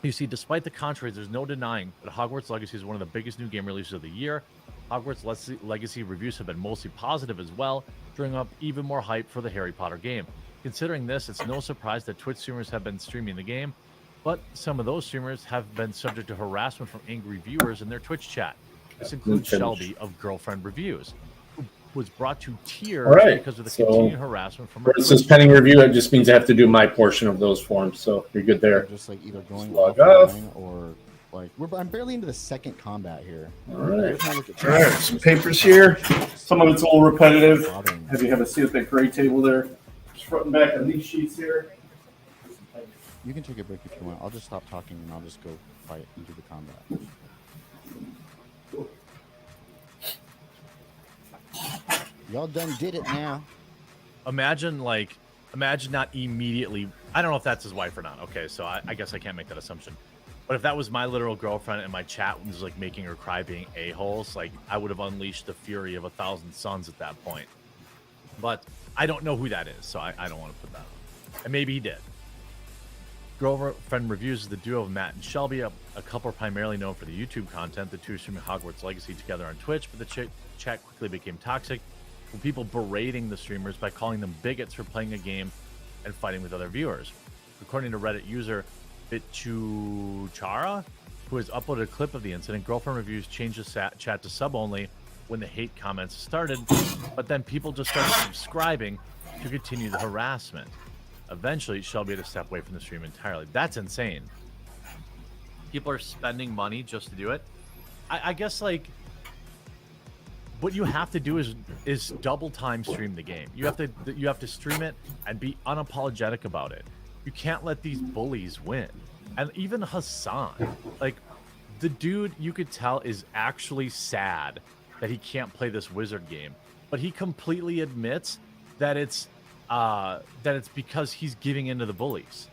You see, despite the contrary, there's no denying that Hogwarts Legacy is one of the biggest new game releases of the year. Hogwarts Legacy reviews have been mostly positive as well, drawing up even more hype for the Harry Potter game. Considering this, it's no surprise that Twitch streamers have been streaming the game, but some of those streamers have been subject to harassment from angry viewers in their Twitch chat. This includes Shelby of Girlfriend Reviews, who was brought to tears because of the continued harassment from her. It says pending review. It just means I have to do my portion of those forms, so you're good there. Just like either going log off or like I'm barely into the second combat here. All right. All right. Some papers here. Some of it's a little repetitive. Have you have a see at that gray table there? Just front and back on these sheets here. You can take a break if you want. I'll just stop talking and I'll just go fight and do the combat. Y'all done did it now. Imagine not immediately. I don't know if that's his wife or not. Okay, so I guess I can't make that assumption. But if that was my literal girlfriend and my chat was like making her cry being a-holes, like I would have unleashed the fury of 1,000 suns at that point. But I don't know who that is, so I don't want to put that on. And maybe he did. Girlfriend Reviews is the duo of Matt and Shelby, a couple primarily known for the YouTube content. The two streaming Hogwarts Legacy together on Twitch, but the chat quickly became toxic, with people berating the streamers by calling them bigots for playing a game and fighting with other viewers. According to Reddit user Bitchuchara, who has uploaded a clip of the incident, Girlfriend Reviews changed the chat to sub only when the hate comments started, but then people just started subscribing to continue the harassment. Eventually, Shelby had to step away from the stream entirely. That's insane. People are spending money just to do it. I guess like what you have to do is double time stream the game. You have to stream it and be unapologetic about it. You can't let these bullies win. And even Hassan, like the dude, you could tell is actually sad that he can't play this wizard game, but he completely admits that it's because he's giving in to the bullies.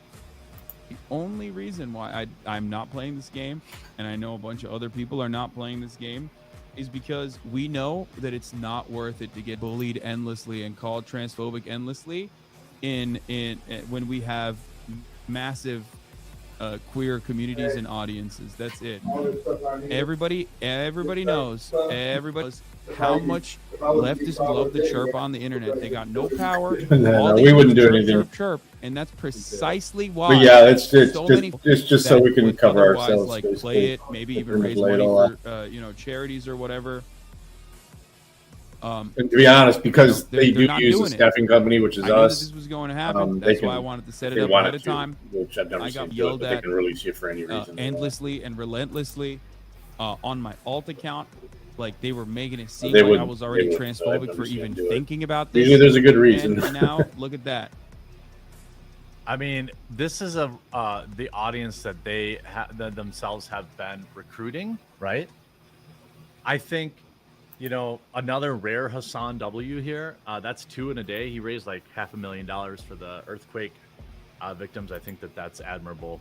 The only reason why I'm not playing this game, and I know a bunch of other people are not playing this game, is because we know that it's not worth it to get bullied endlessly and called transphobic endlessly in when we have massive queer communities and audiences. That's it. Everybody knows how much leftists love the chirp on the internet. They got no power. No, we wouldn't do anything. Chirp, and that's precisely why. But yeah, it's just so we would can cover otherwise, ourselves. like basically. play it, maybe even raise Play it money all out. for charities or whatever. And to be honest, because they're they do not use a doing it. staffing company, which is I knew us. that this was going to happen. they That's can- why I wanted to set they it up wanted ahead of to, time. Which I've never I seen got do it, yelled but they at can release you for any reason. endlessly and relentlessly on my alt account. Like they were making it seem They like I wouldn't- was they already wouldn't, so I've transphobic never for seen even them do it. thinking about this. Usually there's a good reason. And now look at that. I mean, this is the audience that that themselves have been recruiting, right? I think, another rare Hassan W here. That's 2 in a day. He raised like $500,000 for the earthquake victims. I think that's admirable.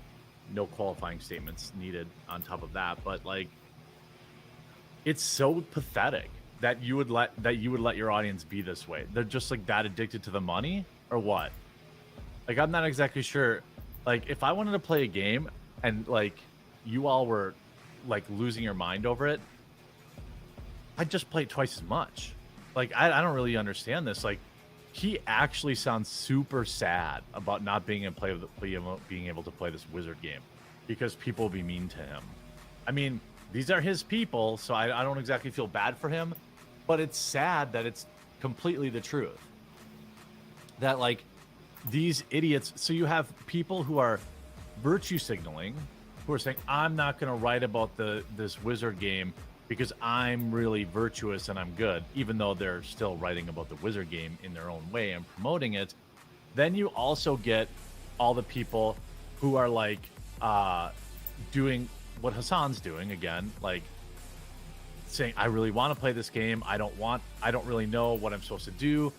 No qualifying statements needed on top of that, but like, it's so pathetic that you would let your audience be this way. They're just like that addicted to the money, or what? Like, I'm not exactly sure. Like, if I wanted to play a game and like you all were like losing your mind over it, I'd just play it twice as much. Like, I don't really understand this. Like, he actually sounds super sad about not being able to play this wizard game because people will be mean to him. I mean, these are his people, so I don't exactly feel bad for him, but it's sad that it's completely the truth. That like these idiots, so you have people who are virtue signaling, who are saying, I'm not going to write about this wizard game because I'm really virtuous and I'm good, even though they're still writing about the wizard game in their own way and promoting it. Then you also get all the people who are like doing what Hassan's doing again, like saying, I really want to play this game. I don't really know what I'm supposed to do.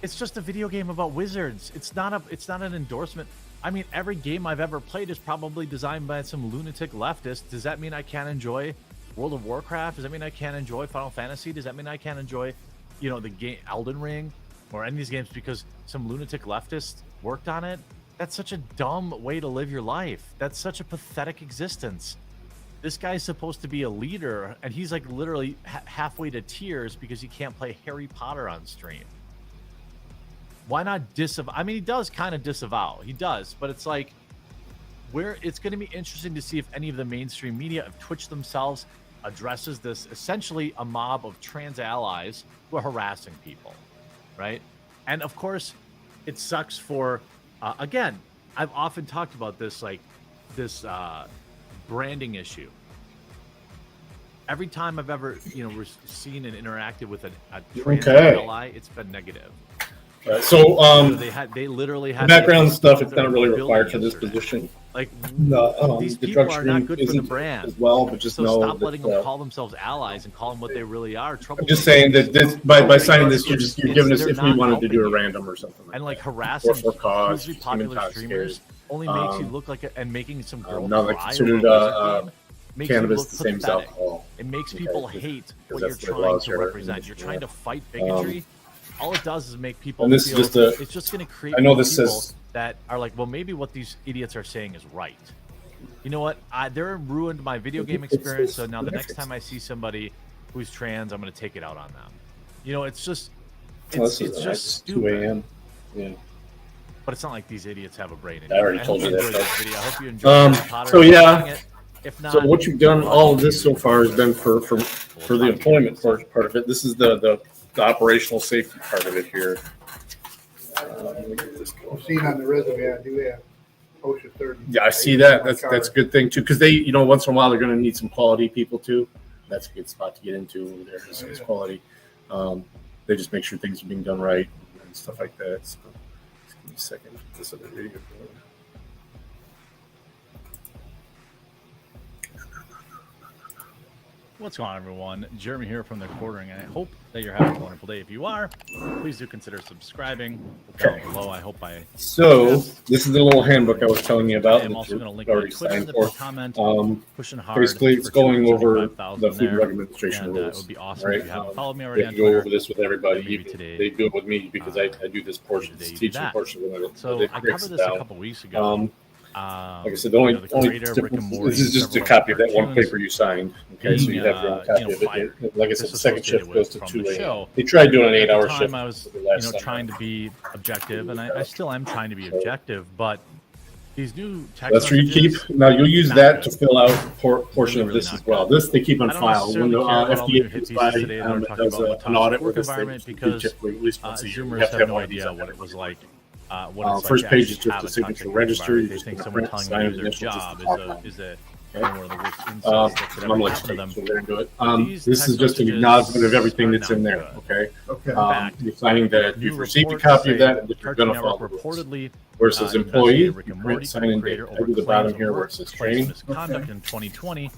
It's just a video game about wizards. It's not an endorsement. I mean, every game I've ever played is probably designed by some lunatic leftist. Does that mean I can't enjoy World of Warcraft? Does that mean I can't enjoy Final Fantasy? Does that mean I can't enjoy, the game Elden Ring or any of these games because some lunatic leftist worked on it? That's such a dumb way to live your life. That's such a pathetic existence. This guy's supposed to be a leader, and he's like literally halfway to tears because he can't play Harry Potter on stream. Why not disavow? I mean, he does kind of disavow. He does, but it's like, where it's going to be interesting to see if any of the mainstream media of Twitch themselves addresses this, essentially a mob of trans allies who are harassing people, right? And of course, it sucks for, again, I've often talked about this, like this branding issue. Every time I've ever, seen and interacted with a trans ally, it's been negative. So they literally had background stuff. It's not really required for this position. Like these the people drug are not screen good for the isn't brand as well, but just so know stop that, letting them call themselves allies and call them what they really are. I'm just saying that this, by signing this, you're giving us, if we wanted to do a random or something like and like that. harassing Or for cause, hugely popular intoxicated. streamers only makes you look like and making some girl not like cry considered over a game makes you cannabis look the same as pathetic. alcohol. It makes Okay, people because- hate because what you're that's the trying laws to here. represent. You're trying to fight bigotry. All it does is make people and this is feel just a- it's just going to create I know more this people says- that are like, well, maybe what these idiots are saying is right. You know what? They're ruined my video game experience. So now the next time I see somebody who's trans, I'm going to take it out on them. It's just, it's just 2 stupid. a.m. Yeah. But it's not like these idiots have a brain. I already I told hope you that, enjoyed though. this video. I hope you enjoyed Harry Potter. So yeah. It. If not, So what you've done, all of this so far has been for the employment part of it. This is the operational safety part of it here. Let me get this going. I've seen on the resume, I do have OSHA 30. Yeah, I see that. That's a good thing too, because they, once in a while they're going to need some quality people too. That's a good spot to get into over there. Is quality. They just make sure things are being done right and stuff like that. So, just give me a second. Get this other video going. What's going on, everyone? Jeremy here from The Quartering, and I hope that you're having a wonderful day. If you are, please do consider subscribing down below. I hope I. So this is the little handbook I was telling you about. I'm that also you're going to link my already Twitter in signed the for. comment. Pushing hard. Basically, it's for going over 275,000 the Food and there, Drug Administration and, rules. It would be awesome right? if you haven't followed me already They on go Twitter. over this with everybody. Maybe today, They do it with me because I do this portion, this you do teaching that. portion of it. So It I breaks covered it this a down. couple weeks ago. Like I said, the only creator of Rick and difference, Morty this is just a and copy of that several one paper you signed. Okay, so you have your own copy of it. Like I said, the second shift goes to 2 a.m. They tried doing an 8-hour shift. I was, last summer. trying to be objective, and I still am trying to be objective, but these new text That's where you keep. messages, Now you'll use not that good. to fill out portion of Really this not as well. good. This they keep on I don't file. When necessarily the care about all the new FDA hit comes pieces by, today that are talking does about what an toxic audit work with this thing, environment you because typically at least once a year. You Zoomers have to have have no one of these idea on what it every was year. like. What it's First like page to is just have the a signature toxic register. environment. You They just think gonna someone print, telling sign you it, their initial, just job to is a Okay. one of the worst insults that could ever I'm happen to them. so we're gonna do it. These This is text just an messages acknowledgement of everything are that's not in there. good. Okay. In fact, You're signing that new you've received a reports copy of say that and that you're Cartoon gonna follow the Network rules. reportedly, Where it says employee, investigated Rick you and print, Morty sign and date. creator I over do the claims bottom of here where it says workplace training. misconduct in 2020.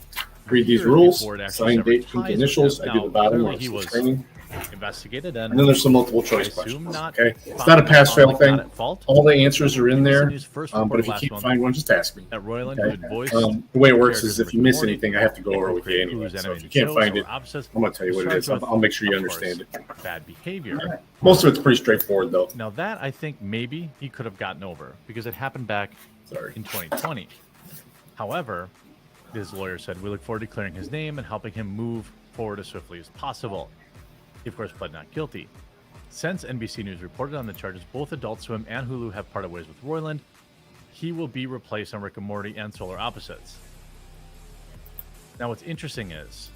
Read these Here, rules, before it actually sign severed date, print ties with initials. him. I do Now, the bottom clearly where it he says was training. investigated, And then there's some multiple choice I assume questions. not Okay, it's found- not a pass-fail found thing. not at fault. All the answers are in there. News first But reported if you last can't month find one, just ask me. that Roiland, Okay? who had voiced The way it works characters is of if you Rick and miss Morty, anything, I have to go over it with you create anyway. who's So if animated you can't shows find or it, opposites, I'm gonna tell you what it charged is. I'll with, make sure you of course, understand it. bad behavior. Most of it's pretty straightforward though. Now that I think maybe he could have gotten over because it happened back in 2020. However, his lawyer said, "We look forward to clearing his name and helping him move forward as swiftly as possible." He, of course, pled not guilty. Since NBC News reported on the charges, both Adult Swim and Hulu have parted ways with Roiland. He will be replaced on Rick and Morty and Solar Opposites. Now, what's interesting is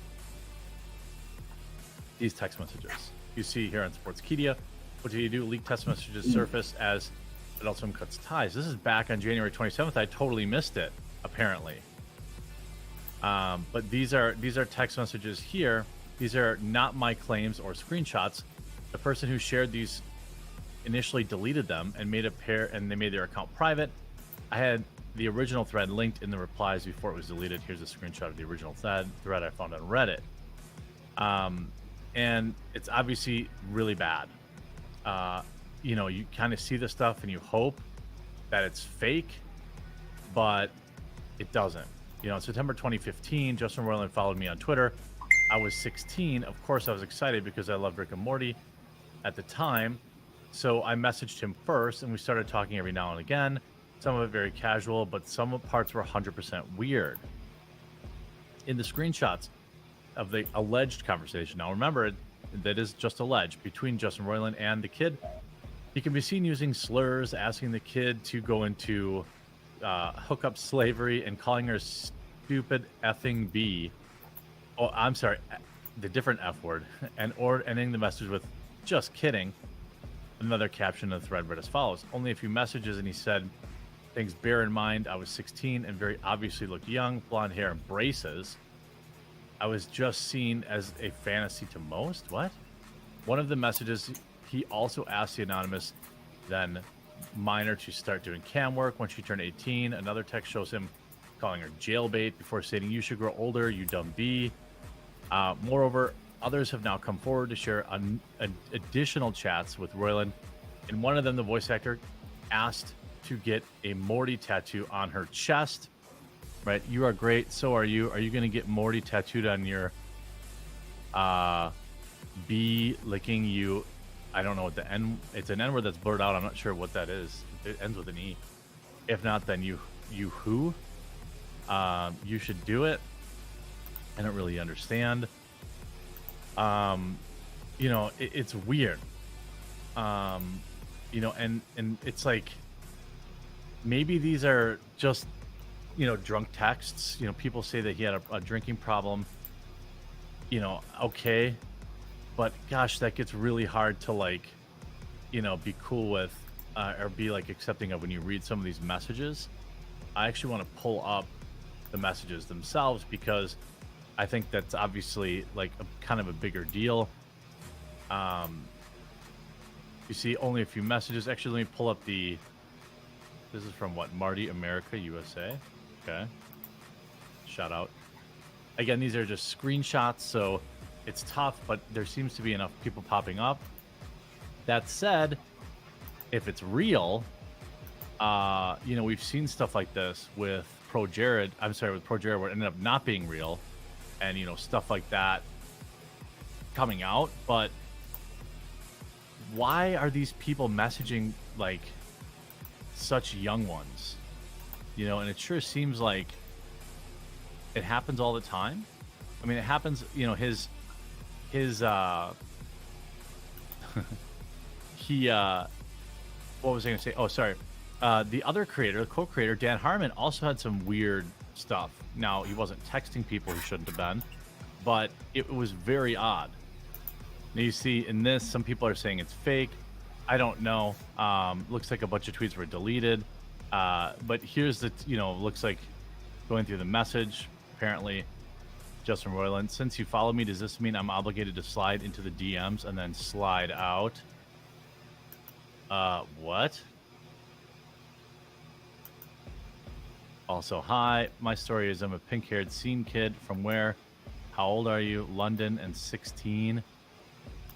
these text messages. You see here on Sportskeeda, what did he do? Leaked text messages surface as Adult Swim cuts ties. This is back on January 27th. I totally missed it, apparently. But these are text messages here. These are not my claims or screenshots. The person who shared these initially deleted them and made they made their account private. I had the original thread linked in the replies before it was deleted. Here's a screenshot of the original thread I found on Reddit. And it's obviously really bad. You kind of see the stuff and you hope that it's fake, but it doesn't. In September 2015, Justin Roiland followed me on Twitter. I was 16. Of course, I was excited because I loved Rick and Morty at the time. So I messaged him first, and we started talking every now and again. some of it very casual, but some parts were 100% weird. In the screenshots of the alleged conversation, now remember, that is just alleged, between Justin Roiland and the kid, he can be seen using slurs, asking the kid to go into hookup slavery and calling her stupid effing B. Oh, I'm sorry, the different F word, or ending the message with "just kidding." Another caption of the thread read as follows: "Only a few messages," and he said, "Things bear in mind, I was 16 and very obviously looked young, blonde hair and braces. I was just seen as a fantasy to most." What? One of the messages, he also asked the anonymous then minor to start doing cam work when she turned 18. Another text shows him calling her jailbait before stating, "You should grow older, you dumb B." Moreover, others have now come forward to share additional chats with Roiland. In one of them, the voice actor asked to get a Morty tattoo on her chest. Right? "You are great, so are you. Are you going to get Morty tattooed on your B licking you?" I don't know what the N, it's an N word that's blurred out. I'm not sure what that is. It ends with an E. If not, then you who? You should do it. I don't really understand. You know, it's weird. You know, and it's like, maybe these are just, you know, drunk texts. You know, people say that he had a drinking problem. You know, okay. But gosh, that gets really hard to, like, you know, be cool with or be like accepting of when you read some of these messages. I actually want to pull up the messages themselves because I think that's obviously like kind of a bigger deal. You see only a few messages. Actually, let me pull up the, this is from what, Marty America USA. Okay. Shout out. Again, these are just screenshots, so it's tough, but there seems to be enough people popping up. That said, if it's real, you know, we've seen stuff like this with Pro Jared. I'm sorry, with Pro Jared, where it ended up not being real, and you know, stuff like that coming out. But why are these people messaging like such young ones? You know, and it sure seems like it happens all the time. I mean, it happens. You know, his he what was I going to say? Oh, sorry. The other creator, the co-creator, Dan Harmon, also had some weird stuff. Now, he wasn't texting people he shouldn't have been, but it was very odd. Now, you see in this, some people are saying it's fake. I don't know. Looks like a bunch of tweets were deleted. But here's the, you know, looks like going through the message, apparently. Justin Roiland, "Since you follow me, does this mean I'm obligated to slide into the DMs and then slide out?" What? Also, "Hi, my story is I'm a pink-haired scene kid from where? How old are you? London and 16.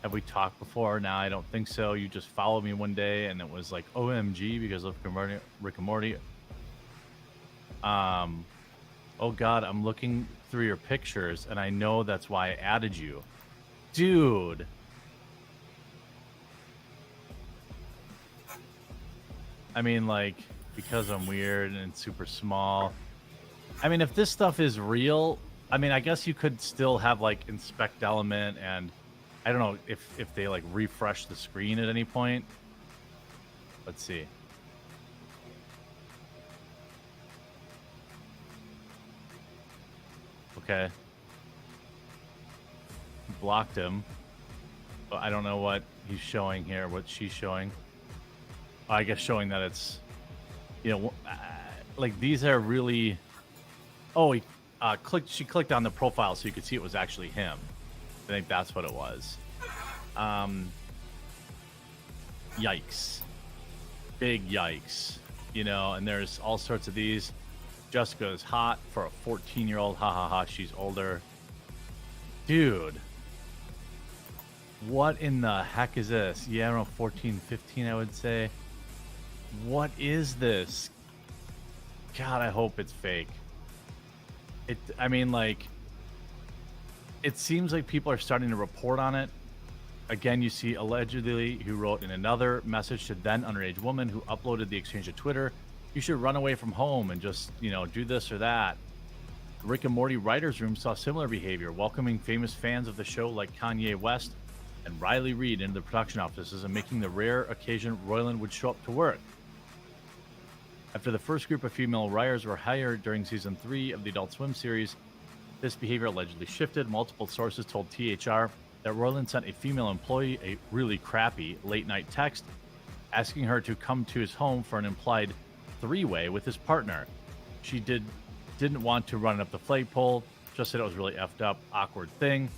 Have we talked before? Nah, I don't think so. You just followed me one day and it was like OMG because of Rick and Morty. Oh God, I'm looking through your pictures and I know that's why I added you." Dude. I mean, like, because I'm weird and super small. I mean, if this stuff is real, I mean, I guess you could still have like inspect element, and I don't know if they like refresh the screen at any point. Let's see. Okay. Blocked him. But I don't know what he's showing here, what she's showing. I guess showing that it's, you know, like these are really. Oh, he she clicked on the profile so you could see it was actually him. I think that's what it was. Yikes. Big yikes. You know, and there's all sorts of these. Jessica's hot for a 14-year-old. Ha ha ha, she's older. Dude. What in the heck is this? Yeah, I don't know, 14, 15, I would say. What is this? God, I hope it's fake. I mean, like, it seems like people are starting to report on it. Again, you see allegedly who wrote in another message to then underage woman who uploaded the exchange to Twitter. You should run away from home and just, do this or that. Rick and Morty writers' room saw similar behavior, welcoming famous fans of the show like Kanye West and Riley Reid into the production offices and making the rare occasion Roiland would show up to work. After the first group of female writers were hired during season 3 of the Adult Swim series, this behavior allegedly shifted. Multiple sources told THR that Roiland sent a female employee a really crappy late-night text asking her to come to his home for an implied three-way with his partner. She didn't want to run up the flagpole, just said it was really effed up, awkward thing.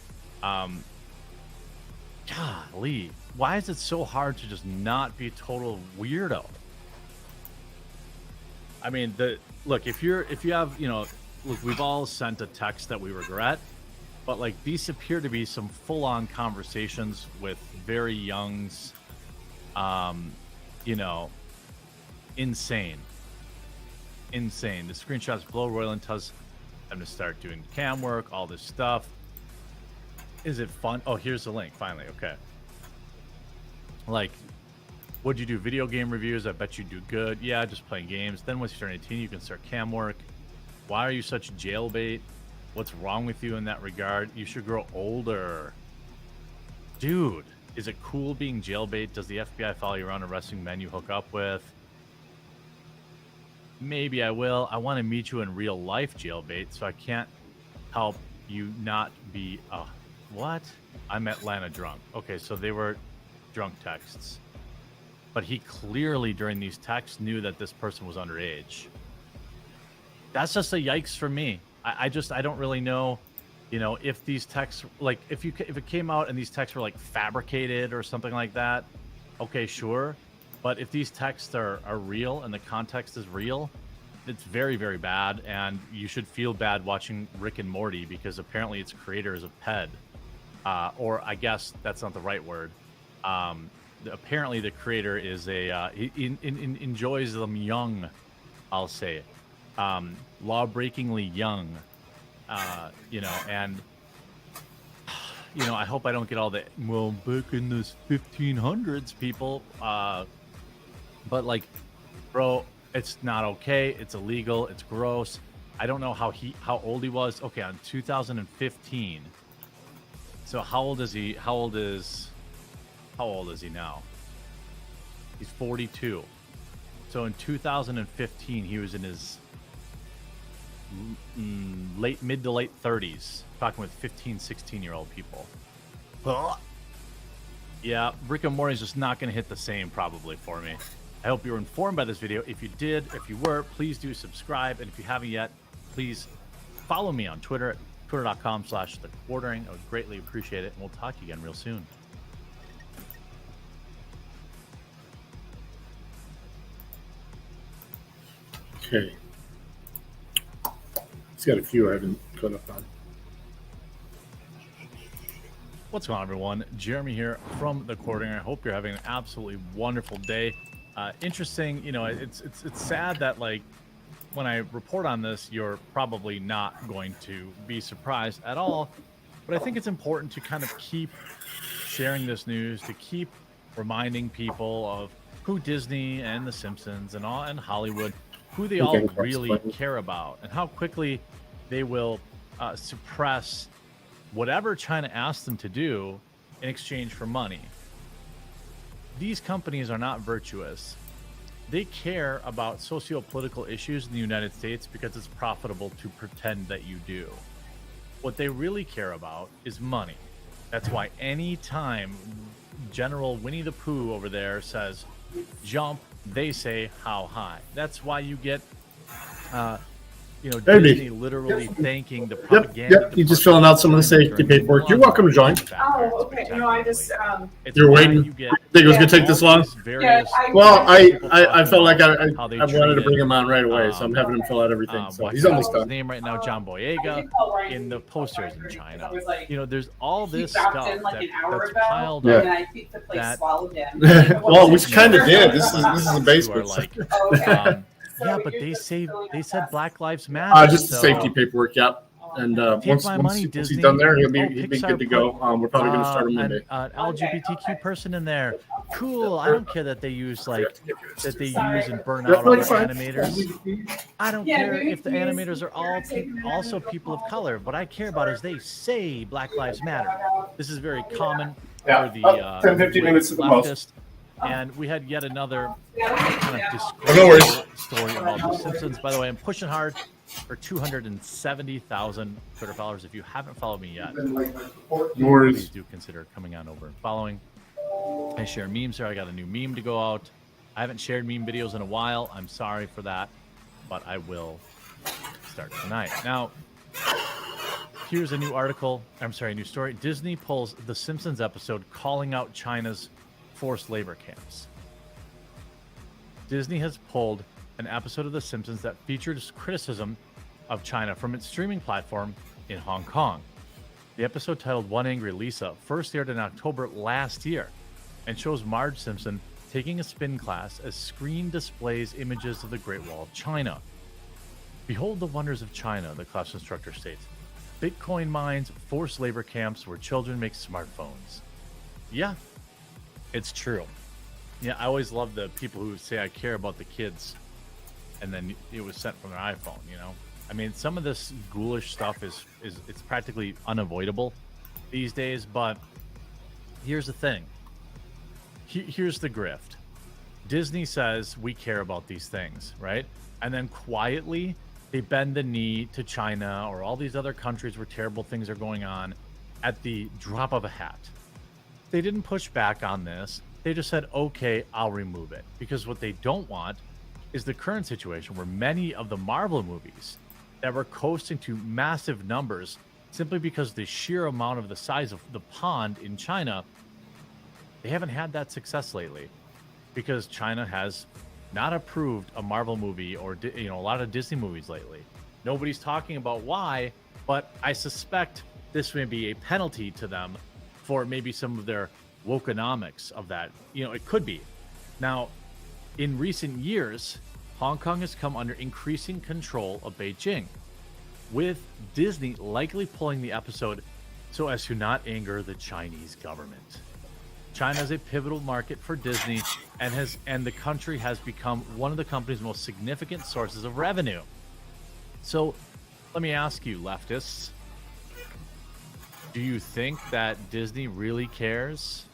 Golly, why is it so hard to just not be a total weirdo? I mean, look, if you have, look, we've all sent a text that we regret, but like these appear to be some full-on conversations with very youngs, insane. The screenshots below, Roiland tells them to start doing cam work, all this stuff. Is it fun? Oh, here's the link, finally, okay. Like, would you do video game reviews? I bet you do good. Yeah, just playing games. Then once you turn 18, you can start cam work. Why are you such jailbait? What's wrong with you in that regard? You should grow older. Dude, is it cool being jailbait? Does the FBI follow you around arresting men you hook up with? Maybe I will. I want to meet you in real life, jailbait, so I can't help you not be... what? I met Lana drunk. Okay, so they were drunk texts. But he clearly, during these texts, knew that this person was underage. That's just a yikes for me. I don't really know, if these texts, like, if it came out and these texts were, like, fabricated or something like that, okay, sure. But if these texts are real and the context is real, it's very, very bad. And you should feel bad watching Rick and Morty because apparently its creator is a ped. Or I guess that's not the right word. Apparently the creator is he enjoys them young, I'll say. Law-breakingly young. And I hope I don't get all the, well, back in the 1500s people, but like, bro, it's not okay. It's illegal. It's gross. I don't know how old he was. Okay, on 2015. So how old is he? How old is he now? He's 42. So in 2015, he was in his mid to late 30s, talking with 15, 16-year-old people. Yeah, Rick and Morty is just not going to hit the same probably for me. I hope you were informed by this video. If you did, if you were, please do subscribe. And if you haven't yet, please follow me on Twitter at twitter.com/thequartering. I would greatly appreciate it. And we'll talk to you again real soon. Okay. It's got a few I haven't caught up on. What's going on, everyone? Jeremy here from The Quartering. I hope you're having an absolutely wonderful day. Interesting, it's sad that, like, when I report on this, you're probably not going to be surprised at all. But I think it's important to kind of keep sharing this news, to keep reminding people of who Disney and The Simpsons and Hollywood, who they all really care about, and how quickly they will suppress whatever China asks them to do in exchange for money. These companies are not virtuous. They care about socio-political issues in the United States because it's profitable to pretend that you do. What they really care about is money. That's why any time General Winnie the Pooh over there says, jump, they say, how high. That's why you get, Disney literally thanking the propaganda. Yep. You're just filling out some of the safety paperwork. You're welcome to join. Oh, okay. No, I just You're waiting. Think it was gonna take this long? Yeah, Well, I felt like I wanted to bring him on right away, so I'm having him fill out everything. So he's almost done. His name right now, John Boyega, in the posters in China. There's all this stuff that's piled up. And I think the place swallowed him. Well, we kind of did. This is a basement. Yeah, but they said Black Lives Matter. Just the safety paperwork. Yep. And Take once my once, money, once he's Disney. done there, he'll Oh, be Pixar good to go. We're probably going to start on Monday. An LGBTQ person in there. Cool. I don't care that they use and burn out other animators. I don't care if the animators are all also people of color. What I care about is they say Black Lives Matter. This is very common for the 10, 15 minutes at the leftist. most. And we had yet another kind of disgraceful story about The Simpsons. By the way, I'm pushing hard for 270,000 Twitter followers. If you haven't followed me yet, please do consider coming on over and following. I share memes here. I got a new meme to go out. I haven't shared meme videos in a while. I'm sorry for that, but I will start tonight. Now, here's a new article. I'm sorry, a new story. Disney pulls The Simpsons episode calling out China's forced labor camps. Disney has pulled an episode of The Simpsons that featured criticism of China from its streaming platform in Hong Kong. The episode, titled One Angry Lisa, first aired in October last year and shows Marge Simpson taking a spin class as screen displays images of the Great Wall of China. Behold the wonders of China, the class instructor states. Bitcoin mines, forced labor camps where children make smartphones. Yeah, it's true. Yeah, I always love the people who say I care about the kids, and then it was sent from their iPhone, you know? I mean, some of this ghoulish stuff is it's practically unavoidable these days, but here's the thing. Here's the grift. Disney says we care about these things, right? And then quietly they bend the knee to China or all these other countries where terrible things are going on at the drop of a hat. They didn't push back on this. They just said, okay, I'll remove it. Because what they don't want is the current situation where many of the Marvel movies that were coasting to massive numbers simply because the sheer amount of the size of the pond in China, they haven't had that success lately because China has not approved a Marvel movie or a lot of Disney movies lately. Nobody's talking about why, but I suspect this may be a penalty to them for maybe some of their wokenomics of that. It could be. Now, in recent years, Hong Kong has come under increasing control of Beijing, with Disney likely pulling the episode so as to not anger the Chinese government. China is a pivotal market for Disney and the country has become one of the company's most significant sources of revenue. So let me ask you, leftists, do you think that Disney really cares?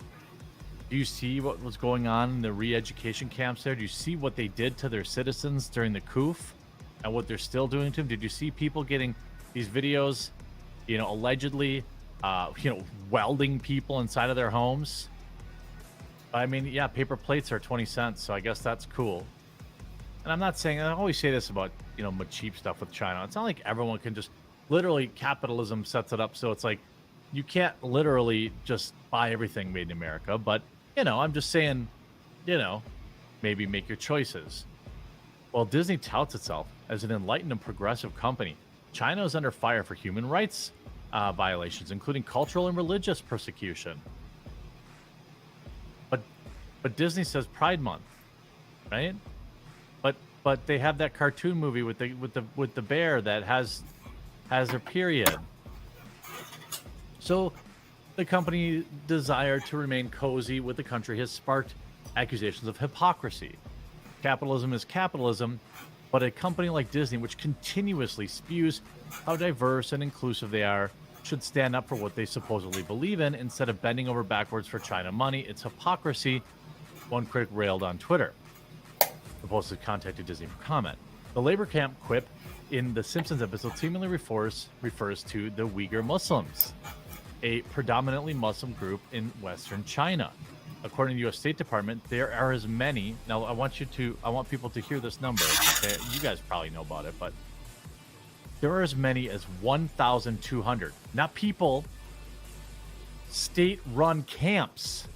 Do you see what was going on in the re-education camps there? Do you see what they did to their citizens during the coup and what they're still doing to them? Did you see people getting these videos, allegedly, welding people inside of their homes? I mean, yeah, paper plates are 20 cents, so I guess that's cool. And I'm not saying, I always say this about, cheap stuff with China. It's not like everyone can just, literally, capitalism sets it up so it's like, you can't literally just buy everything made in America, but, I'm just saying, maybe make your choices. While Disney touts itself as an enlightened and progressive company, China is under fire for human rights violations, including cultural and religious persecution. But Disney says Pride Month, right? But they have that cartoon movie with the bear that has a period. So the company's desire to remain cozy with the country has sparked accusations of hypocrisy. Capitalism is capitalism, but a company like Disney, which continuously spews how diverse and inclusive they are, should stand up for what they supposedly believe in instead of bending over backwards for China money. It's hypocrisy, one critic railed on Twitter. The post has contacted Disney for comment. The labor camp quip in the Simpsons episode seemingly refers to the Uyghur Muslims, a predominantly Muslim group in Western China. According to the U.S. State Department, there are as many. Now, I want people to hear this number. Okay? You guys probably know about it, but there are as many as 1,200, not people, state-run camps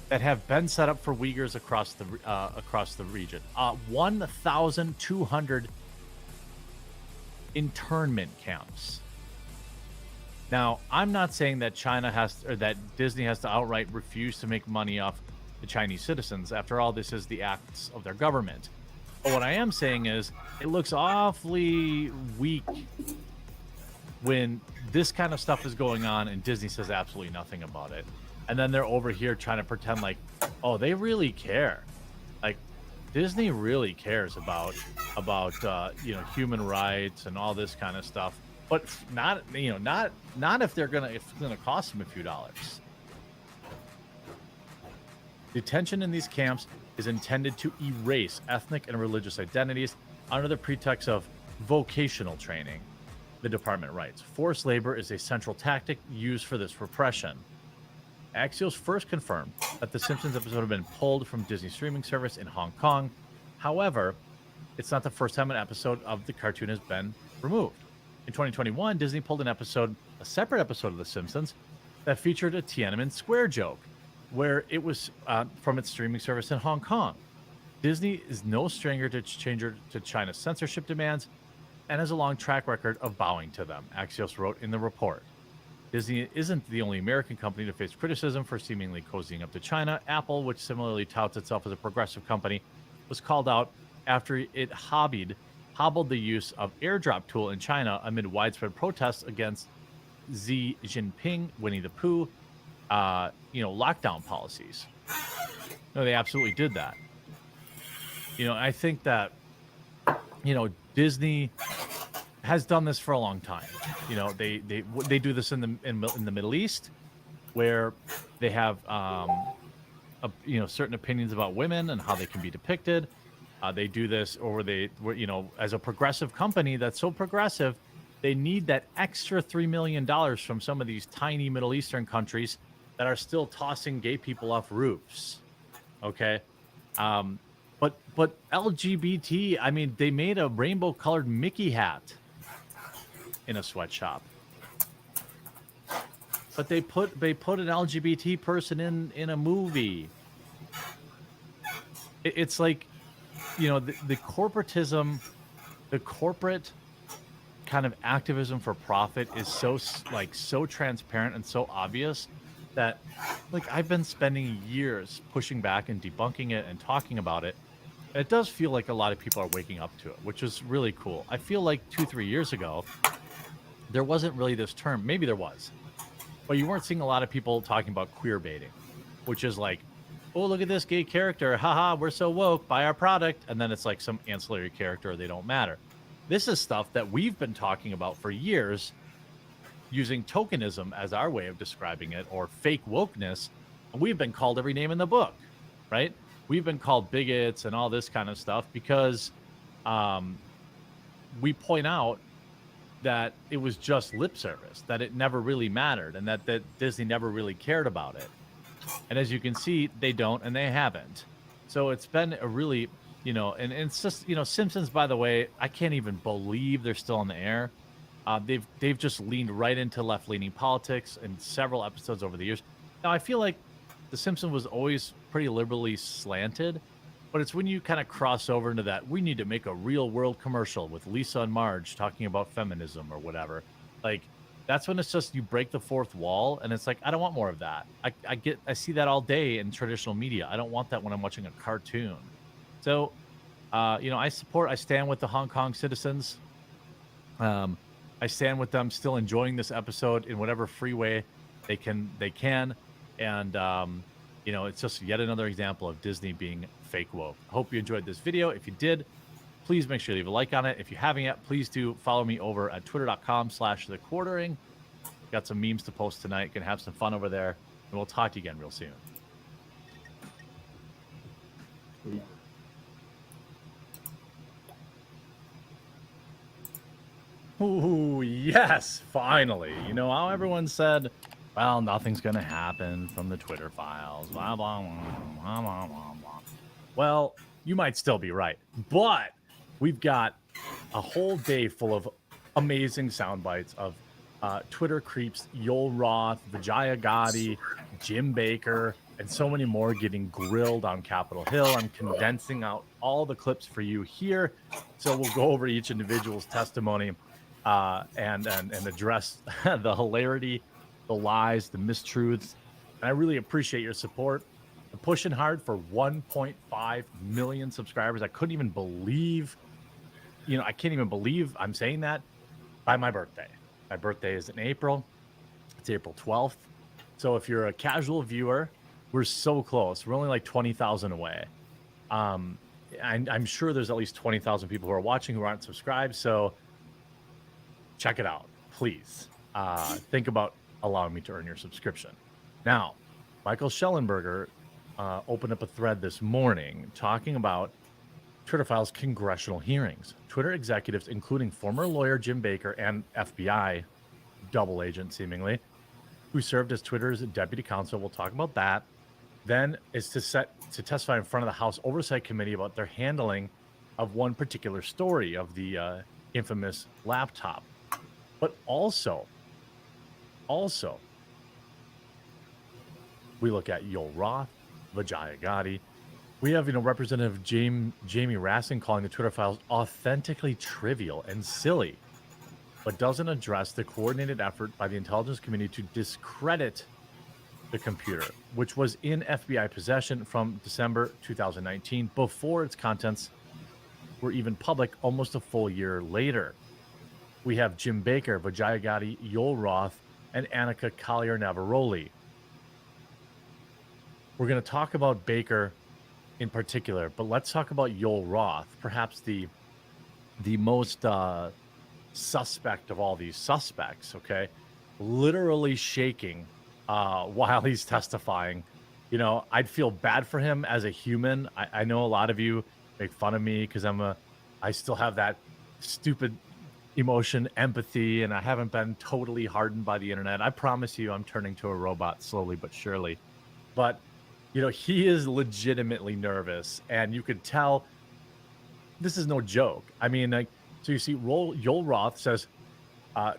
that have been set up for Uyghurs across the region. 1,200 internment camps. Now, I'm not saying that that Disney has to outright refuse to make money off the Chinese citizens. After all, this is the acts of their government. But what I am saying is, it looks awfully weak when this kind of stuff is going on and Disney says absolutely nothing about it, and then they're over here trying to pretend like, oh, they really care. Like, Disney really cares about human rights and all this kind of stuff, but not if it's gonna cost them a few dollars. Detention in these camps is intended to erase ethnic and religious identities under the pretext of vocational training, the department writes. Forced labor is a central tactic used for this repression. Axios first confirmed that the Simpsons episode had been pulled from Disney's streaming service in Hong Kong. However, it's not the first time an episode of the cartoon has been removed. In 2021, Disney pulled a separate episode of The Simpsons that featured a Tiananmen Square joke, where it was from its streaming service in Hong Kong. Disney is no stranger to China's censorship demands and has a long track record of bowing to them, Axios wrote in the report. Disney isn't the only American company to face criticism for seemingly cozying up to China. Apple, which similarly touts itself as a progressive company, was called out after it hobbled the use of airdrop tool in China amid widespread protests against Xi Jinping, Winnie the Pooh, lockdown policies. No, they absolutely did that. I think that, Disney has done this for a long time. They do this in the Middle East, where they have certain opinions about women and how they can be depicted. They do this, or as a progressive company that's so progressive, they need that extra $3 million from some of these tiny Middle Eastern countries that are still tossing gay people off roofs. Okay. But LGBT, I mean, they made a rainbow colored Mickey hat in a sweatshop. But they put an LGBT person in a movie. It's like, the corporatism, the corporate kind of activism for profit is so transparent and so obvious that, I've been spending years pushing back and debunking it and talking about it. And it does feel like a lot of people are waking up to it, which is really cool. I feel like 2-3 years ago, there wasn't really this term. Maybe there was, but you weren't seeing a lot of people talking about queer baiting, which is like, oh, look at this gay character. Haha, we're so woke, buy our product. And then it's like some ancillary character, they don't matter. This is stuff that we've been talking about for years, using tokenism as our way of describing it, or fake wokeness. And we've been called every name in the book, right? We've been called bigots and all this kind of stuff because we point out that it was just lip service, that it never really mattered, and that Disney never really cared about it. And as you can see, they don't, and they haven't. So it's been a really, and it's just, Simpsons, by the way, I can't even believe they're still on the air. They've just leaned right into left-leaning politics in several episodes over the years. Now, I feel like The Simpsons was always pretty liberally slanted, but it's when you kind of cross over into that, we need to make a real-world commercial with Lisa and Marge talking about feminism or whatever. That's when it's just you break the fourth wall, and it's like, I don't want more of that. I see that all day in traditional media. I don't want that when I'm watching a cartoon. So, I stand with the Hong Kong citizens. I stand with them still enjoying this episode in whatever free way they can. And, it's just yet another example of Disney being fake woke. I hope you enjoyed this video. If you did, please make sure you leave a like on it. If you haven't yet, please do follow me over at twitter.com/thequartering. Got some memes to post tonight. Gonna have some fun over there. And we'll talk to you again real soon. Ooh, yes, finally. How everyone said, well, nothing's going to happen from the Twitter files. Blah, blah, blah, blah, blah, blah, blah. Well, you might still be right. But we've got a whole day full of amazing sound bites of Twitter creeps, Yoel Roth, Vijaya Gotti, Jim Baker, and so many more getting grilled on Capitol Hill. I'm condensing out all the clips for you here. So we'll go over each individual's testimony and address the hilarity, the lies, the mistruths. And I really appreciate your support. I'm pushing hard for 1.5 million subscribers. I couldn't even believe, I can't even believe I'm saying that by my birthday. My birthday is in April. It's April 12th. So if you're a casual viewer, we're so close. We're only like 20,000 away. I'm sure there's at least 20,000 people who are watching who aren't subscribed. So check it out, please. Think about allowing me to earn your subscription. Now, Michael Schellenberger opened up a thread this morning talking about Twitter Files congressional hearings. Twitter executives, including former lawyer Jim Baker and FBI double agent seemingly, who served as Twitter's deputy counsel, we'll talk about that, then is to testify in front of the House Oversight Committee about their handling of one particular story of the infamous laptop. But also, we look at Yoel Roth, Vijaya Gotti. We have, Representative Jamie Raskin calling the Twitter Files authentically trivial and silly, but doesn't address the coordinated effort by the intelligence community to discredit the computer, which was in FBI possession from December 2019, before its contents were even public almost a full year later. We have Jim Baker, Vijaya Gotti, Yoel Roth, and Annika Collier-Navaroli. We're going to talk about Baker in particular, but let's talk about Yoel Roth, perhaps the most suspect of all these suspects, okay? Literally shaking while he's testifying. I'd feel bad for him as a human. I know a lot of you make fun of me because I still have that stupid emotion, empathy, and I haven't been totally hardened by the internet. I promise you I'm turning to a robot slowly but surely. But he is legitimately nervous, and you could tell this is no joke. I mean, so you see, Yoel Roth says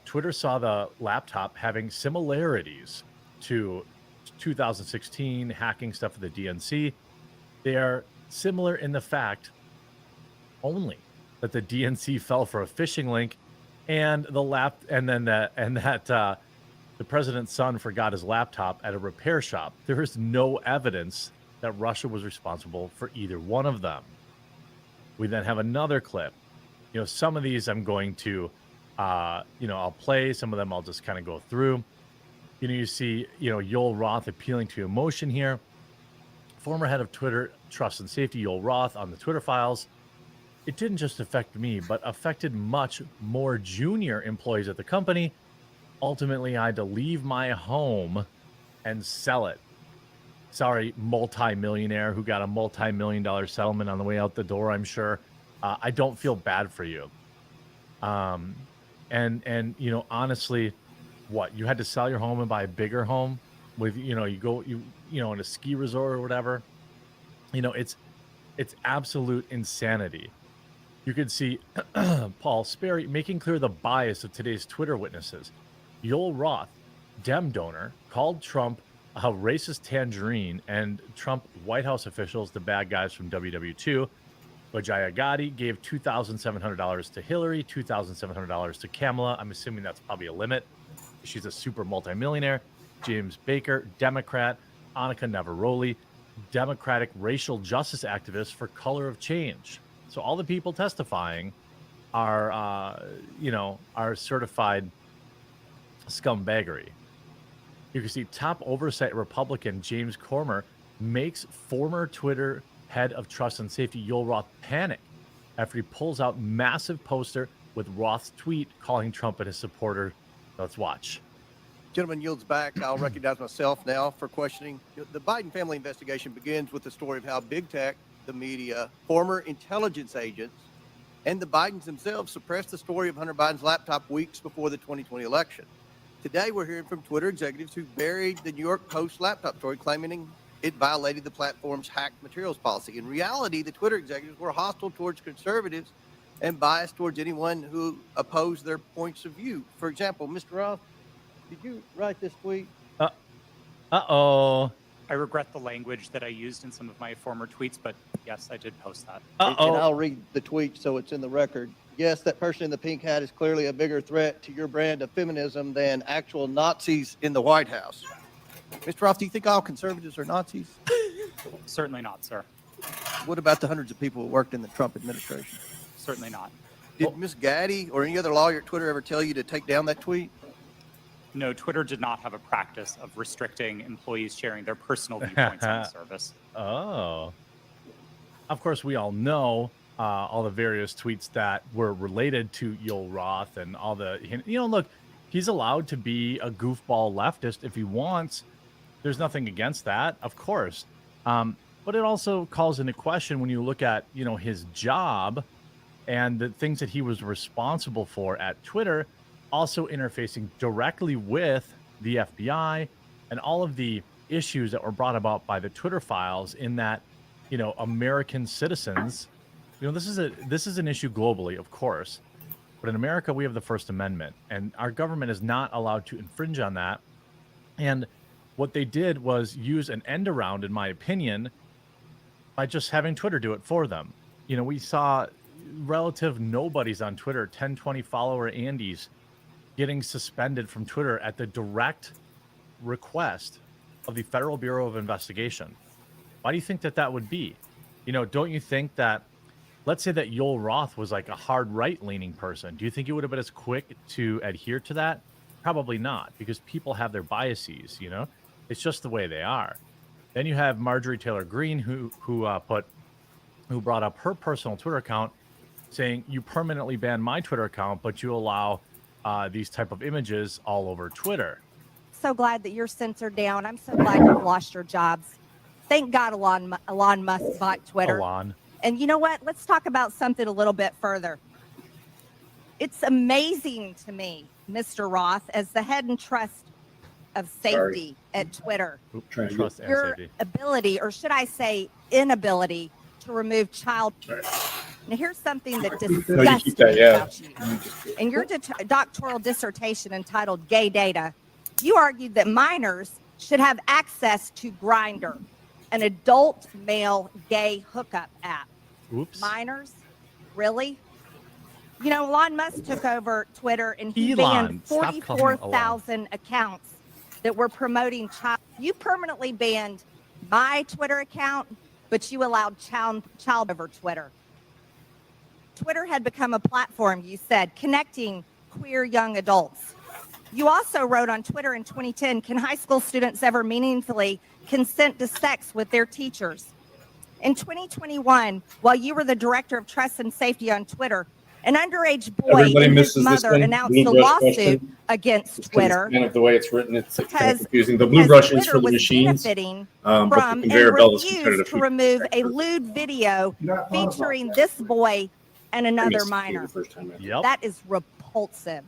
Twitter saw the laptop having similarities to 2016 hacking stuff of the DNC. They are similar in the fact only that the DNC fell for a phishing link, and that the president's son forgot his laptop at a repair shop. There is no evidence that Russia was responsible for either one of them. We then have another clip. Some of these I'm going to, I'll play. Some of them I'll just kind of go through. You see, Yoel Roth appealing to emotion here. Former head of Twitter Trust and Safety, Yoel Roth, on the Twitter Files. It didn't just affect me, but affected much more junior employees at the company. Ultimately, I had to leave my home and sell it. Sorry, multi-millionaire who got a multi-million-dollar settlement on the way out the door, I'm sure. I don't feel bad for you. Honestly, what, you had to sell your home and buy a bigger home with, you go in a ski resort or whatever. It's absolute insanity. You could see Paul Sperry making clear the bias of today's Twitter witnesses. Yoel Roth, Dem donor, called Trump a racist tangerine, and Trump White House officials the bad guys from WW2. Vijaya Gotti gave $2,700 to Hillary, $2,700 to Kamala. I'm assuming that's probably a limit. She's a super multimillionaire. James Baker, Democrat. Annika Navaroli, Democratic racial justice activist for Color of Change. So all the people testifying are certified scumbaggery. You can see top oversight Republican James Comer makes former Twitter head of Trust and Safety Yoel Roth panic after he pulls out massive poster with Roth's tweet calling Trump and his supporter. Let's watch. Gentleman yields back. I'll recognize myself now for questioning. The Biden family investigation begins with the story of how big tech, the media, former intelligence agents, and the Bidens themselves suppressed the story of Hunter Biden's laptop weeks before the 2020 election. Today, we're hearing from Twitter executives who buried the New York Post laptop story, claiming it violated the platform's hacked materials policy. In reality, the Twitter executives were hostile towards conservatives and biased towards anyone who opposed their points of view. For example, Mr. Roth, did you write this tweet? Uh-oh. I regret the language that I used in some of my former tweets, but yes, I did post that. And I'll read the tweet so it's in the record. Yes, that person in the pink hat is clearly a bigger threat to your brand of feminism than actual Nazis in the White House. Mr. Roth, do you think all conservatives are Nazis? Certainly not, sir. What about the hundreds of people who worked in the Trump administration? Certainly not. Did Ms. Gaddy or any other lawyer at Twitter ever tell you to take down that tweet? No, Twitter did not have a practice of restricting employees sharing their personal viewpoints on the service. Oh. Of course, we all know all the various tweets that were related to Yoel Roth and all the, look, he's allowed to be a goofball leftist if he wants. There's nothing against that, of course. But it also calls into question when you look at, his job and the things that he was responsible for at Twitter, also interfacing directly with the FBI and all of the issues that were brought about by the Twitter files in that, American citizens, this is an issue globally, of course, but in America, we have the First Amendment, and our government is not allowed to infringe on that. And what they did was use an end around, in my opinion, by just having Twitter do it for them. We saw relative nobodies on Twitter, 10, 20 follower Andys, getting suspended from Twitter at the direct request of the Federal Bureau of Investigation. Why do you think that would be? Don't you think that, let's say that Yoel Roth was like a hard right-leaning person. Do you think he would have been as quick to adhere to that? Probably not, because people have their biases, It's just the way they are. Then you have Marjorie Taylor Greene, who brought up her personal Twitter account, saying, you permanently ban my Twitter account, but you allow these type of images all over Twitter. So glad that you're censored down. I'm so glad you've lost your jobs. Thank God Elon Musk bought Twitter. Elon. And you know what? Let's talk about something a little bit further. It's amazing to me, Mr. Roth, as the head and trust of safety at Twitter, Trust and your safety. ability, or should I say inability, to remove child. Now, here's something that disgusts me about you. In your doctoral dissertation entitled Gay Data, you argued that minors should have access to Grindr, an adult male gay hookup app. Oops. Minors? Really? Elon Musk took over Twitter and he Elon. banned Stop calling him Elon. 44,000 accounts that were promoting child. You permanently banned my Twitter account, but you allowed child over Twitter. Twitter had become a platform, you said, connecting queer young adults. You also wrote on Twitter in 2010, can high school students ever meaningfully consent to sex with their teachers? In 2021, while you were the director of trust and safety on Twitter, an underage boy Everybody and his misses this mother one. announced Blue a brush lawsuit question. against Twitter. Kind of the way it's written, it's kind of Because confusing. The blue brush is Twitter for the was machines, benefiting but the from conveyor and belt is refused competitive. to remove a lewd video featuring this boy and another minor. Yep. That is repulsive.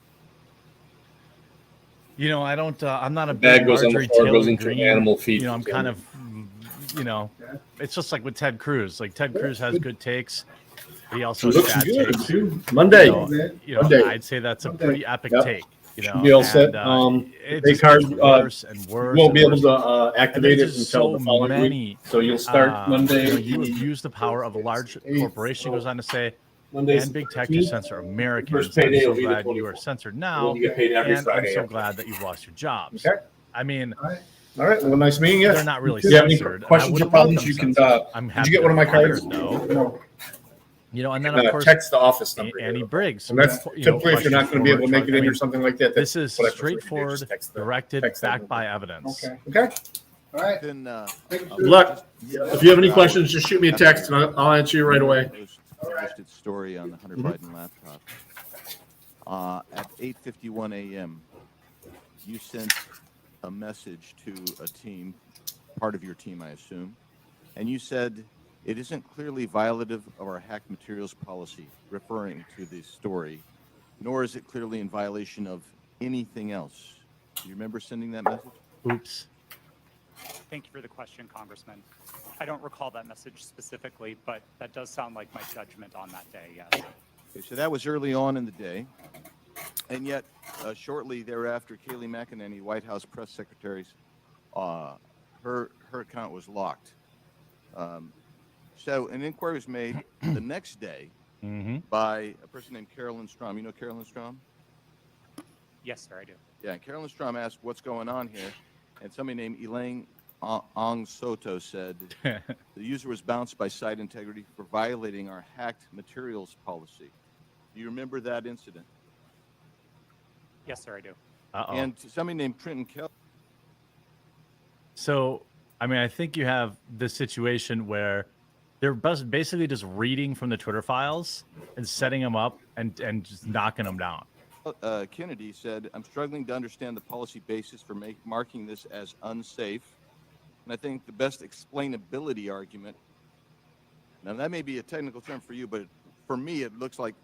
I don't. I'm not a Bag big goes on the Marjorie floor, Taylor goes into Greene. animal feed I'm kind of, container. it's just like with Ted Cruz. Like Ted Cruz has good takes, but he also She has looks bad good, takes. too. Monday. Monday. I'd say that's a pretty epic Yep. take. Should be all set. It Pay just card, gets worse and worse. you won't be and able to worse. activate And it there's until so the following many, week. So you'll start Monday. You abuse the power of a large corporation, goes on to say, Monday's and big tech the to 13th. censor First Americans. payday I'm will so be the glad you are 24th. censored And now. then you get paid every And Friday I'm so after. glad that you've lost your jobs. Okay. I mean, All right. Well, nice meeting you. they're not really If you have any censored. and I questions or wouldn't want problems, them you can. censored. I'm Did happy you get one of my they're cards? fired, though. No. And then And, of course, text the office number. Annie Briggs. And that's typically if you're not going to be able to make it in or something like that. This That's is what I prefer to do, straightforward, just text directed, text that backed by evidence. Okay. All right. Then, Good luck. If you have any questions, just shoot me a text and I'll answer you right away. Posted story on the Hunter Biden laptop. At 8:51 a.m., you sent a message to a team, part of your team, I assume, and you said it isn't clearly violative of our hacked materials policy, referring to the story, nor is it clearly in violation of anything else. Do you remember sending that message? Oops. Thank you for the question, Congressman. I don't recall that message specifically, but that does sound like my judgment on that day, yes. Okay, so that was early on in the day. And yet, shortly thereafter, Kayleigh McEnany, White House press secretary's, her account was locked. So an inquiry was made the next day by a person named Carolyn Strom. You know Carolyn Strom? Yes, sir, I do. Yeah, Carolyn Strom asked what's going on here, and somebody named Elaine Ong Soto said the user was bounced by site integrity for violating our hacked materials policy. Do you remember that incident? Yes, sir, I do. Uh-oh. And somebody named Trenton Kelly. So, I mean, I think you have this situation where they're basically just reading from the Twitter files and setting them up and just knocking them down. Kennedy said, "I'm struggling to understand the policy basis for marking this as unsafe. And I think the best explainability argument, now that may be a technical term for you, but for me, it looks like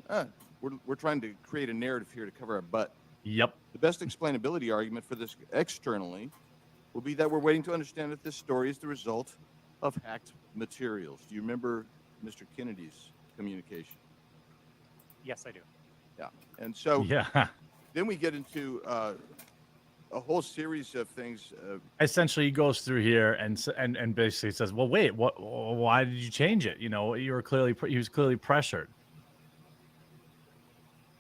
we're trying to create a narrative here to cover our butt. Yep. The best explainability argument for this externally will be that we're waiting to understand if this story is the result of hacked materials." Do you remember Mr. Kennedy's communication? Yes, I do. Yeah. And so yeah, then we get into a whole series of things. Essentially, he goes through here and basically says, "Well, wait, why did you change it? You know, he was clearly pressured."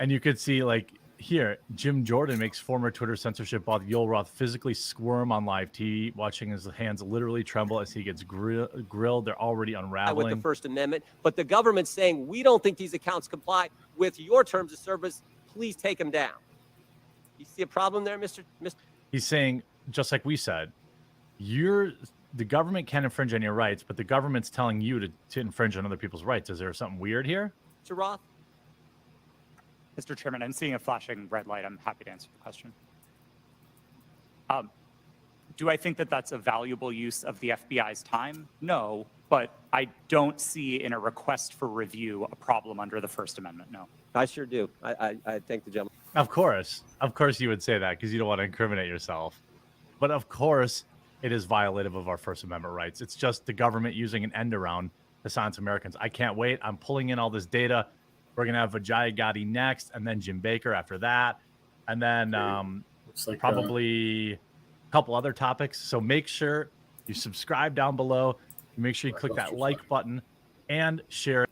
And you could see, like, here, Jim Jordan makes former Twitter censorship bot Yoel Roth physically squirm on live TV, watching his hands literally tremble as he gets grilled. They're already unraveling. With the First Amendment, but the government's saying, we don't think these accounts comply with your terms of service. Please take them down. You see a problem there, Mr. He's saying, just like we said, the government can't infringe on your rights, but the government's telling you to infringe on other people's rights. Is there something weird here? Mr. Roth? Mr. Chairman, I'm seeing a flashing red light. I'm happy to answer the question. Do I think that that's a valuable use of the FBI's time? No, but I don't see in a request for review a problem under the First Amendment, no. I sure do. I thank the gentleman. Of course you would say that because you don't want to incriminate yourself. But of course, it is violative of our First Amendment rights. It's just the government using an end around to silence Americans. I can't wait. I'm pulling in all this data. We're going to have Vijay Gotti next, and then Jim Baker after that. And then probably a couple other topics. So make sure you subscribe down below. Make sure you click that like button and share it.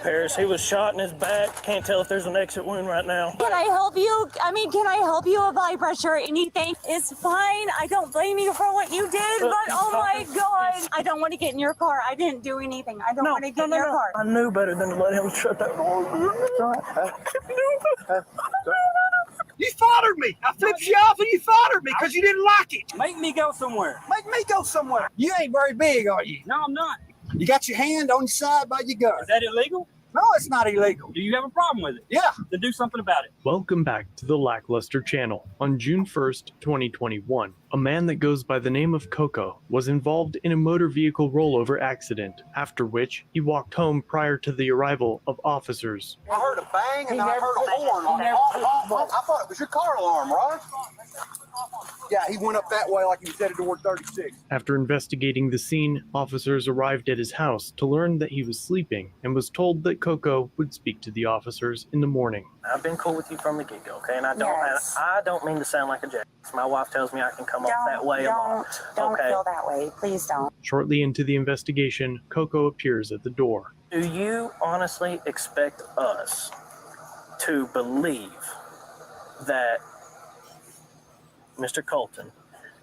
Paris, he was shot in his back. Can't tell if there's an exit wound right now. Can I help you? Can I help you apply pressure? Anything? It's fine. I don't blame you for what you did, but oh my God. I don't want to get in your car. I didn't do anything. I don't want to get in your car. I knew better than to let him shut that door. You fathered me. I flipped you off and you fathered me because you didn't like it. Make me go somewhere. Make me go somewhere. You ain't very big, are you? No, I'm not. You got your hand on your side by your gun. Is that illegal? No, it's not illegal. Do you have a problem with it? Yeah. Then do something about it. Welcome back to the Lackluster channel. On June 1st, 2021, a man that goes by the name of Coco was involved in a motor vehicle rollover accident, after which he walked home prior to the arrival of officers. I heard a bang and then I heard a horn. I thought it was your car alarm, right? Yeah, he went up that way like he was headed toward 36. After investigating the scene, officers arrived at his house to learn that he was sleeping and was told that Coco would speak to the officers in the morning. I've been cool with you from the get-go, okay? And I don't mean to sound like a jackass. My wife tells me I can come up that way a lot. Don't feel that way. Please don't. Shortly into the investigation, Coco appears at the door. Do you honestly expect us to believe that Mr. Colton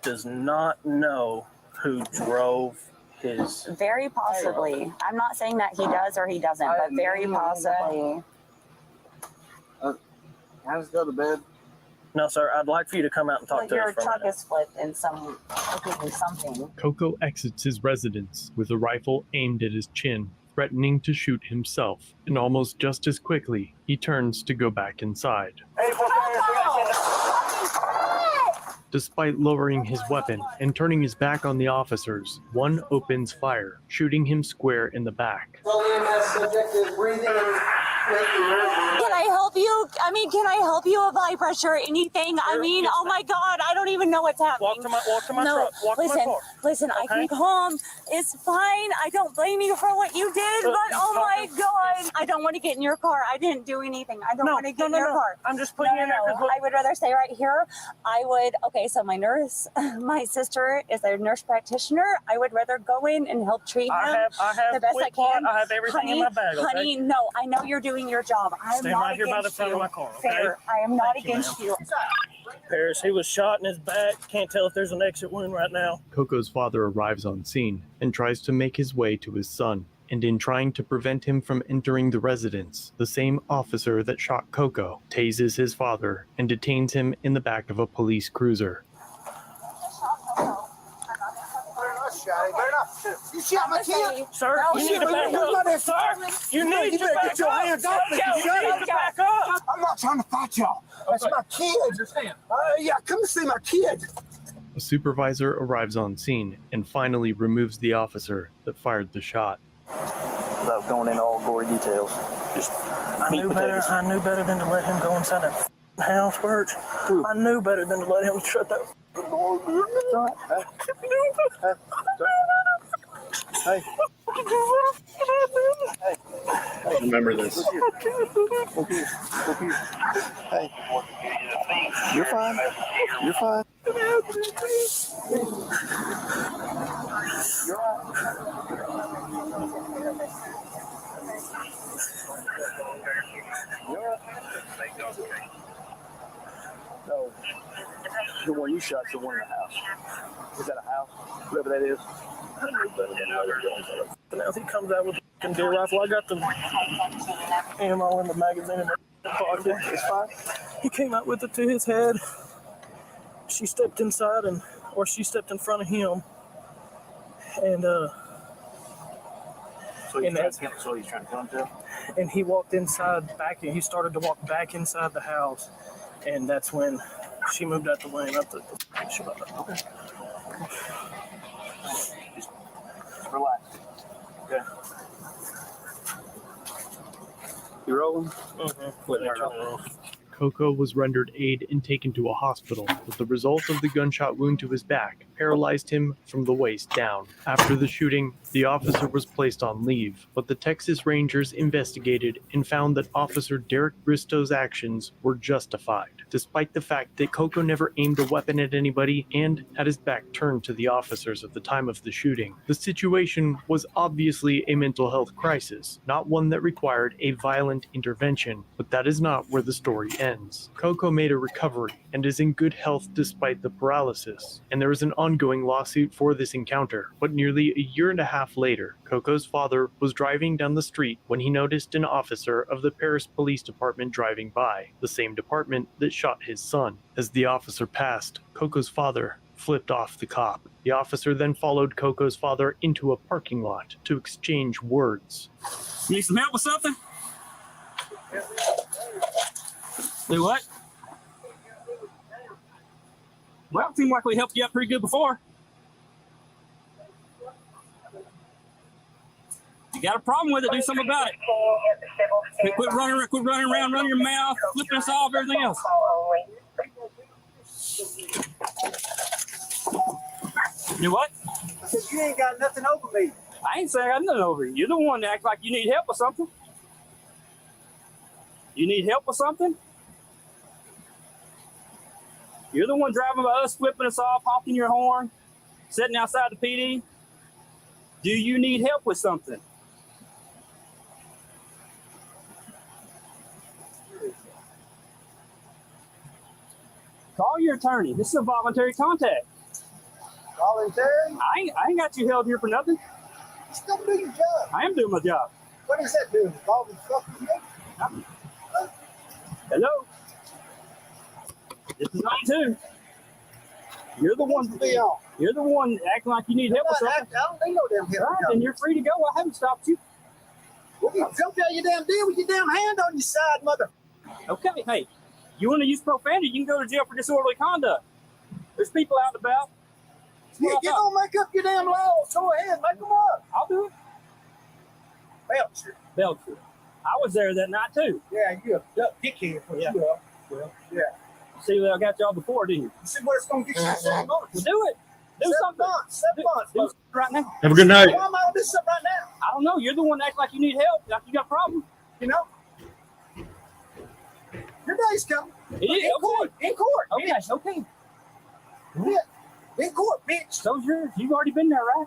does not know who drove his... Very possibly. I'm not saying that he does or he doesn't, but very possibly. I just go to bed. No, sir. I'd like for you to come out and talk to us Your for a truck minute. is flipped and something. Coco exits his residence with a rifle aimed at his chin, threatening to shoot himself, and almost just as quickly, he turns to go back inside. Despite lowering his weapon and turning his back on the officers, one opens fire, shooting him square in the back. Can I help you? Can I help you apply pressure? Anything? Oh my God, I don't even know what's happening. Walk to my truck. Walk to my car. Listen, I can come. It's fine. I don't blame you for what you did, but oh my God. I don't want to get in your car. I didn't do anything. I don't want to get in your car. I'm just putting you in there. I would rather stay right here. So my sister is a nurse practitioner. I would rather go in and help treat him I have the best I can. I have everything in my bag, okay? Honey, no, I know you're doing your job. I am Stand not right here by the against front you. of my car, okay? Fair. I am not Thank you, against ma'am. you. Paris, he was shot in his back. Can't tell if there's an exit wound right now. Coco's father arrives on scene and tries to make his way to his son. And in trying to prevent him from entering the residence, the same officer that shot Coco tases his father and detains him in the back of a police cruiser. You shot my kid? Sir, you need to back up. Sir, you need to back your up. hands off me. You need to back up. I'm not trying to fight y'all. That's my kid. Yeah, come see my kid. A supervisor arrives on scene and finally removes the officer that fired the shot. Without going into all gory details, just I knew better than to let him go inside that house, Birch. I knew better than to let him shut that door. Hey. Remember this. Hey. You're fine. You're fine. You're No, the one you shot's the one in the house. Is that a house? Whatever that is. I knew better than that. Now if he comes out with a deer rifle, I got the ammo in the magazine in the pocket. It's fine. He came out with it to his head. She stepped inside or she stepped in front of him. And So he's trying to come to? And he walked inside back, and he started to walk back inside the house, and that's when she moved out the way and up the okay. Just relax. Okay. You rolling? Mm-hmm. Coco was rendered aid and taken to a hospital, but the result of the gunshot wound to his back paralyzed him from the waist down. After the shooting, the officer was placed on leave, but the Texas Rangers investigated and found that Officer Derek Bristow's actions were justified, despite the fact that Coco never aimed a weapon at anybody and had his back turned to the officers at the time of the shooting. The situation was obviously a mental health crisis, not one that required a violent intervention, but that is not where the story ends. Coco made a recovery and is in good health despite the paralysis, and there is an ongoing lawsuit for this encounter. But nearly a year and a half later, Coco's father was driving down the street when he noticed an officer of the Paris Police Department driving by, the same department that shot his son. As the officer passed, Coco's father flipped off the cop. The officer then followed Coco's father into a parking lot to exchange words. You need some help with something? Do what? Well, it seemed like we helped you out pretty good before. You got a problem with it, do something about it. Quit running around, running your mouth, flipping us off, everything else. Do what? I said, you ain't got nothing over me. I ain't saying I got nothing over you. You're the one that acts like you need help with something. You need help with something? You're the one driving by us, flipping us off, honking your horn, sitting outside the PD. Do you need help with something? Call your attorney. This is a voluntary contact. Voluntary? I ain't got you held here for nothing. You still do your job. I am doing my job. What is that doing? Involving fucking me? Hello? This is 92. You're the one. You're the one acting like you need help with something. I don't need no damn help. All right, then you're free to go. I haven't stopped you. Well, you jump out your damn deal with your damn hand on your side, mother. Okay, hey, you want to use profanity, you can go to jail for disorderly conduct. There's people out and about. You gonna make up your damn laws. Go ahead, make them up. I'll do it. Belcher. Belcher. I was there that night too. Yeah, you're a dickhead. Yeah. Well, yeah. See what I got y'all before, didn't you? You see what it's gonna get you 7 months. Well, do it. Do something. 7 months. Do something right now. Have a good night. Why am I gonna do something right now? I don't know. You're the one that acts like you need help, like you got a problem. You know? Your day's coming. It is. In court. In court. Okay, bitch. okay. Yeah. In court, bitch. So's yours. You've already been there, right?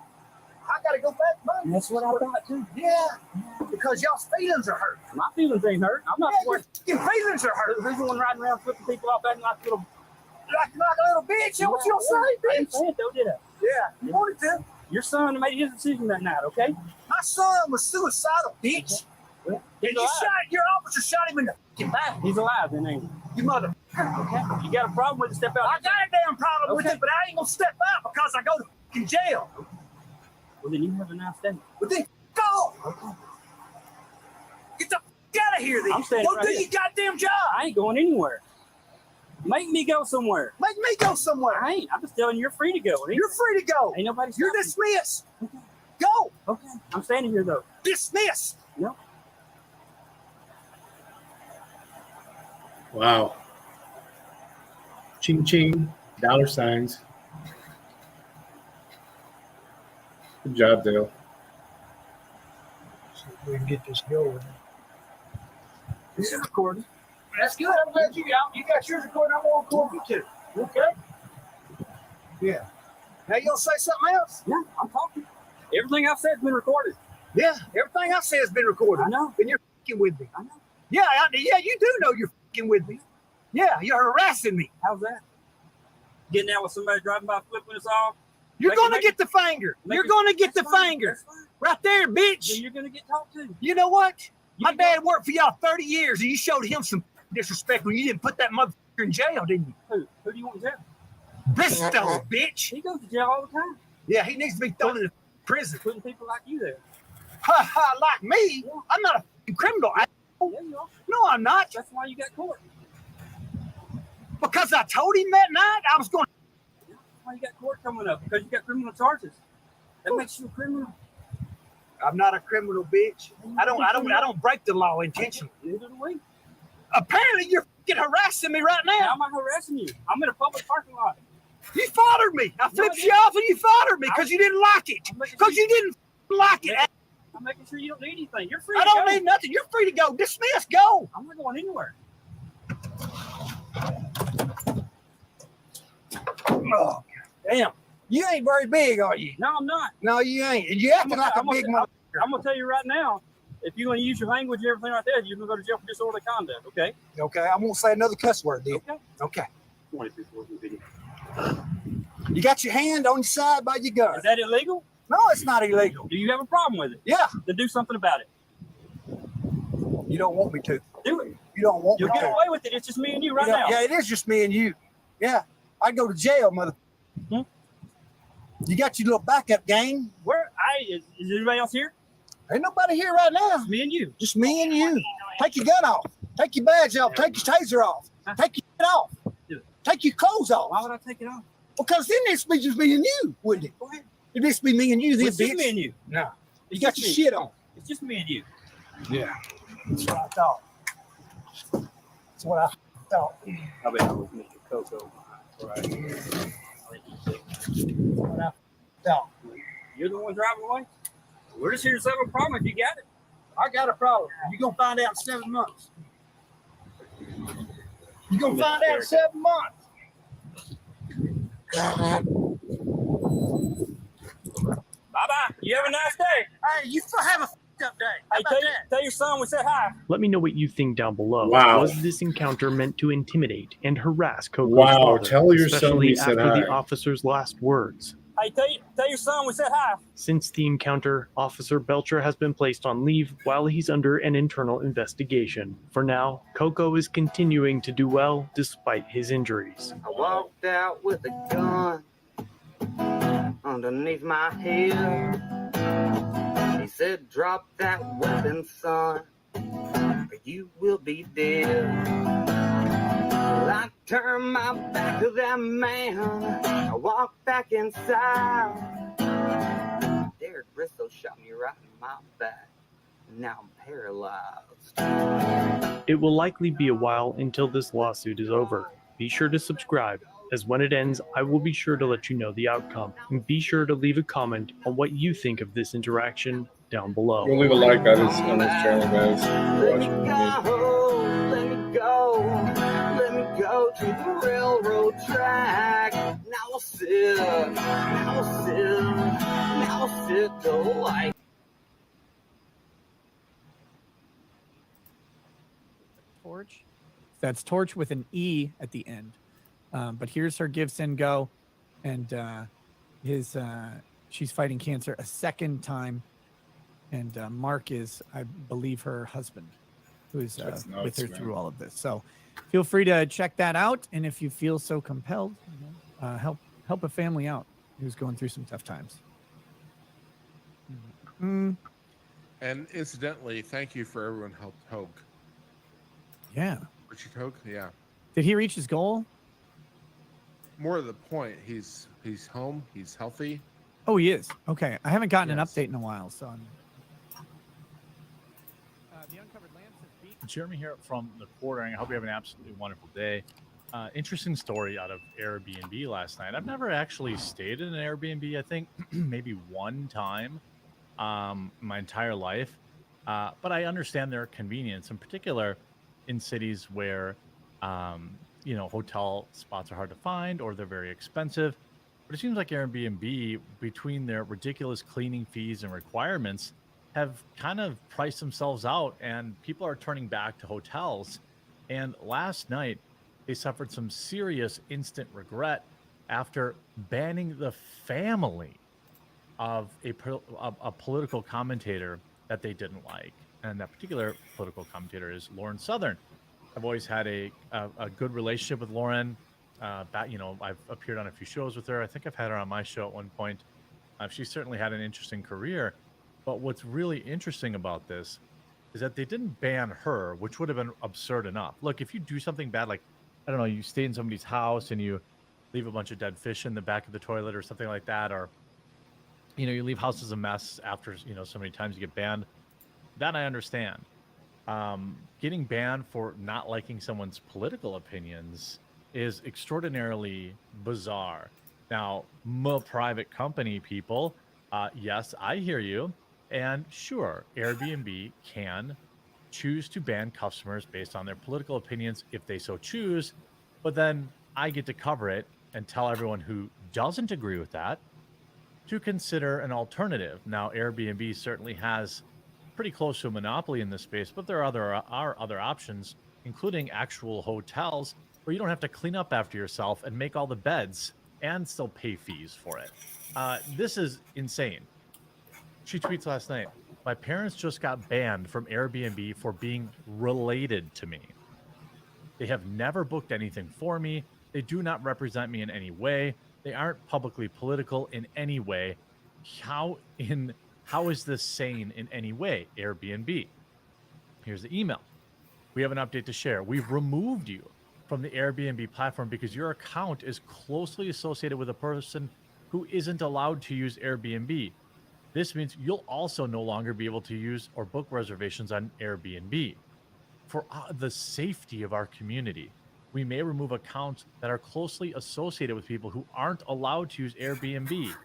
I gotta go back Monday. That's what I thought too. Yeah. Because y'all's feelings are hurt. My feelings ain't hurt. I'm not Your feelings are hurt. Who's the one riding around flipping people off acting like little acting like a little bitch. That's what you don't say, I didn't bitch. say it though, did I? Yeah, you wanted to. Your son made his decision that night, okay? My son was suicidal, bitch. Well, And you shot, your officer shot him in the fucking back. He's alive, then ain't he? You mother. Okay. You got a problem with it, step out. I got a damn problem with Okay. it, but I ain't gonna step out because I go to fucking jail. Well, then you have a nice day. But then go. Get the fuck out of here, then. I'm standing Go right do here. your goddamn job. I ain't going anywhere. Make me go somewhere. Make me go somewhere. I ain't. I'm just telling you, you're free to go. You're free to go. Ain't nobody You're stopping you. dismissed. Go. Okay. I'm standing here though. Dismissed. No. Wow. Ching ching. Dollar signs. Good job, Dale. See if we can get this going. This is recording. That's good. I'm glad you got yours recorded. I'm gonna record you too. Okay? Yeah. Now you gonna say something else? Yeah, I'm talking. Everything I've said has been recorded. Yeah, everything I say has been recorded. I know. And you're fucking with me. I know. Yeah, yeah, you do know you're fucking with me. Yeah, you're harassing me. How's that? Getting out with somebody driving by flipping us off? You're gonna get the finger. You're gonna get the finger. Right there, bitch. Then you're gonna get talked to. You know what? My dad worked for y'all 30 years and you showed him some disrespect when you didn't put that motherfucker in jail, didn't you? Who do you want in jail? Bristow, bitch. He goes to jail all the time. Yeah, he needs to be thrown in prison. Putting people like you there. Ha ha, like me? Yeah. I'm not a fucking criminal. Yeah, you are. No, I'm not. That's why you got caught. Because I told him that night I was going. That's why you got court coming up, because you got criminal charges. That makes you a criminal. I'm not a criminal, bitch. I don't break the law intentionally. Neither do we. Apparently, you're fucking harassing me right now. How am I harassing you? I'm in a public parking lot. You followed me. I flipped you off and you followed me because you didn't like it. Because you didn't like it. I'm making sure you don't need anything. You're free I to don't go. need nothing. You're free to go. Dismiss. Go. I'm not going anywhere. Oh, damn. You ain't very big, are you? No, I'm not. No, you ain't. And you acting like a big mother. I'm going to tell you right now, if you're going to use your language and everything right there, you're going to go to jail for disorderly conduct, okay? Okay, I won't say another cuss word, then. Okay. Okay. You got your hand on your side by your gun. Is that illegal? No, it's not illegal. Do you have a problem with it? Yeah. Then do something about it. You don't want me to. Do it. You don't want You'll me get to. away with it. It's just me and you right now. Yeah, it is just me and you. Yeah. I'd go to jail, mother. You got your little backup gang. Is anybody else here? Ain't nobody here right now. Just me and you. Just me and you. Take your gun off. Take your badge off. Take your taser off. Take your shit off. Do it. Take your clothes off. Why would I take it off? Because then it's be just me and you, wouldn't it? Go ahead. It needs to be me and you, then, It's just bitch. me and you. No. You It's got just your me. shit on. It's just me and you. Yeah. That's what I thought. That's what I thought. I bet I was Mr. Coco. Right. That's what I thought. You're the one driving away? We're just here to solve a problem if you got it. I got a problem. You're going to find out in 7 months. You're going to find out in 7 months. Bye-bye. You have a nice day. Hey, you have a f***ed up day. How Hey, about that? tell your son we said hi. Let me know what you think down below. Wow. Was this encounter meant to intimidate and harass Coco's Wow, father, tell your son especially we said after the hi. officer's last words? Hey, tell your son we said hi. Since the encounter, Officer Belcher has been placed on leave while he's under an internal investigation. For now, Coco is continuing to do well despite his injuries. I walked out with a gun underneath my head. He said, drop that weapon, son, or you will be dead. Well, I turned my back to that man. I walked back inside. Derek Bristow shot me right in my back. Now I'm paralyzed. It will likely be a while until this lawsuit is over. Be sure to subscribe, as when it ends, I will be sure to let you know the outcome. And be sure to leave a comment on what you think of this interaction down below. We'll leave a like on this channel, guys. Let me go to the railroad track. Now I'll sit the light. Torch. That's Torch with an E at the end. But here's her give, send, go. And she's fighting cancer a second time. And Mark is, I believe, her husband, who is That's with nuts, her man. through all of this. So feel free to check that out. And if you feel so compelled, help a family out who's going through some tough times. And incidentally, thank you for everyone who helped Hogue. Yeah. Richard Hogue, yeah. Did he reach his goal? More to the point, he's home, he's healthy. Oh, he is. Okay. I haven't gotten an update in a while, so I'm... Jeremy here from the Quartering. I hope you have an absolutely wonderful day. Interesting story out of Airbnb last night. I've never actually stayed in an Airbnb. I think maybe one time my entire life. But I understand their convenience, in particular in cities where, hotel spots are hard to find or they're very expensive. But it seems like Airbnb, between their ridiculous cleaning fees and requirements, have kind of priced themselves out, and people are turning back to hotels. And last night, they suffered some serious instant regret after banning the family of a political commentator that they didn't like. And that particular political commentator is Lauren Southern. I've always had a good relationship with Lauren. I've appeared on a few shows with her. I think I've had her on my show at one point. She certainly had an interesting career. But what's really interesting about this is that they didn't ban her, which would have been absurd enough. Look, if you do something bad, like, I don't know, you stay in somebody's house and you leave a bunch of dead fish in the back of the toilet or something like that, or, you leave houses a mess after, so many times you get banned, that I understand. Getting banned for not liking someone's political opinions is extraordinarily bizarre. Now, private company people, yes, I hear you. And sure, Airbnb can choose to ban customers based on their political opinions if they so choose, but then I get to cover it and tell everyone who doesn't agree with that to consider an alternative. Now, Airbnb certainly has pretty close to a monopoly in this space, but there are other options, including actual hotels where you don't have to clean up after yourself and make all the beds and still pay fees for it. This is insane. She tweets last night, "My parents just got banned from Airbnb for being related to me. They have never booked anything for me. They do not represent me in any way. They aren't publicly political in any way. How is this sane in any way, Airbnb?" Here's the email. "We have an update to share. We've removed you from the Airbnb platform because your account is closely associated with a person who isn't allowed to use Airbnb. This means you'll also no longer be able to use or book reservations on Airbnb. For the safety of our community, we may remove accounts that are closely associated with people who aren't allowed to use Airbnb."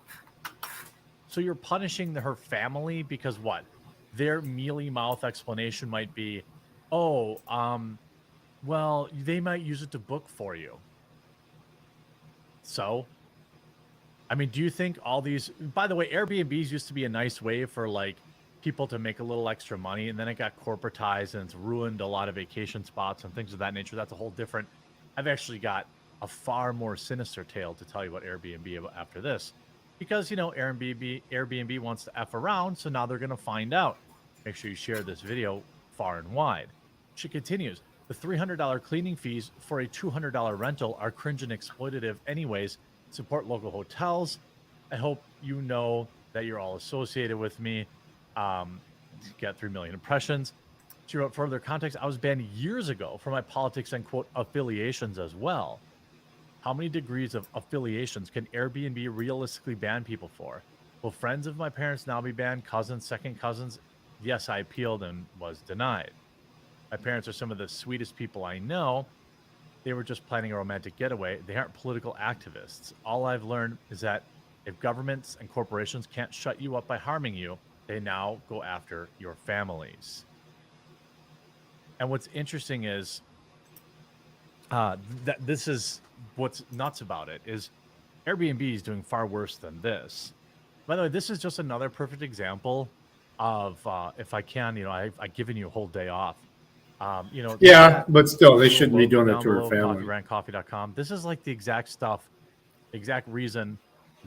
So you're punishing her family because what? Their mealy mouth explanation might be, well, they might use it to book for you. So, I mean, do you think all these, by the way, Airbnbs used to be a nice way for like people to make a little extra money, and then it got corporatized and it's ruined a lot of vacation spots and things of that nature. That's a whole different, I've actually got a far more sinister tale to tell you about Airbnb after this, because, Airbnb wants to F around. So now they're going to find out. Make sure you share this video far and wide. She continues, "The $300 cleaning fees for a $200 rental are cringe and exploitative anyways. Support local hotels. I hope you know that you're all associated with me." Got 3 million impressions. She wrote, "Further context, I was banned years ago for my politics and quote affiliations as well. How many degrees of affiliations can Airbnb realistically ban people for? Will friends of my parents now be banned? Cousins, second cousins? Yes, I appealed and was denied. My parents are some of the sweetest people I know. They were just planning a romantic getaway. They aren't political activists. All I've learned is that if governments and corporations can't shut you up by harming you, they now go after your families." And what's interesting is that this is what's nuts about it is Airbnb is doing far worse than this. By the way, this is just another perfect example of, if I can, I've given you a whole day off. Yeah, but still, they shouldn't be logo doing that down to her below, family. coffeebrandcoffee.com. This is like the exact reason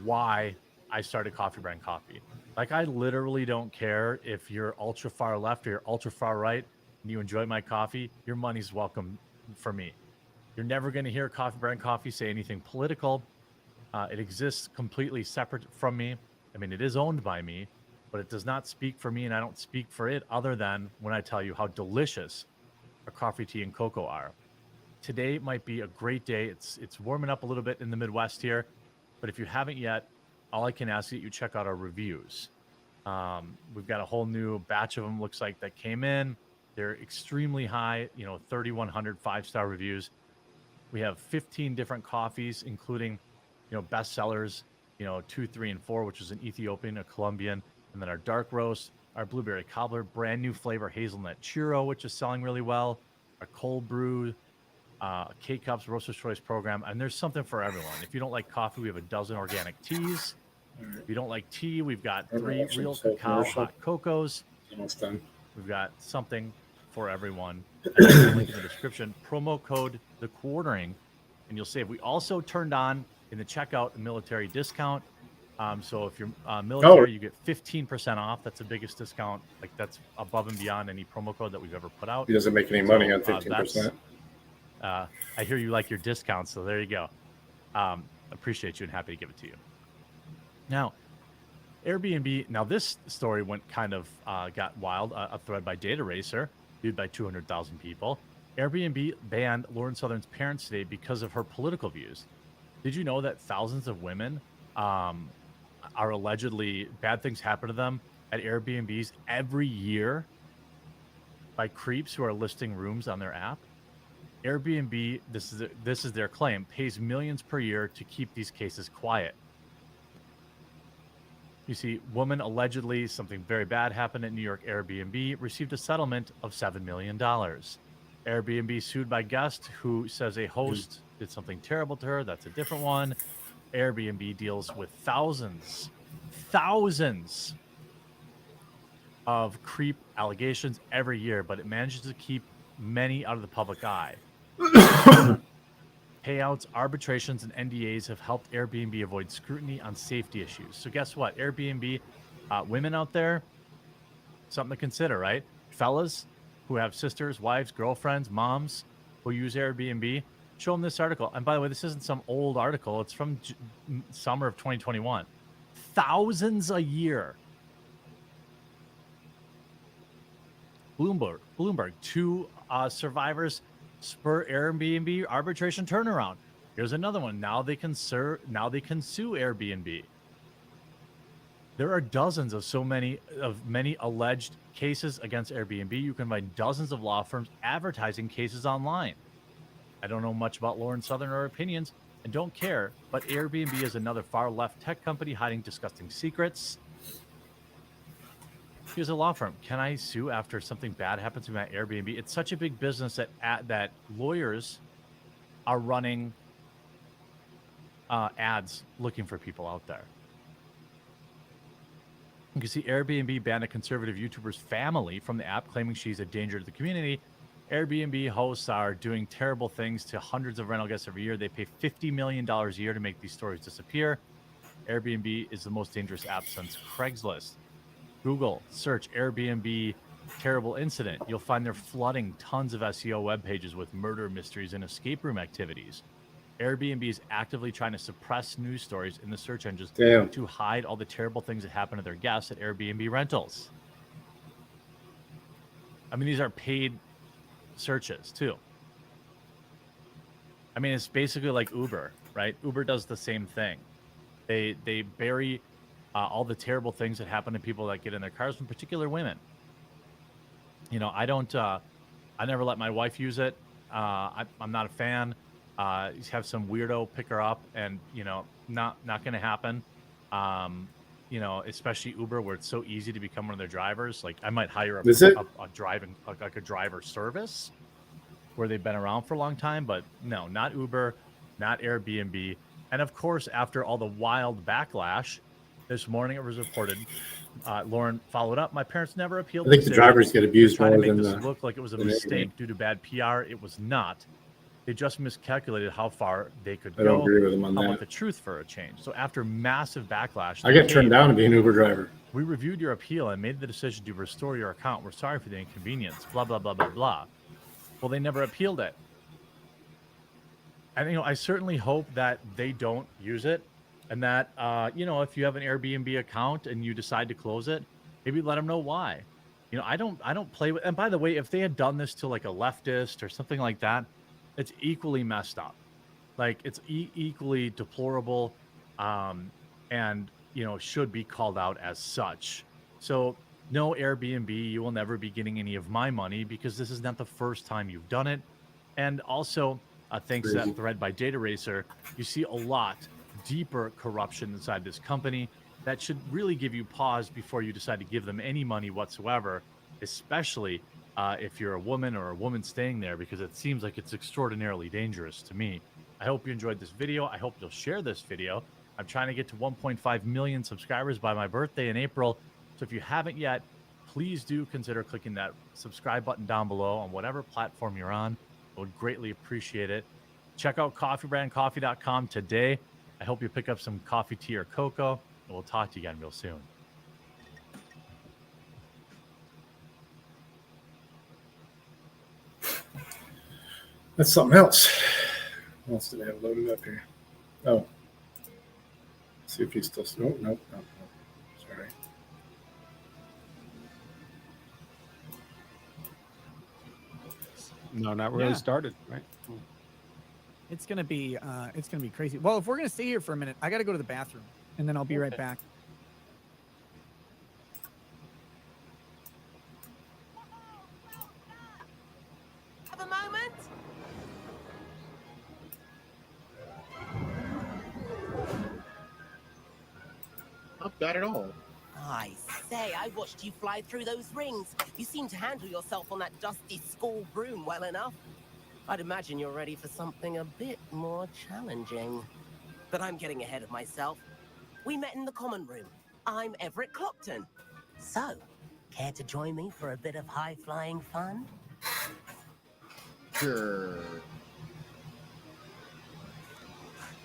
why I started Coffee Brand Coffee. Like, I literally don't care if you're ultra far left or you're ultra far right and you enjoy my coffee. Your money's welcome for me. You're never going to hear Coffee Brand Coffee say anything political. It exists completely separate from me. I mean, it is owned by me, but it does not speak for me, and I don't speak for it other than when I tell you how delicious our coffee, tea, and cocoa are. Today might be a great day. It's warming up a little bit in the Midwest here, but if you haven't yet, all I can ask is that you check out our reviews. We've got a whole new batch of them, looks like, that came in. They're extremely high, 3,100 5-star reviews. We have 15 different coffees, including, bestsellers, 2, 3, and 4, which is an Ethiopian, a Colombian, and then our dark roast, our blueberry cobbler, brand new flavor hazelnut churro, which is selling really well, our cold brew, K-Cups, Roaster's Choice program, and there's something for everyone. If you don't like coffee, we have a dozen organic teas. If you don't like tea, we've got 3 real cacao hot cocos. Almost done. We've got something for everyone. Link in the description. Promo code the quartering, and you'll save. We also turned on in the checkout a military discount. So if you're military, you get 15% off. That's the biggest discount. Like, that's above and beyond any promo code that we've ever put out. He doesn't make any money on 15%. I hear you like your discounts, so there you go. Appreciate you and happy to give it to you. Now, Airbnb. Now, this story went kind of got wild. A thread by Data Racer, viewed by 200,000 people. Airbnb banned Lauren Southern's parents today because of her political views. Did you know that thousands of women are allegedly, bad things happen to them at Airbnbs every year by creeps who are listing rooms on their app? Airbnb, this is their claim, pays millions per year to keep these cases quiet. You see, woman allegedly, something very bad happened at New York Airbnb, received a settlement of $7 million. Airbnb sued by guest who says a host did something terrible to her. That's a different one. Airbnb deals with thousands of creep allegations every year, but it manages to keep many out of the public eye. Payouts, arbitrations, and NDAs have helped Airbnb avoid scrutiny on safety issues. So guess what? Airbnb, women out there, something to consider, right? Fellas who have sisters, wives, girlfriends, moms who use Airbnb, show them this article. And by the way, this isn't some old article. It's from summer of 2021. Thousands a year. Bloomberg, 2 survivors spur Airbnb arbitration turnaround. Here's another one. Now they can sue Airbnb. There are dozens of many alleged cases against Airbnb. You can find dozens of law firms advertising cases online. I don't know much about Lauren Southern or her opinions and don't care, but Airbnb is another far left tech company hiding disgusting secrets. Here's a law firm. Can I sue after something bad happens to my Airbnb? It's such a big business that lawyers are running ads looking for people out there. You can see Airbnb banned a conservative YouTuber's family from the app, claiming she's a danger to the community. Airbnb hosts are doing terrible things to hundreds of rental guests every year. They pay $50 million a year to make these stories disappear. Airbnb is the most dangerous app since Craigslist. Google, search Airbnb terrible incident. You'll find they're flooding tons of SEO web pages with murder mysteries and escape room activities. Airbnb is actively trying to suppress news stories in the search engines to hide all the terrible things that happen to their guests at Airbnb rentals. I mean, these are paid searches too. I mean, it's basically like Uber, right? Uber does the same thing. They bury all the terrible things that happen to people that get in their cars, in particular women. I never let my wife use it. I'm not a fan. Have some weirdo pick her up, and not going to happen. Especially Uber, where it's so easy to become one of their drivers. Like, I might hire a driver service where they've been around for a long time, but no, not Uber, not Airbnb. And of course, after all the wild backlash This morning it was reported. Lauren followed up. My parents never appealed. I think the decision. drivers get abused They're trying more to make than this the- look like it was a than mistake anything. due to bad PR. It was not. They just miscalculated how far they could I go. don't agree with them on I that. want the truth for a change. So after massive backlash, I got turned down to be an Uber driver. We reviewed your appeal and made the decision to restore your account. We're sorry for the inconvenience. Blah blah blah blah blah. Well, they never appealed it. And I certainly hope that they don't use it, and that if you have an Airbnb account and you decide to close it, maybe let them know why. I don't play with. And by the way, if they had done this to like a leftist or something like that, it's equally messed up. Like it's equally deplorable, and should be called out as such. So no, Airbnb, you will never be getting any of my money because this is not the first time you've done it. And also, thanks to that thread by Data Racer, you see a lot deeper corruption inside this company that should really give you pause before you decide to give them any money whatsoever, especially if you're a woman or a woman staying there, because it seems like it's extraordinarily dangerous to me. I hope you enjoyed this video. I hope you'll share this video. I'm trying to get to 1.5 million subscribers by my birthday in April. So if you haven't yet, please do consider clicking that subscribe button down below on whatever platform you're on. I would greatly appreciate it. Check out coffeebrandcoffee.com today. I hope you pick up some coffee, tea, or cocoa, and we'll talk to you again real soon. That's something else. What else did I have loaded up here? Oh. Let's see if he's still. Nope. Sorry. No, not really Yeah. started, right? It's gonna be crazy. Well, if we're gonna stay here for a minute, I gotta go to the bathroom, and then I'll be right back. Have a moment? Not bad at all. I say, I watched you fly through those rings. You seem to handle yourself on that dusty school broom well enough. I'd imagine you're ready for something a bit more challenging. But I'm getting ahead of myself. We met in the common room. I'm Everett Clopton. So, care to join me for a bit of high-flying fun? Sure.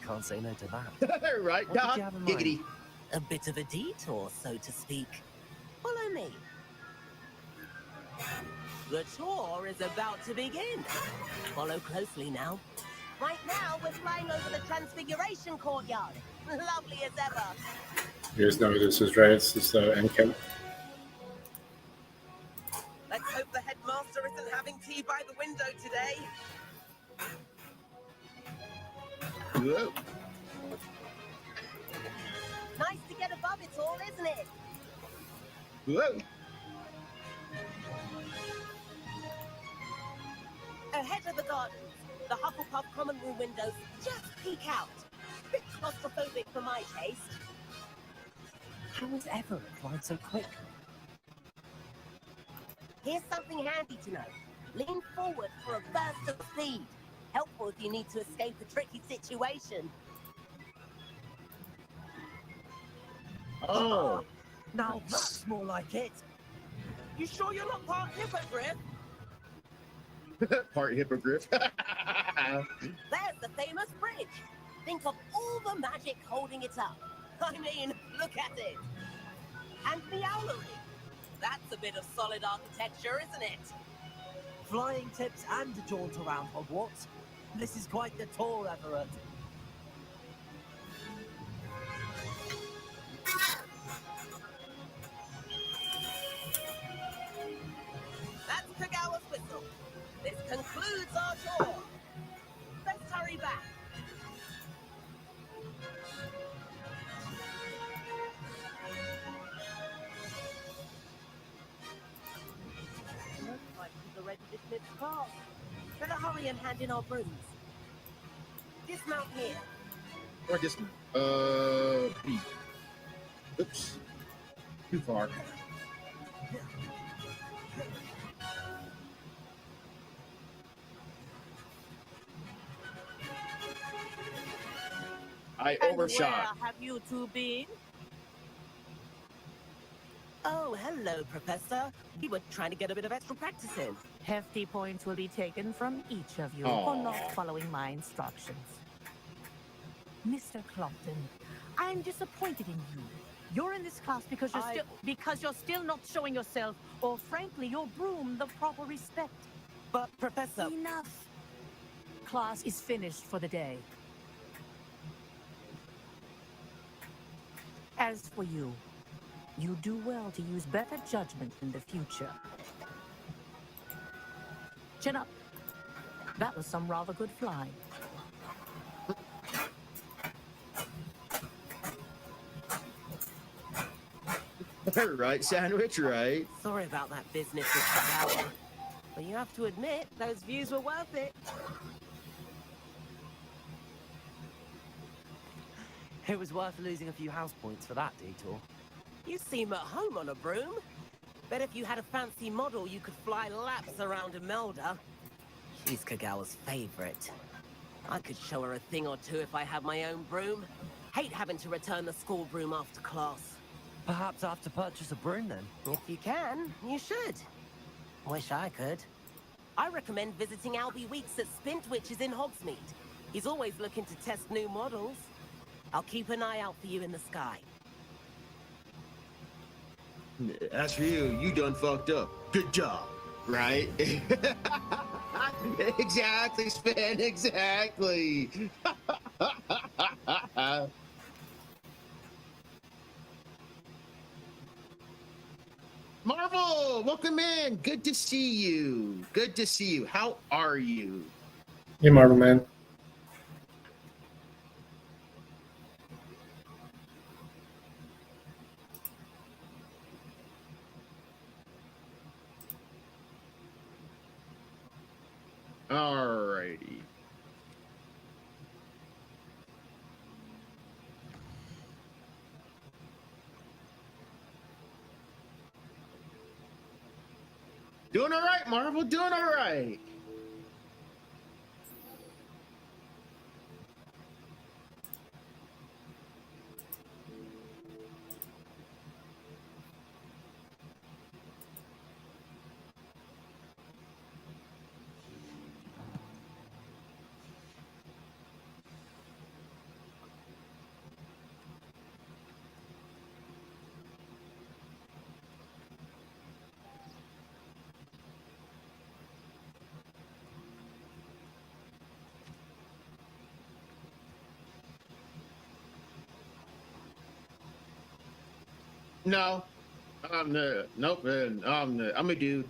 Can't say no to that. Right, What did Doc? you have in mind? Giggity. A bit of a detour, so to speak. Follow me. The tour is about to begin. Follow closely now. Right now, we're flying over the Transfiguration Courtyard. Lovely as ever. You guys know who this is, right? It's this NCAM. Let's hope the headmaster isn't having tea by the window today. Whoa. Nice to get above it all, isn't it? Whoa. Ahead of the gardens, the Hufflepuff common room windows just peek out. Bit claustrophobic for my taste. How was Everett flying so quick? Here's something handy to know. Lean forward for a burst of speed. Helpful if you need to escape a tricky situation. Oh. Now that's more like it. You sure you're not part hippogriff? Part hippogriff. There's the famous bridge. Think of all the magic holding it up. I mean, look at it. And the owlery. That's a bit of solid architecture, isn't it? Flying tips and a jaunt around Hogwarts. This is quite the tour, Everett. That's Kagawa's whistle. This concludes our tour. Let's hurry back. Looks like we've already dismissed cars. Better hurry and hand in our brooms. Dismount here. Or just, B. Oops. Too far. I And overshot. where have you two been? Oh, hello, Professor. We were trying to get a bit of extra practice in. Hefty points will be taken from each of you Aw. for not following my instructions. Mr. Clopton, I'm disappointed in you. You're in this class because you're still not showing yourself, or frankly, your broom the proper respect. But, Professor... Enough. Class is finished for the day. As for you, you do well to use better judgment in the future. Chin up. That was some rather good flying. Right, Sandwich, right? Sorry about that business with Kagawa. But you have to admit, those views were worth it. It was worth losing a few house points for that detour. You seem at home on a broom. Bet if you had a fancy model, you could fly laps around Imelda. She's Kagawa's favorite. I could show her a thing or two if I had my own broom. Hate having to return the school broom after class. Perhaps I have to purchase a broom then. If you can, you should. Wish I could. I recommend visiting Albie Weeks at Spintwitches in Hogsmeade. He's always looking to test new models. I'll keep an eye out for you in the sky. As for you, you done fucked up. Good job, right? Exactly, Span, exactly. Marvel, welcome in. Good to see you. Good to see you. How are you? Hey, Marvel Man. Alrighty. Doing all right, Marvel. Doing all right. No, nope. I'm a dude.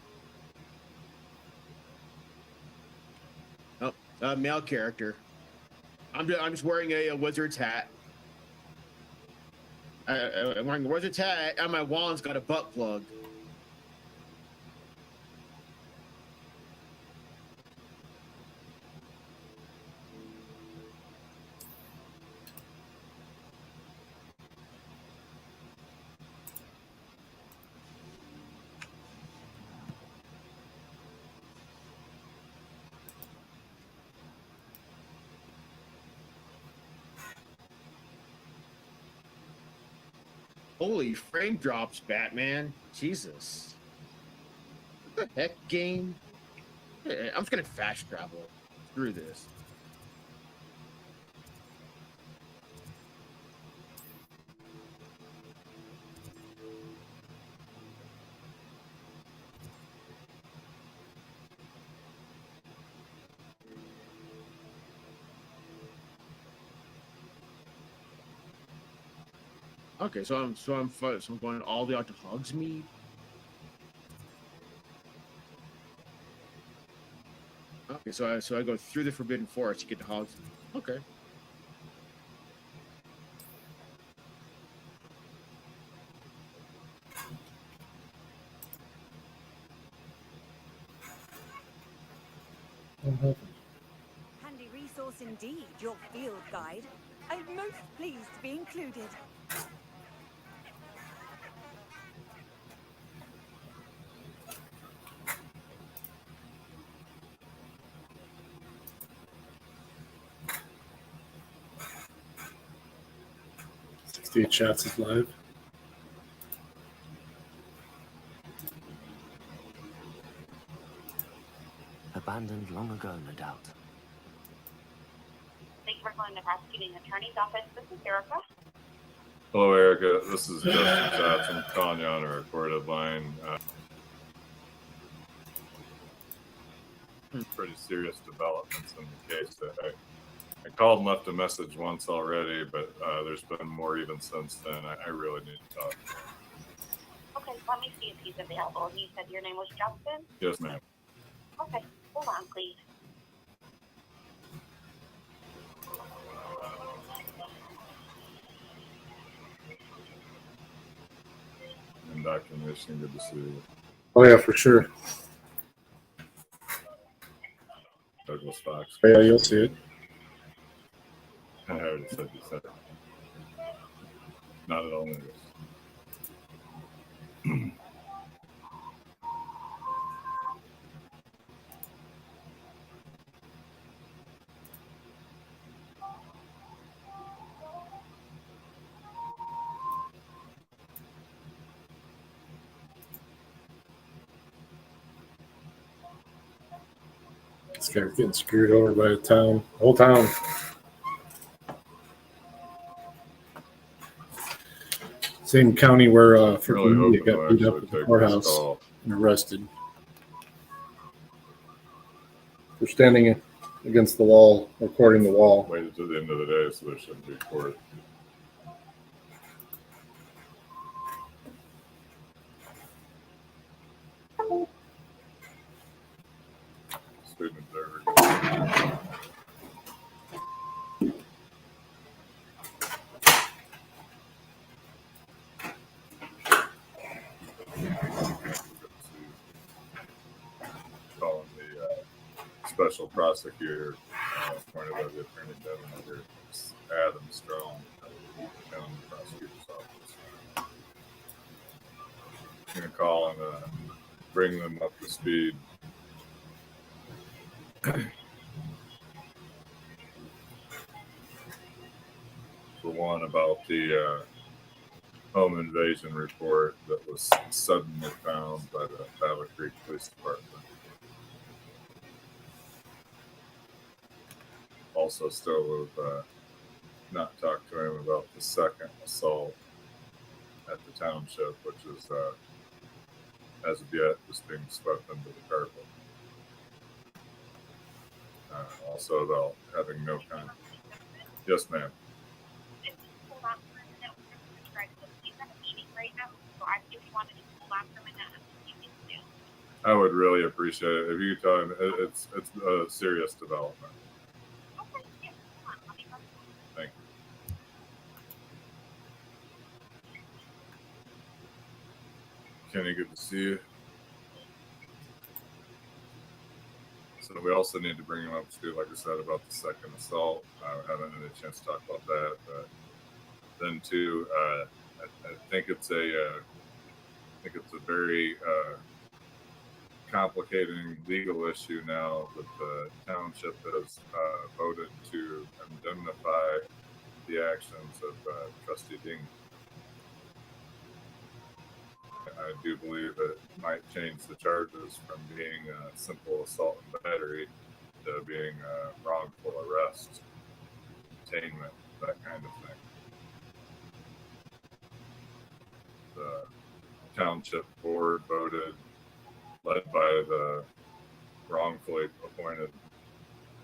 Oh, male character. I'm just wearing a wizard's hat. I'm wearing a wizard's hat, and my wand's got a butt plug. Holy frame drops, Batman. Jesus. What the heck, game? I'm just gonna fast travel. Screw this. Okay, so I'm going all the way out to Hogsmeade. Okay, so I go through the Forbidden Forest to get to Hogsmeade. Okay. Handy resource indeed, your field guide. I'm most pleased to be included. Chats is live. abandoned long ago, no doubt. Thank you for calling the prosecuting attorney's office. This is Erica. Hello, Erica. This is Justin Schatz. I'm calling you on a recorded line. Pretty serious developments in the case. I called and left a message once already, but there's been more even since then. I really need to talk. Okay, let me see if he's available. You said your name was Justin? Yes, ma'am. Okay, hold on, please. inDOCtriNATION, good to see you. Oh yeah, for sure. Douglas Fox. Yeah, you'll see it. I already said you said it. Not at all nervous. This guy's getting screwed over by the town. The whole town. Same county where freaking Really media got beat up at the courthouse and arrested for standing against the wall, recording the wall. Waited to the end of the day, so there shouldn't be court. Student observer. Calling the special prosecutor, appointed by the Attorney General, Adam Strong, county prosecutor's office. I'm going to call and bring them up to speed. For one, about the home invasion report that was suddenly found by the Battle Creek Police Department. Also, still have not talked to him about the second assault at the township, which is, as of yet, just being swept under the carpet. Also, about having no kind. Yes, ma'am. Hold on for a minute. He's at a meeting right now, so if you wanted to hold on for a minute, you can do. I would really appreciate it if you tell him it's a serious development. Okay, yeah, hold on. Let me go. Thank you. Kenny, good to see you. So we also need to bring him up to speed, like I said, about the second assault. I haven't had a chance to talk about that. But then too, I think it's a very complicating legal issue now that the township has voted to indemnify the actions of Trustee Ding. I do believe it might change the charges from being a simple assault and battery to being a wrongful arrest, detainment, that kind of thing. The township board voted, led by the wrongfully appointed.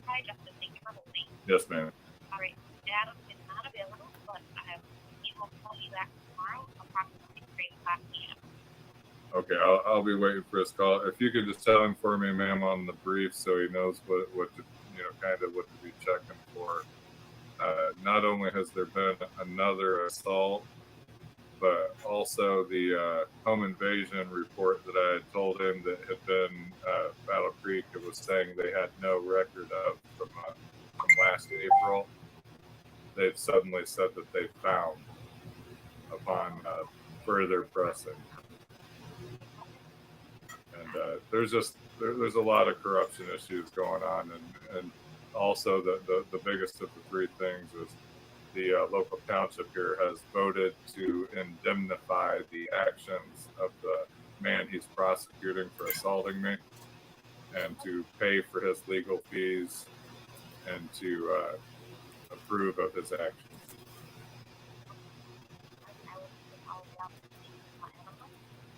Hi, Justin. Thank you for holding. Yes, ma'am. All right. Adam is not available, but he will call you back tomorrow, approximately 3 o'clock p.m. Okay, I'll be waiting for his call. If you could just tell him for me, ma'am, on the brief, so he knows what to, kind of what to be checking for. Not only has there been another assault, but also the home invasion report that I had told him that had been Battle Creek, it was saying they had no record of from last April. They've suddenly said that they found upon further pressing. And there's a lot of corruption issues going on, and also the biggest of the three things is the local township here has voted to indemnify the actions of the man he's prosecuting for assaulting me. and to pay for his legal fees and to approve of his actions.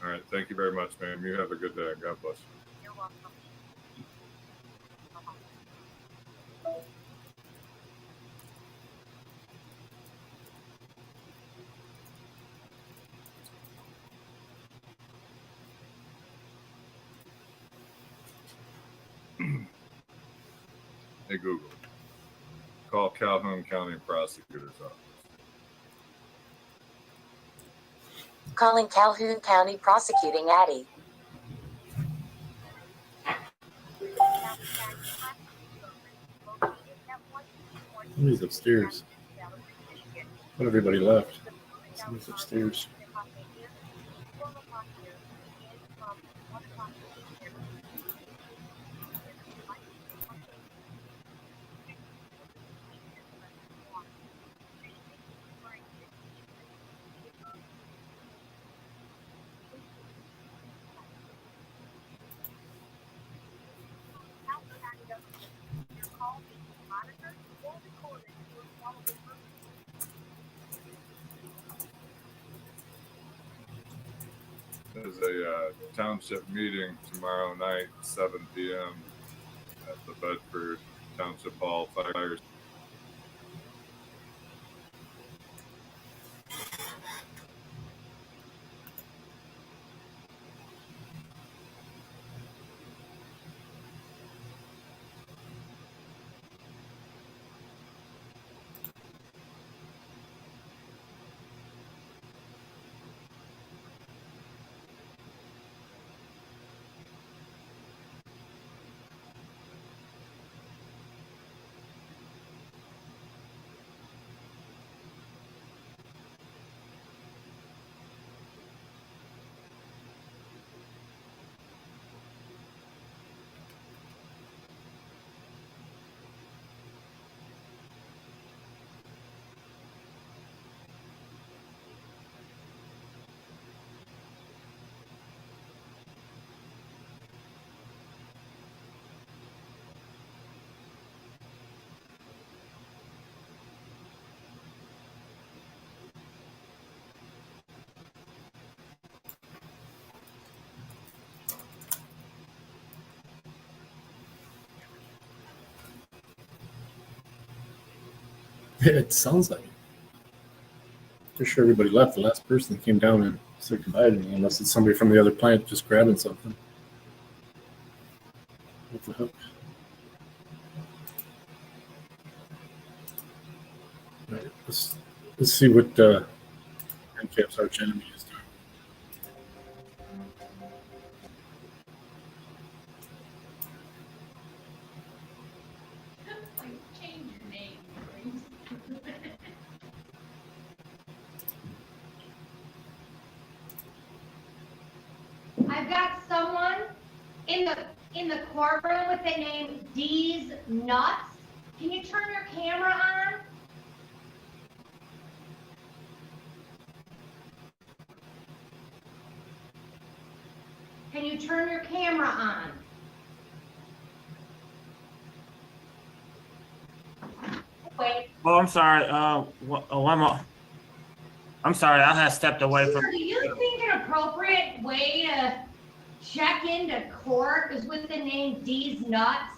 All right. Thank you very much, ma'am. You have a good day. God bless you. You're welcome. Hey, Google. Call Calhoun County Prosecutor's Office. Calling Calhoun County Prosecuting Addie. Somebody's upstairs. But everybody left. Somebody's upstairs. There's a township meeting tomorrow night, 7 p.m. at the Bedford Township Hall Fire. It sounds like it. For sure everybody left. The last person came down and said goodbye to me, unless it's somebody from the other plant just grabbing something. What the heck? All right, let's see what NCAP's arch enemy is doing. I've got someone in the courtroom with the name D's Nuts. Can you turn your camera on? Can you turn your camera on? Wait. Oh, I'm sorry. I'm sorry. I have stepped away from. Sir, do you think an appropriate way to check into court is with the name D's Nuts?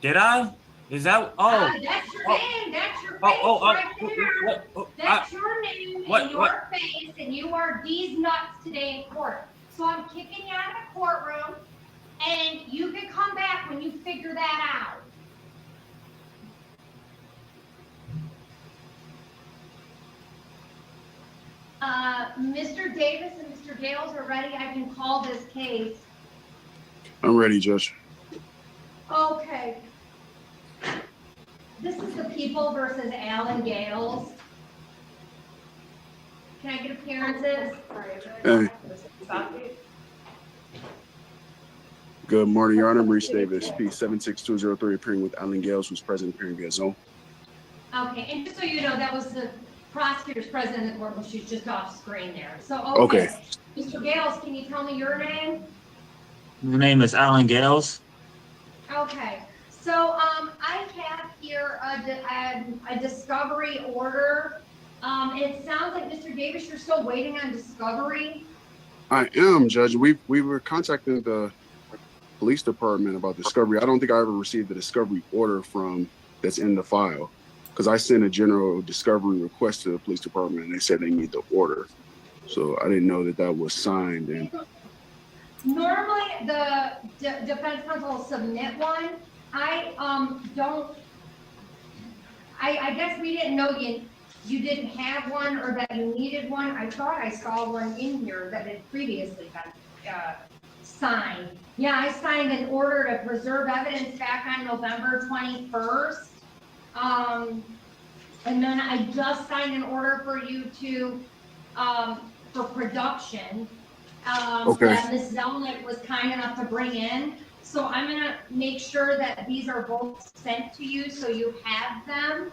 Did I? Is that? Oh. That's your name. That's your face right there. That's your name and your face, and you are D's Nuts today in court. So I'm kicking you out of the courtroom, and you can come back when you figure that out. Mr. Davis and Mr. Gales are ready. I can call this case. I'm ready, Judge. Okay. This is the People versus Alan Gales. Can I get appearances? Hey. Good morning, Your Honor. Maurice Davis, P76203, appearing with Alan Gales, who's present appearing via Zoom. Okay, and just so you know, that was the prosecutor's present in the court, she's just off screen there. So, Okay. Mr. Gales, can you tell me your name? My name is Alan Gales. Okay, so I have here a discovery order. It sounds like, Mr. Davis, you're still waiting on discovery. I am, Judge. We were contacting the police department about discovery. I don't think I ever received a discovery order from that's in the file, because I sent a general discovery request to the police department and they said they need the order. So I didn't know that that was signed. And Normally, the defense counsel will submit one. I guess we didn't know you didn't have one or that you needed one. I thought I saw one in here that had previously been signed. Yeah, I signed an order to preserve evidence back on November 21st. And then I just signed an order for you to, for production. Okay. That Ms. Zelnick was kind enough to bring in. So I'm gonna make sure that these are both sent to you so you have them.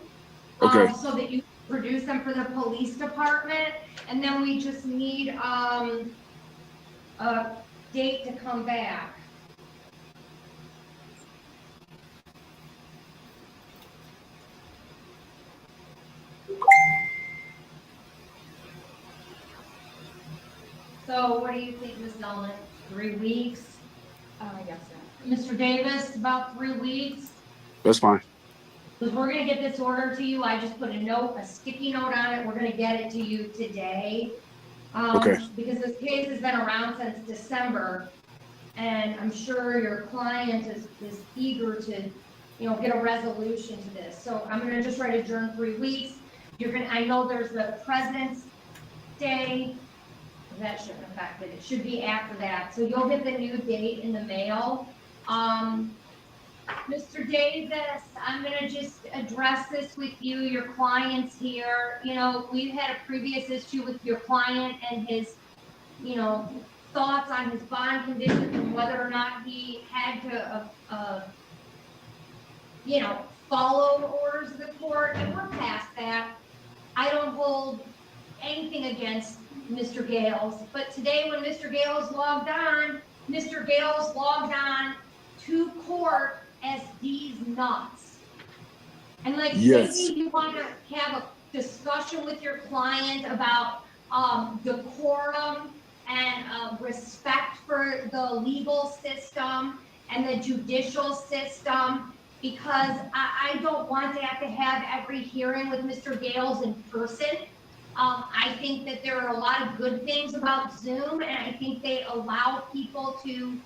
Okay. So that you produce them for the police department. And then we just need a date to come back. So what do you think, Ms. Zelnick? 3 weeks? I guess so. Mr. Davis, about 3 weeks? that's fine. Because we're gonna get this order to you. I just put a sticky note on it. We're gonna get it to you today. Okay. Because this case has been around since December, and I'm sure your client is eager to, get a resolution to this. So I'm gonna just write adjourn 3 weeks. I know there's the President's Day. That shouldn't affect it. It should be after that. So you'll get the new date in the mail. Mr. Davis, I'm gonna just address this with you, your client's here. We've had a previous issue with your client and his, thoughts on his bond conditions and whether or not he had to, follow orders of the court, and we're past that. I don't hold anything against Mr. Gales, but today when Mr. Gales logged on to court as these nuts. And Yes. maybe you want to have a discussion with your client about decorum and respect for the legal system and the judicial system, because I don't want to have every hearing with Mr. Gales in person. I think that there are a lot of good things about Zoom, and I think they allow people to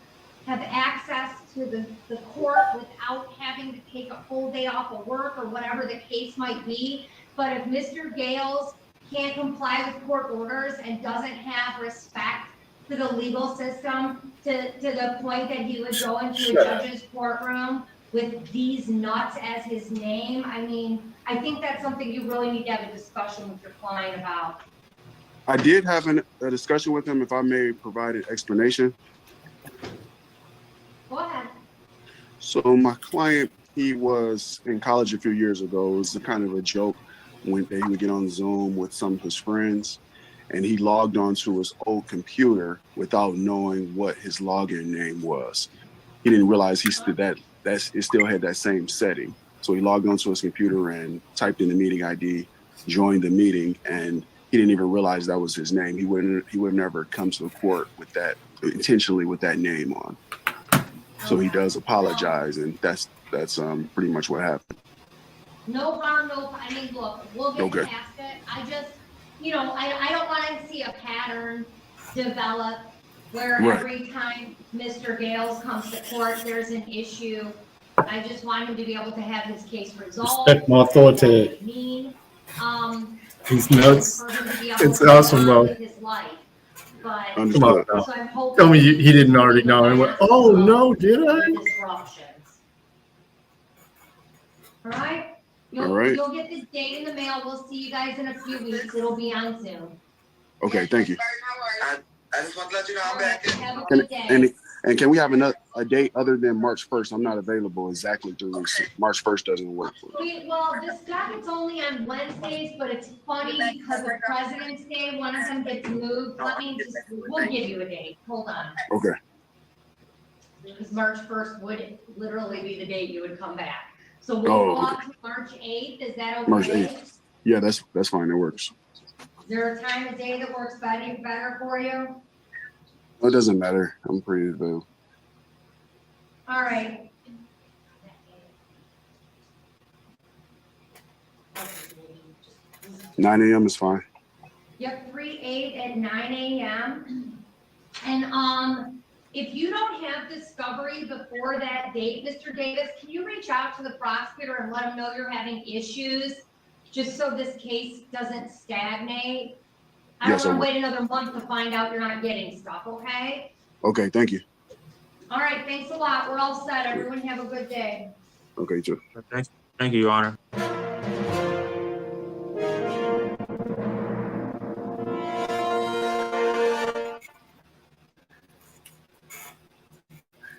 have access to the court without having to take a full day off of work or whatever the case might be. But if Mr. Gales can't comply with court orders and doesn't have respect for the legal system to the point that he would go into a judge's courtroom with these nuts as his name, I think that's something you really need to have a discussion with your client about. I did have a discussion with him, if I may provide an explanation. Go ahead. So my client, he was in college a few years ago. It was kind of a joke when he would get on Zoom with some of his friends, and he logged onto his old computer without knowing what his login name was. He didn't realize it still had that same setting. So he logged onto his computer and typed in the meeting ID, joined the meeting, and he didn't even realize that was his name. He would never come to the court with that intentionally with that name on. So he does apologize, and that's pretty much what happened. No harm, look, we'll get Okay. past it. I just, I don't want to see a pattern develop where Right. every time Mr. Gales comes to court, there's an issue. I just want him to be able to have his case resolved. Respect my authority. He's nuts. for him to be able It's to awesome, go on though. with his life. But Come on now. so I'm hoping Tell me he didn't already know. He went, oh no, did I? disruptions. All right? All right. You'll get this date in the mail. We'll see you guys in a few weeks. It'll be on Zoom. Okay, thank you. I just want to let you know I'm back. Have a good day. And can we have a date other than March 1st? I'm not available exactly 3 weeks. March 1st doesn't work for me. Well, this docket's only on Wednesdays, but it's funny because of President's Day, one of them gets moved. We'll give you a date. Hold on. Okay. because March 1st would literally be the date you would come back. So we'll Oh, go okay. off to March 8th. Is that okay? March 8th. Yeah, that's fine. That works. Is there a time of day that works better for you? It doesn't matter. I'm pretty available. All right. 9 a.m. is fine. Yep, 3/8 at 9 a.m. And if you don't have discovery before that date, Mr. Davis, can you reach out to the prosecutor and let them know you're having issues, just so this case doesn't stagnate? I don't Yes, I want to will. wait another month to find out you're not getting stuff, okay? Okay, thank you. All right, thanks a lot. We're all set. Everyone have a good day. Okay, too. Thank you, Your Honor.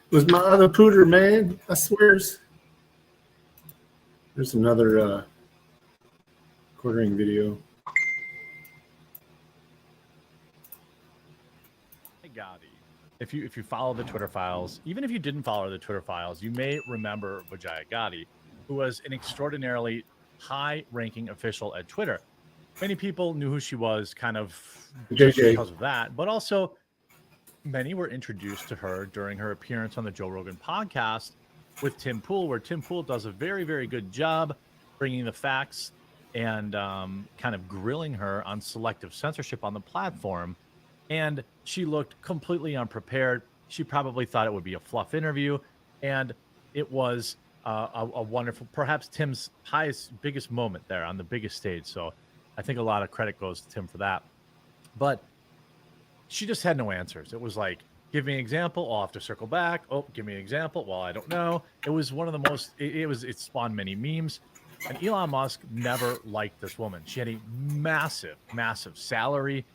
It was my other pooter, man. I swears. There's another quartering video. Gotti. If you follow the Twitter files, even if you didn't follow the Twitter files, you may remember Vijaya Gotti, who was an extraordinarily high-ranking official at Twitter. Many people knew who she was kind of just JJ. because of that, but also many were introduced to her during her appearance on the Joe Rogan podcast with Tim Pool, where Tim Pool does a very, very good job bringing the facts and kind of grilling her on selective censorship on the platform. And she looked completely unprepared. She probably thought it would be a fluff interview, and it was a wonderful, perhaps Tim's biggest moment there on the biggest stage. So I think a lot of credit goes to Tim for that. But she just had no answers. It was like, give me an example. I'll have to circle back. Oh, give me an example. Well, I don't know. It was one of the most, it spawned many memes. And Elon Musk never liked this woman. She had a massive, massive salary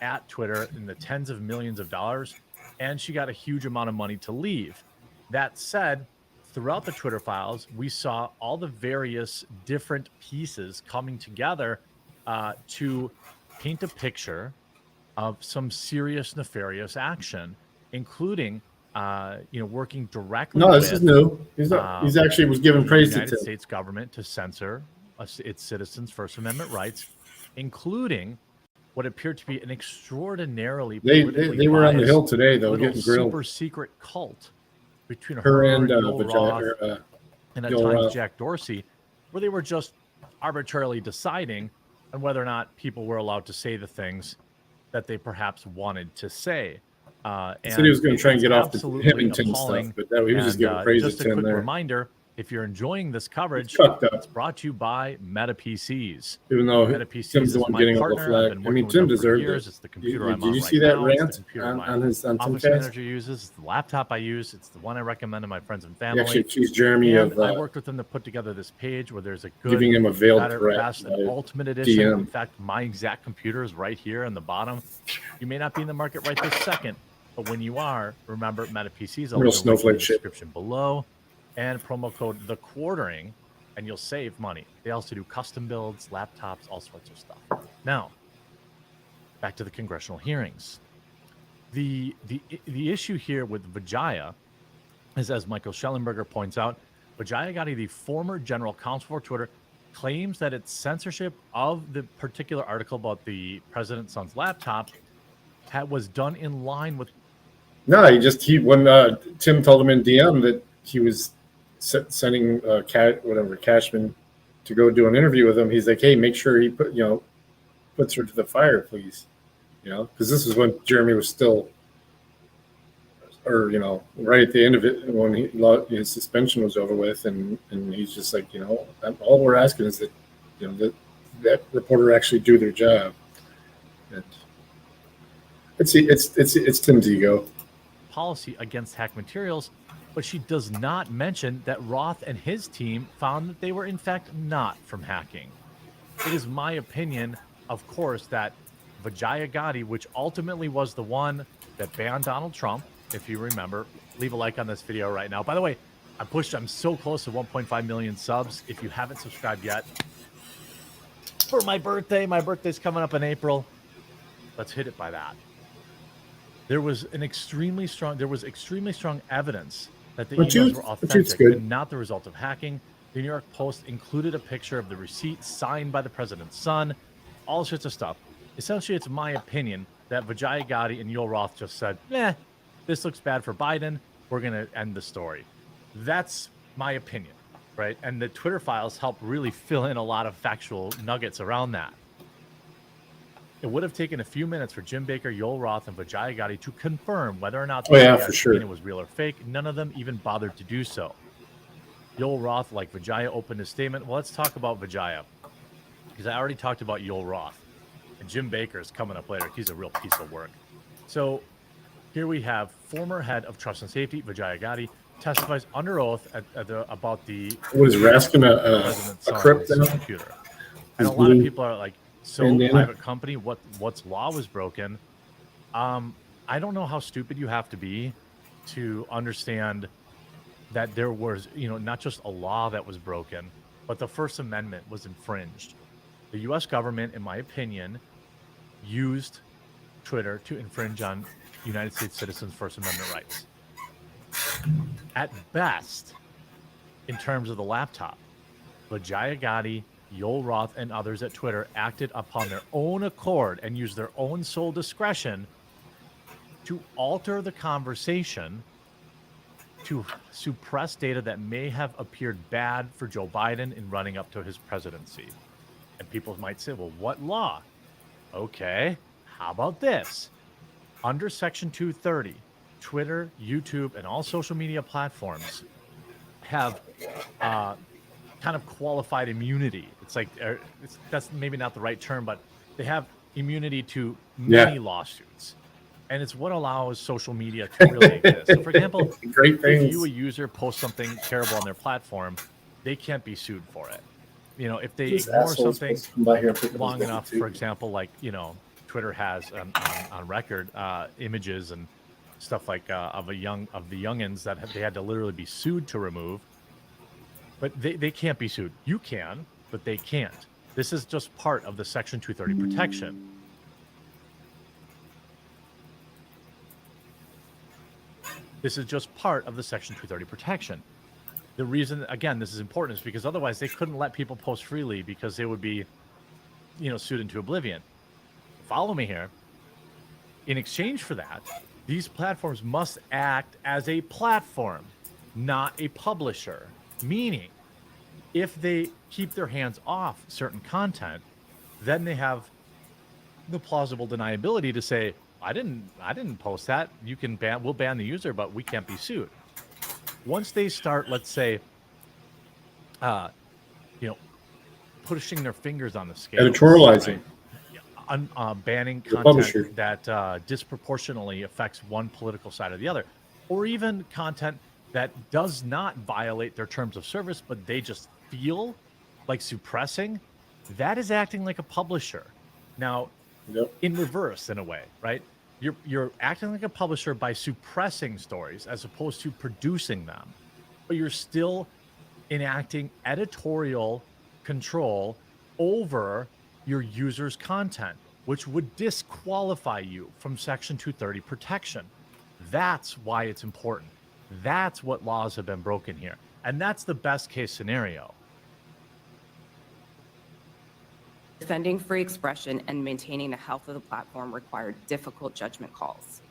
at Twitter in the tens of millions of dollars, and she got a huge amount of money to leave. That said, throughout the Twitter files, we saw all the various different pieces coming together to paint a picture of some serious nefarious action, including working directly No, with this is new. He's actually was giving the praise to United Tim. States government to censor its citizens' First Amendment rights, including what appeared to be an extraordinarily They politically were on the biased hill today, though, little getting grilled. super secret cult between Her and Joel Vijaya, Roth and at Joel times Roth. Jack Dorsey, where they were just arbitrarily deciding on whether or not people were allowed to say the things that they perhaps wanted to say. He said he was going to try and get off the absolutely Hemington appalling. stuff, but he was just giving praise Just to a Tim quick there. reminder, if you're enjoying this coverage, fucked up. it's brought to you by Meta PCs. Even though Meta PCs Tim's is the one my getting all the partner. I've flag. been I working mean, with Tim them for deserved years. it. It's the computer I'm Did on you right see that now. It's the rant computer on my Tim's office cast? manager uses. It's the laptop I use. It's the one I recommend to my friends and family. He actually accused Jeremy and of I worked with them to put together this page where there's a good, giving him a veiled better, threat best, and by ultimate edition. DM. In fact, my exact computer is right here in the bottom. You may not be in the market right this second, but when you are, remember Meta PCs. I'll Real leave a link in snowflake the shit. description below, and promo code the quartering, and you'll save money. They also do custom builds, laptops, all sorts of stuff. Now, back to the congressional hearings. The issue here with Vijaya is, as Michael Schellenberger points out, Vijaya Gotti, the former general counsel for Twitter, claims that its censorship of the particular article about the president's son's laptop was done in line with. No, when Tim told him in DM that he was sending Cashman to go do an interview with him, he's like, hey, make sure he puts her to the fire, please. Because this is when Jeremy was still, or right at the end of it, when his suspension was over with, and he's just like, all we're asking is that that reporter actually do their job. And it's Tim's ego. Policy against hack materials, but she does not mention that Roth and his team found that they were in fact not from hacking. It is my opinion, of course, that Vijaya Gotti, which ultimately was the one that banned Donald Trump, if you remember, leave a like on this video right now. By the way, I'm so close to 1.5 million subs. If you haven't subscribed yet, for my birthday's coming up in April. Let's hit it by that. There was extremely strong evidence that the My emails were tooth's authentic good. and not the result of hacking. The New York Post included a picture of the receipt signed by the president's son, all sorts of stuff. Essentially, it's my opinion that Vijaya Gotti and Yoel Roth just said, this looks bad for Biden. We're going to end the story. That's my opinion, right? And the Twitter files help really fill in a lot of factual nuggets around that. It would have taken a few minutes for Jim Baker, Yoel Roth, and Vijaya Gotti to confirm whether or not the FBI for sure. subpoena was real or fake. None of them even bothered to do so. Yoel Roth, like Vijaya, opened his statement. Well, let's talk about Vijaya, because I already talked about Yoel Roth. And Jim Baker is coming up later. He's a real piece of work. So here we have former head of trust and safety, Vijaya Gotti, testifies under oath about the What is Raskin president's a crypt son's now? computer. And a lot of people are like, so bandana? private company, what's law was broken? I don't know how stupid you have to be to understand that there was, not just a law that was broken, but the First Amendment was infringed. The U.S. government, in my opinion, used Twitter to infringe on United States citizens' First Amendment rights. At best, in terms of the laptop, Vijaya Gotti, Yoel Roth, and others at Twitter acted upon their own accord and used their own sole discretion to alter the conversation to suppress data that may have appeared bad for Joe Biden in running up to his presidency. And people might say, well, what law? Okay, how about this? Under Section 230, Twitter, YouTube, and all social media platforms have kind of qualified immunity. It's like, that's maybe not the right term, but they have immunity to many lawsuits. And it's what allows social media to really exist. So, for example, if you, a user, post something terrible on their platform, they can't be sued for it. If they ignore something long enough, for example, like, Twitter has on record images and stuff like of the youngins that they had to literally be sued to remove. But they can't be sued. You can, but they can't. This is just part of the Section 230 protection. This is just part of the Section 230 protection. The reason, again, this is important is because otherwise they couldn't let people post freely because they would be, sued into oblivion. Follow me here. In exchange for that, these platforms must act as a platform, not a publisher. Meaning, if they keep their hands off certain content, then they have the plausible deniability to say, I didn't post that. We'll ban the user, but we can't be sued. Once they start, let's say, pushing their fingers on the scale, Editorializing. Right? Banning content that disproportionately affects one political side or the other, or even content that does not violate their terms of service, but they just feel like suppressing, that is acting like a publisher. Now, in reverse, in a way, right? You're acting like a publisher by suppressing stories as opposed to producing them, but you're still enacting editorial control over your user's content, which would disqualify you from Section 230 protection. That's why it's important. That's what laws have been broken here. And that's the best case scenario. Defending free expression and maintaining the health of the platform required difficult judgment calls.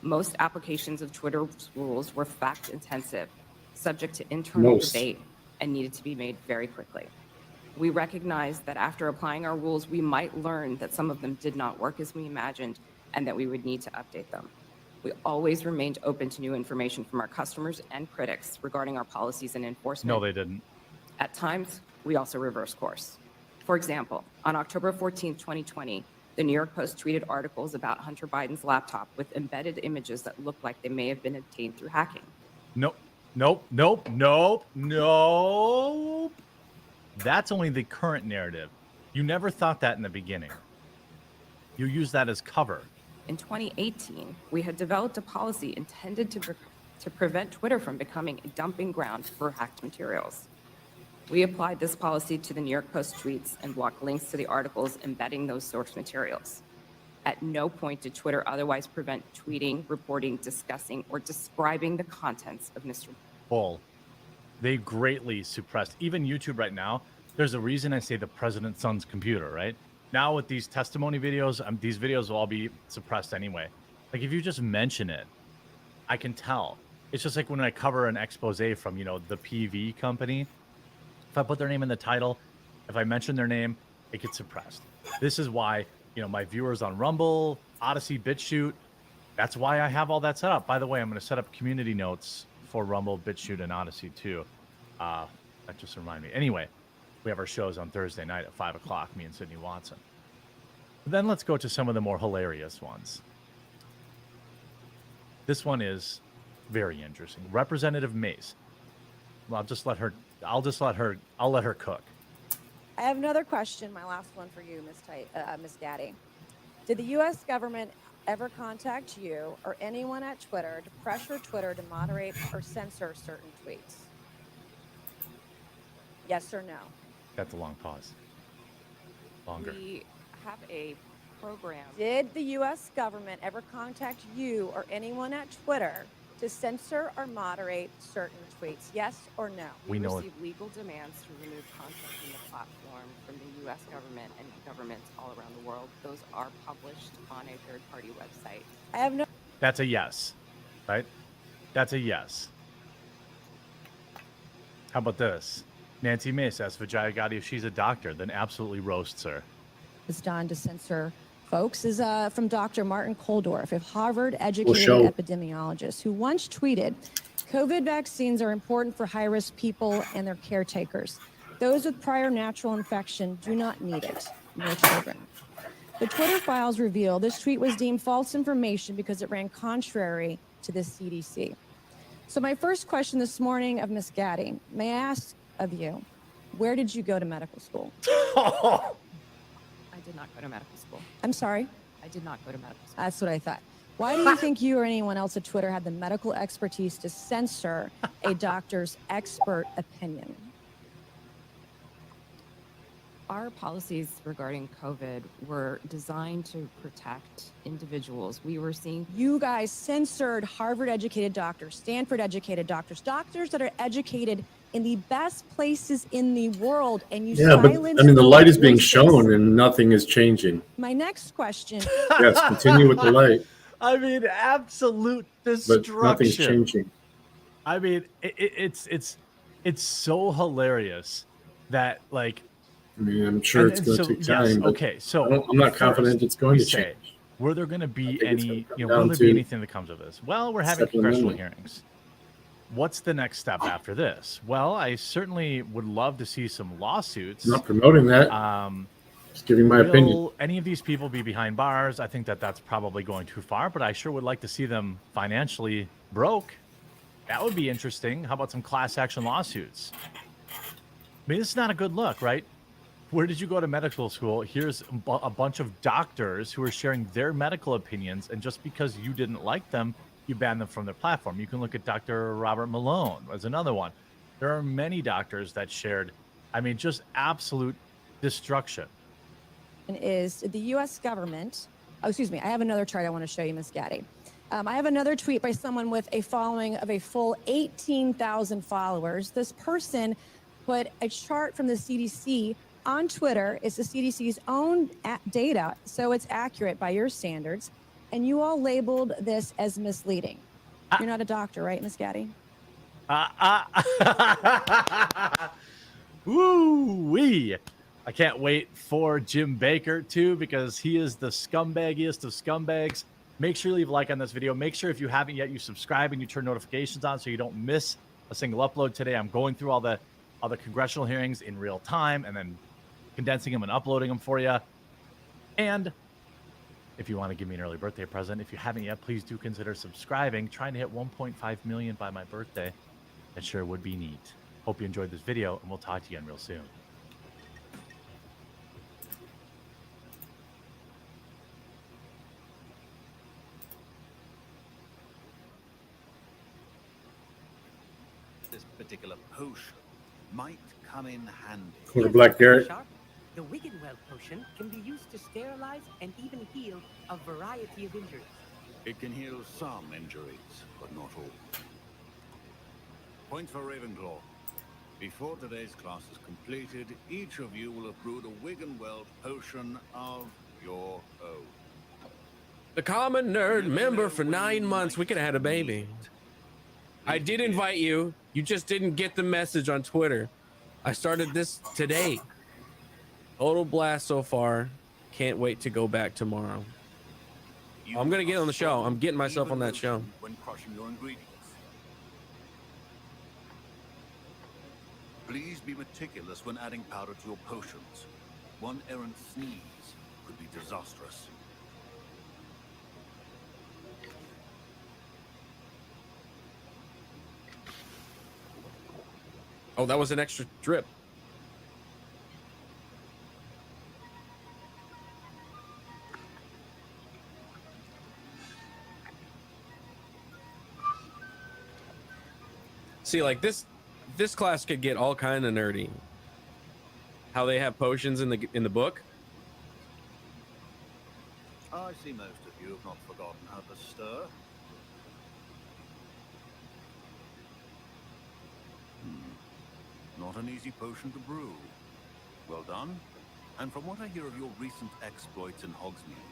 Most applications of Twitter's rules were fact-intensive, subject to internal debate, and needed to be made very quickly. We recognized that after applying our rules, we might learn that some of them did not work as we imagined and that we would need to update them. We always remained open to new information from our customers and critics regarding our policies and enforcement. No, they didn't. At times, we also reversed course. For example, on October 14, 2020, the New York Post tweeted articles about Hunter Biden's laptop with embedded images that looked like they may have been obtained through hacking. Nope. That's only the current narrative. You never thought that in the beginning. You use that as cover. In 2018, we had developed a policy intended to prevent Twitter from becoming a dumping ground for hacked materials. We applied this policy to the New York Post tweets and blocked links to the articles embedding those source materials. At no point did Twitter otherwise prevent tweeting, reporting, discussing, or describing the contents of Mr. Bull. They greatly suppressed. Even YouTube right now, there's a reason I say the president's son's computer, right? Now with these testimony videos, these videos will all be suppressed anyway. Like if you just mention it, I can tell. It's just like when I cover an expose from, the PV company. If I put their name in the title, if I mention their name, it gets suppressed. This is why, my viewers on Rumble, Odyssey, BitChute, that's why I have all that set up. By the way, I'm going to set up community notes for Rumble, BitChute, and Odyssey too. That just reminded me. Anyway, we have our shows on Thursday night at 5 o'clock, me and Sydney Watson. But then let's go to some of the more hilarious ones. This one is very interesting. Representative Mace. Well, I'll let her cook. I have another question, my last one for you, Miss Gaddy. Did the U.S. government ever contact you or anyone at Twitter to pressure Twitter to moderate or censor certain tweets? Yes or no? That's a long pause. Longer. We have a program. Did the U.S. government ever contact you or anyone at Twitter to censor or moderate certain tweets? Yes or no? We receive legal demands to remove content from the platform from the U.S. government and governments all around the world. Those are published on a third-party website. I have no. That's a yes, right? That's a yes. How about this? Nancy Mace asks Vijaya Gotti if she's a doctor, then absolutely roasts her. It's done to censor folks is from Dr. Martin Koldorf, a Harvard-educated epidemiologist who once tweeted, COVID vaccines are important for high-risk people and their caretakers. Those with prior natural infection do not need it, no children. The Twitter files reveal this tweet was deemed false information because it ran contrary to the CDC. So my first question this morning of Ms. Gaddy, may I ask of you, where did you go to medical school? I did not go to medical school. I'm sorry? I did not go to medical school. That's what I thought. Why do you think you or anyone else at Twitter had the medical expertise to censor a doctor's expert opinion? Our policies regarding COVID were designed to protect individuals. We were seeing... You guys censored Harvard-educated doctors, Stanford-educated doctors, doctors that are educated in the best places in the world, and you silenced the light is being voices. shown and nothing is changing. My next question. Yes, continue with the light. I mean, absolute destruction. But nothing's changing. I mean, it's so hilarious that like. I mean, I'm sure it's going to take time. Yes, but okay, so I'm not confident it's going to change. Were there going to be any? Will there be anything that comes of this? Well, we're having congressional hearings. What's the next step after this? Well, I certainly would love to see some lawsuits. I'm not promoting that. Just giving my opinion. Will any of these people be behind bars? I think that's probably going too far, but I sure would like to see them financially broke. That would be interesting. How about some class action lawsuits? I mean, this is not a good look, right? Where did you go to medical school? Here's a bunch of doctors who are sharing their medical opinions, and just because you didn't like them, you ban them from their platform. You can look at Dr. Robert Malone as another one. There are many doctors that shared, I mean, just absolute destruction. Is the U.S. government, I have another chart I want to show you, Ms. Gaddy. I have another tweet by someone with a following of a full 18,000 followers. This person put a chart from the CDC on Twitter. It's the CDC's own data, so it's accurate by your standards. And you all labeled this as misleading. You're not a doctor, right, Ms. Gaddy? Woo-wee. I can't wait for Jim Baker, too, because he is the scumbaggiest of scumbags. Make sure you leave a like on this video. Make sure if you haven't yet, you subscribe and you turn notifications on so you don't miss a single upload today. I'm going through all the congressional hearings in real time and then condensing them and uploading them for you. And if you want to give me an early birthday present, if you haven't yet, please do consider subscribing. Trying to hit 1.5 million by my birthday. That sure would be neat. Hope you enjoyed this video, and we'll talk to you again real soon. This particular potion might come in handy. Quarter Black Garrett. The Wiggenweld potion can be used to sterilize and even heal a variety of injuries. It can heal some injuries, but not all. Point for Ravenclaw. Before today's class is completed, each of you will have brewed a Wiggenweld potion of your own. The common nerd member for 9 months. We could have had a baby. I did invite you. You just didn't get the message on Twitter. I started this today. Total blast so far. Can't wait to go back tomorrow. I'm going to get on the show. I'm getting myself on that show. When crushing your ingredients. Please be meticulous when adding powder to your potions. One errant sneeze could be disastrous. Oh, that was an extra drip. See, like this class could get all kind of nerdy. How they have potions in the book. I see most of you have not forgotten how to stir. Not an easy potion to brew. Well done. And from what I hear of your recent exploits in Hogsmeade,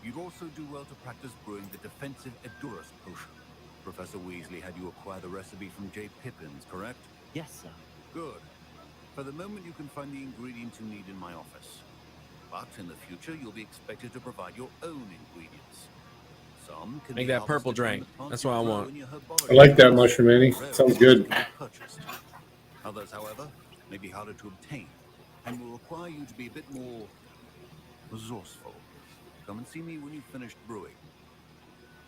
you'd also do well to practice brewing the defensive Edurus potion. Professor Weasley had you acquire the recipe from J. Pippins, correct? Yes, sir. Good. For the moment, you can find the ingredients you need in my office. But in the future, you'll be expected to provide your own ingredients. Some can Make be that purple harvested drink. from the That's plants what I you grow want. in your I herbarium. like that mushroom, Annie. Sounds good. Can be purchased. Others, however, may be harder to obtain and will require you to be a bit more resourceful. Come and see me when you've finished brewing,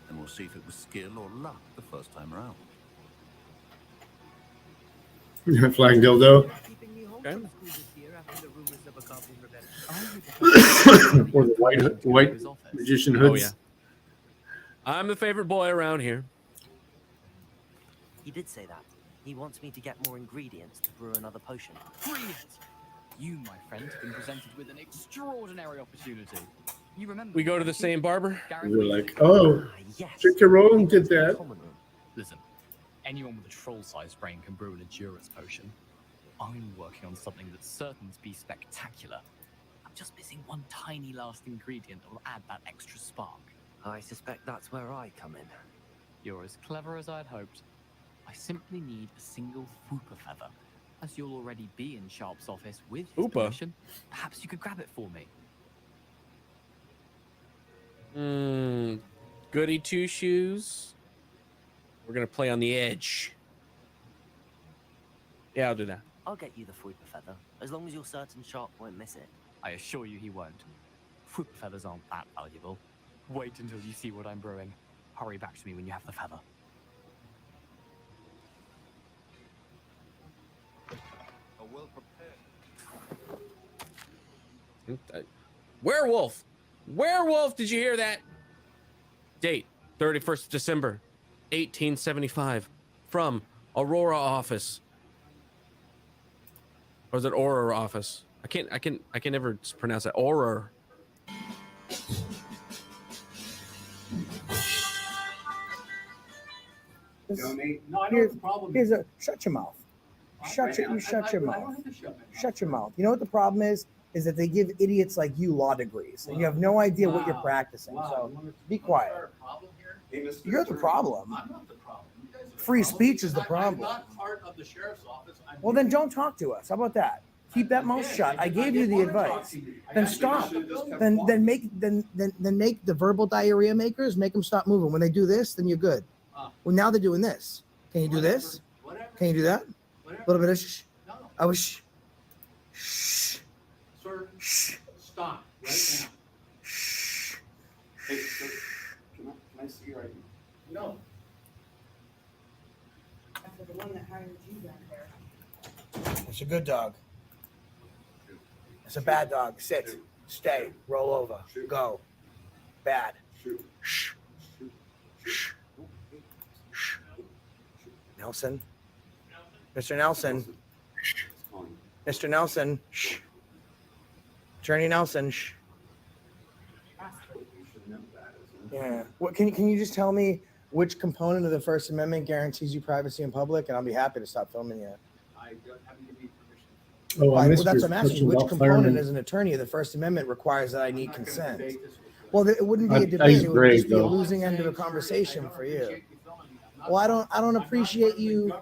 and we'll see if it was skill or luck the first time around. Flying dildo. Okay. Or the white magician hoods. Oh yeah. I'm the favorite boy around here. He did say that. He wants me to get more ingredients to brew another potion. Brilliant! You, my friend, have been presented with an extraordinary opportunity. You remember? We go to the same barber. We were like, oh, J.K. Rowling did that. Listen, anyone with a troll-sized brain can brew an Edurus potion. I'm working on something that's certain to be spectacular. I'm just missing one tiny last ingredient that will add that extra spark. I suspect that's where I come in. You're as clever as I'd hoped. I simply need a single Fooper feather. As you'll already be in Sharp's office with his permission, perhaps you could grab it for me. Goody two shoes. We're gonna play on the edge. Yeah, I'll do that. I'll get you the Fooper feather, as long as you're certain Sharp won't miss it. I assure you he won't. Fooper feathers aren't that valuable. Wait until you see what I'm brewing. Hurry back to me when you have the feather. Werewolf! Werewolf! Did you hear that? Date, 31st December, 1875. From Aurora office. Or is it Aurora office? I can never pronounce that. Aurora. Shut your mouth. Shut your mouth. Shut your mouth. You know what the problem is? Is that they give idiots like you law degrees, and you have no idea what you're practicing. So be quiet. You're the problem. I'm not the problem. Free speech is the problem. I'm not part of the sheriff's office. Well, then don't talk to us. How about that? Keep that mouth shut. I gave you the advice. Then stop. Then make the verbal diarrhea makers, make them stop moving. When they do this, then you're good. Well, now they're doing this. Can you do this? Can you do that? A little bit of shh. I was shh. Shh. Sir, stop right now. Hey, sir, can I see your ID? No. After the one that hired you back there. It's a good dog. It's a bad dog. Sit. Stay. Roll over. Go. Bad. Shh. Shh. Shh. Nelson. Mr. Nelson. Mr. Nelson. Shh. Attorney Nelson. Yeah. What can you just tell me which component of the First Amendment guarantees you privacy in public, and I'll be happy to stop filming you. I haven't given you permission. Oh, I Well, missed that's your what I'm asking. question Which about component, firemen. as an attorney of the First Amendment, requires that I need I'm not gonna consent? debate this with you. Well, it wouldn't be I a debate. use It would grade, just be a though. losing end of a conversation for you. Well, I don't appreciate you.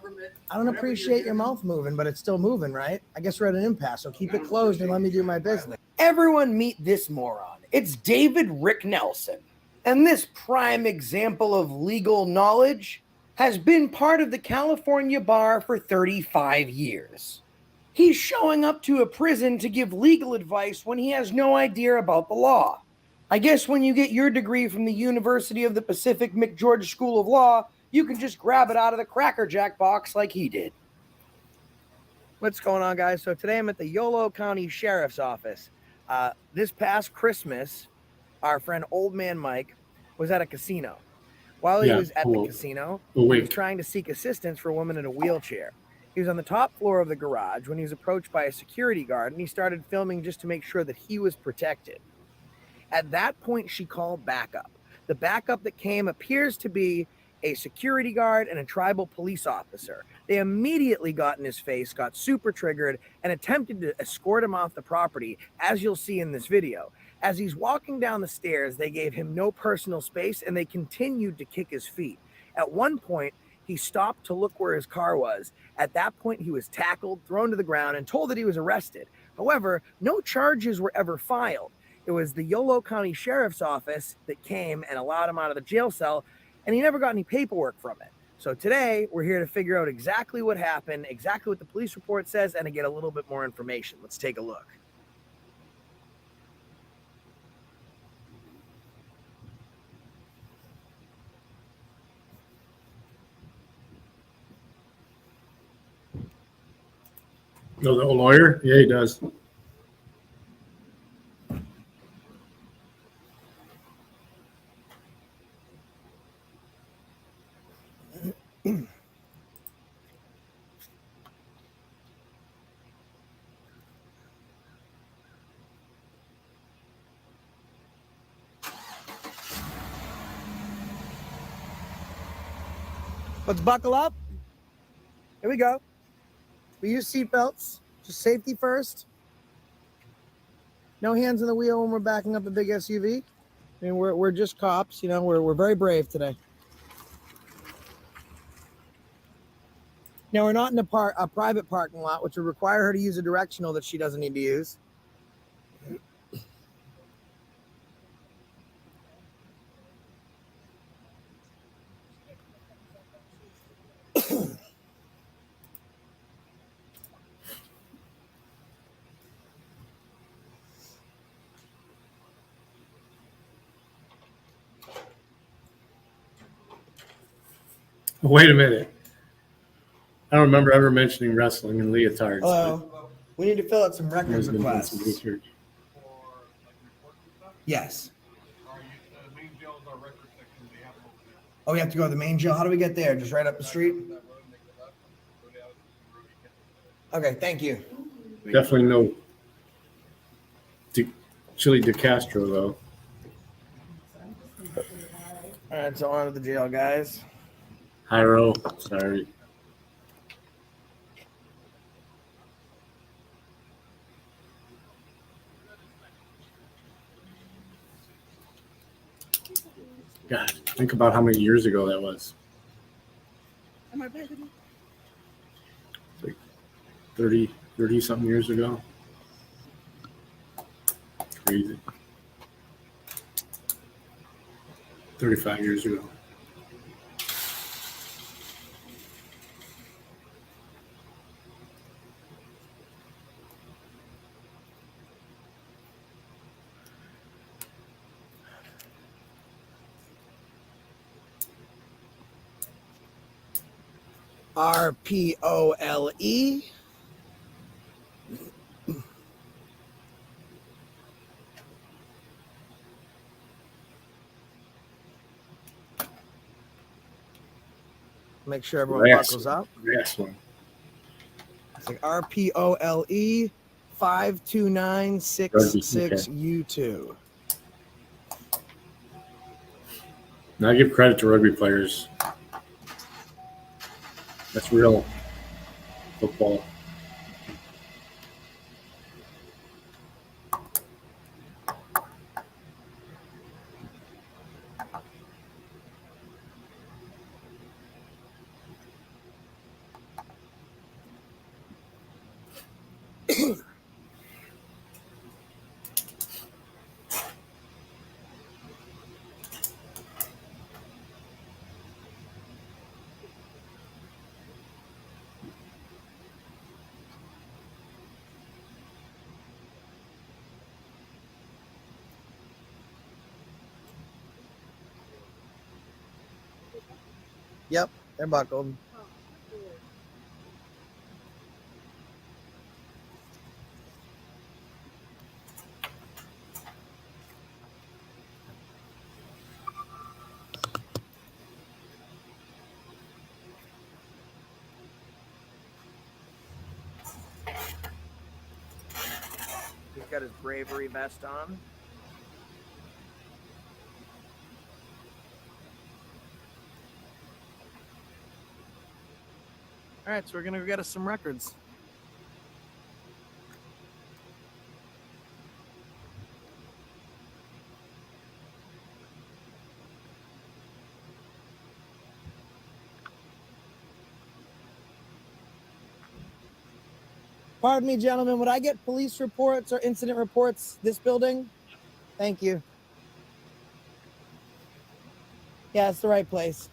I don't appreciate your mouth moving, but it's still moving, right? I guess we're at an impasse, so keep it closed and let me do my business. Everyone meet this moron. It's David Rick Nelson. And this prime example of legal knowledge has been part of the California bar for 35 years. He's showing up to a prison to give legal advice when he has no idea about the law. I guess when you get your degree from the University of the Pacific McGeorge School of Law, you can just grab it out of the Cracker Jack box like he did. What's going on, guys? So today I'm at the Yolo County Sheriff's Office. This past Christmas, our friend Old Man Mike was at a casino. While he was at the casino, he was trying to seek assistance for a woman in a wheelchair. He was on the top floor of the garage when he was approached by a security guard, and he started filming just to make sure that he was protected. At that point, she called backup. The backup that came appears to be a security guard and a tribal police officer. They immediately got in his face, got super triggered, and attempted to escort him off the property, as you'll see in this video. As he's walking down the stairs, they gave him no personal space, and they continued to kick his feet. At one point, he stopped to look where his car was. At that point, he was tackled, thrown to the ground, and told that he was arrested. However, no charges were ever filed. It was the Yolo County Sheriff's Office that came and allowed him out of the jail cell, and he never got any paperwork from it. So today, we're here to figure out exactly what happened, exactly what the police report says, and to get a little bit more information. Let's take a look. No, the lawyer? Yeah, he does. Let's buckle up. Here we go. We use seatbelts, just safety first. No hands on the wheel when we're backing up a big SUV. I mean, we're just cops, you know, we're very brave today. Now, we're not in a private parking lot, which would require her to use a directional that she doesn't need to use. Wait a minute. I don't remember ever mentioning wrestling and leotards. Hello. We need to fill out some record There's been some requests. research. Yes. Oh, we have to go to the main jail. How do we get there? Just right up the street? Okay, thank you. Definitely no Chili De Castro, though. All right, so on to the jail, guys. Hyro, sorry. God, think about how many years ago that was. Am I back? It's like 30 something years ago. Crazy. 35 years ago. RPOLE. Make sure everyone buckles up. Yes, one. It's like RPOLE 52966U2. Now I give credit to rugby players. That's real football. Yep, they're buckled. He's got his bravery vest on. All right, so we're gonna go get us some records. Pardon me, gentlemen, would I get police reports or incident reports this building? Thank you. Yeah, it's the right place.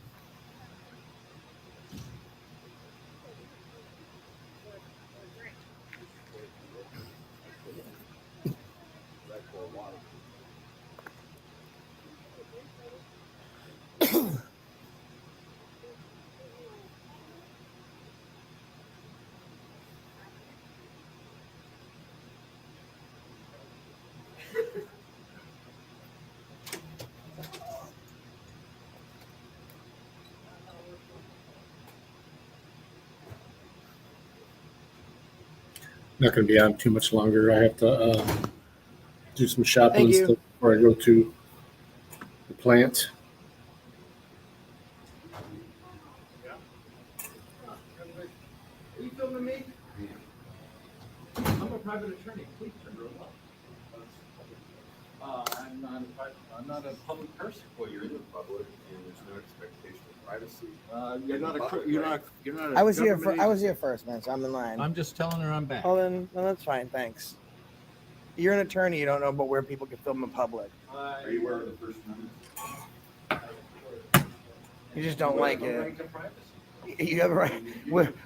Not going to be on too much longer. I have to do some shopping and stuff before I go to the plant. Are you filming me? I'm a private attorney. Please turn it off. I'm not a public person. Well, you're in the public, and there's no expectation of privacy. You're not a. I was here first, man. So I'm in line. I'm just telling her I'm back. Oh, then that's fine. Thanks. You're an attorney. You don't know about where people can film in public. Are you aware of the First Amendment? You just don't like it. You have a right.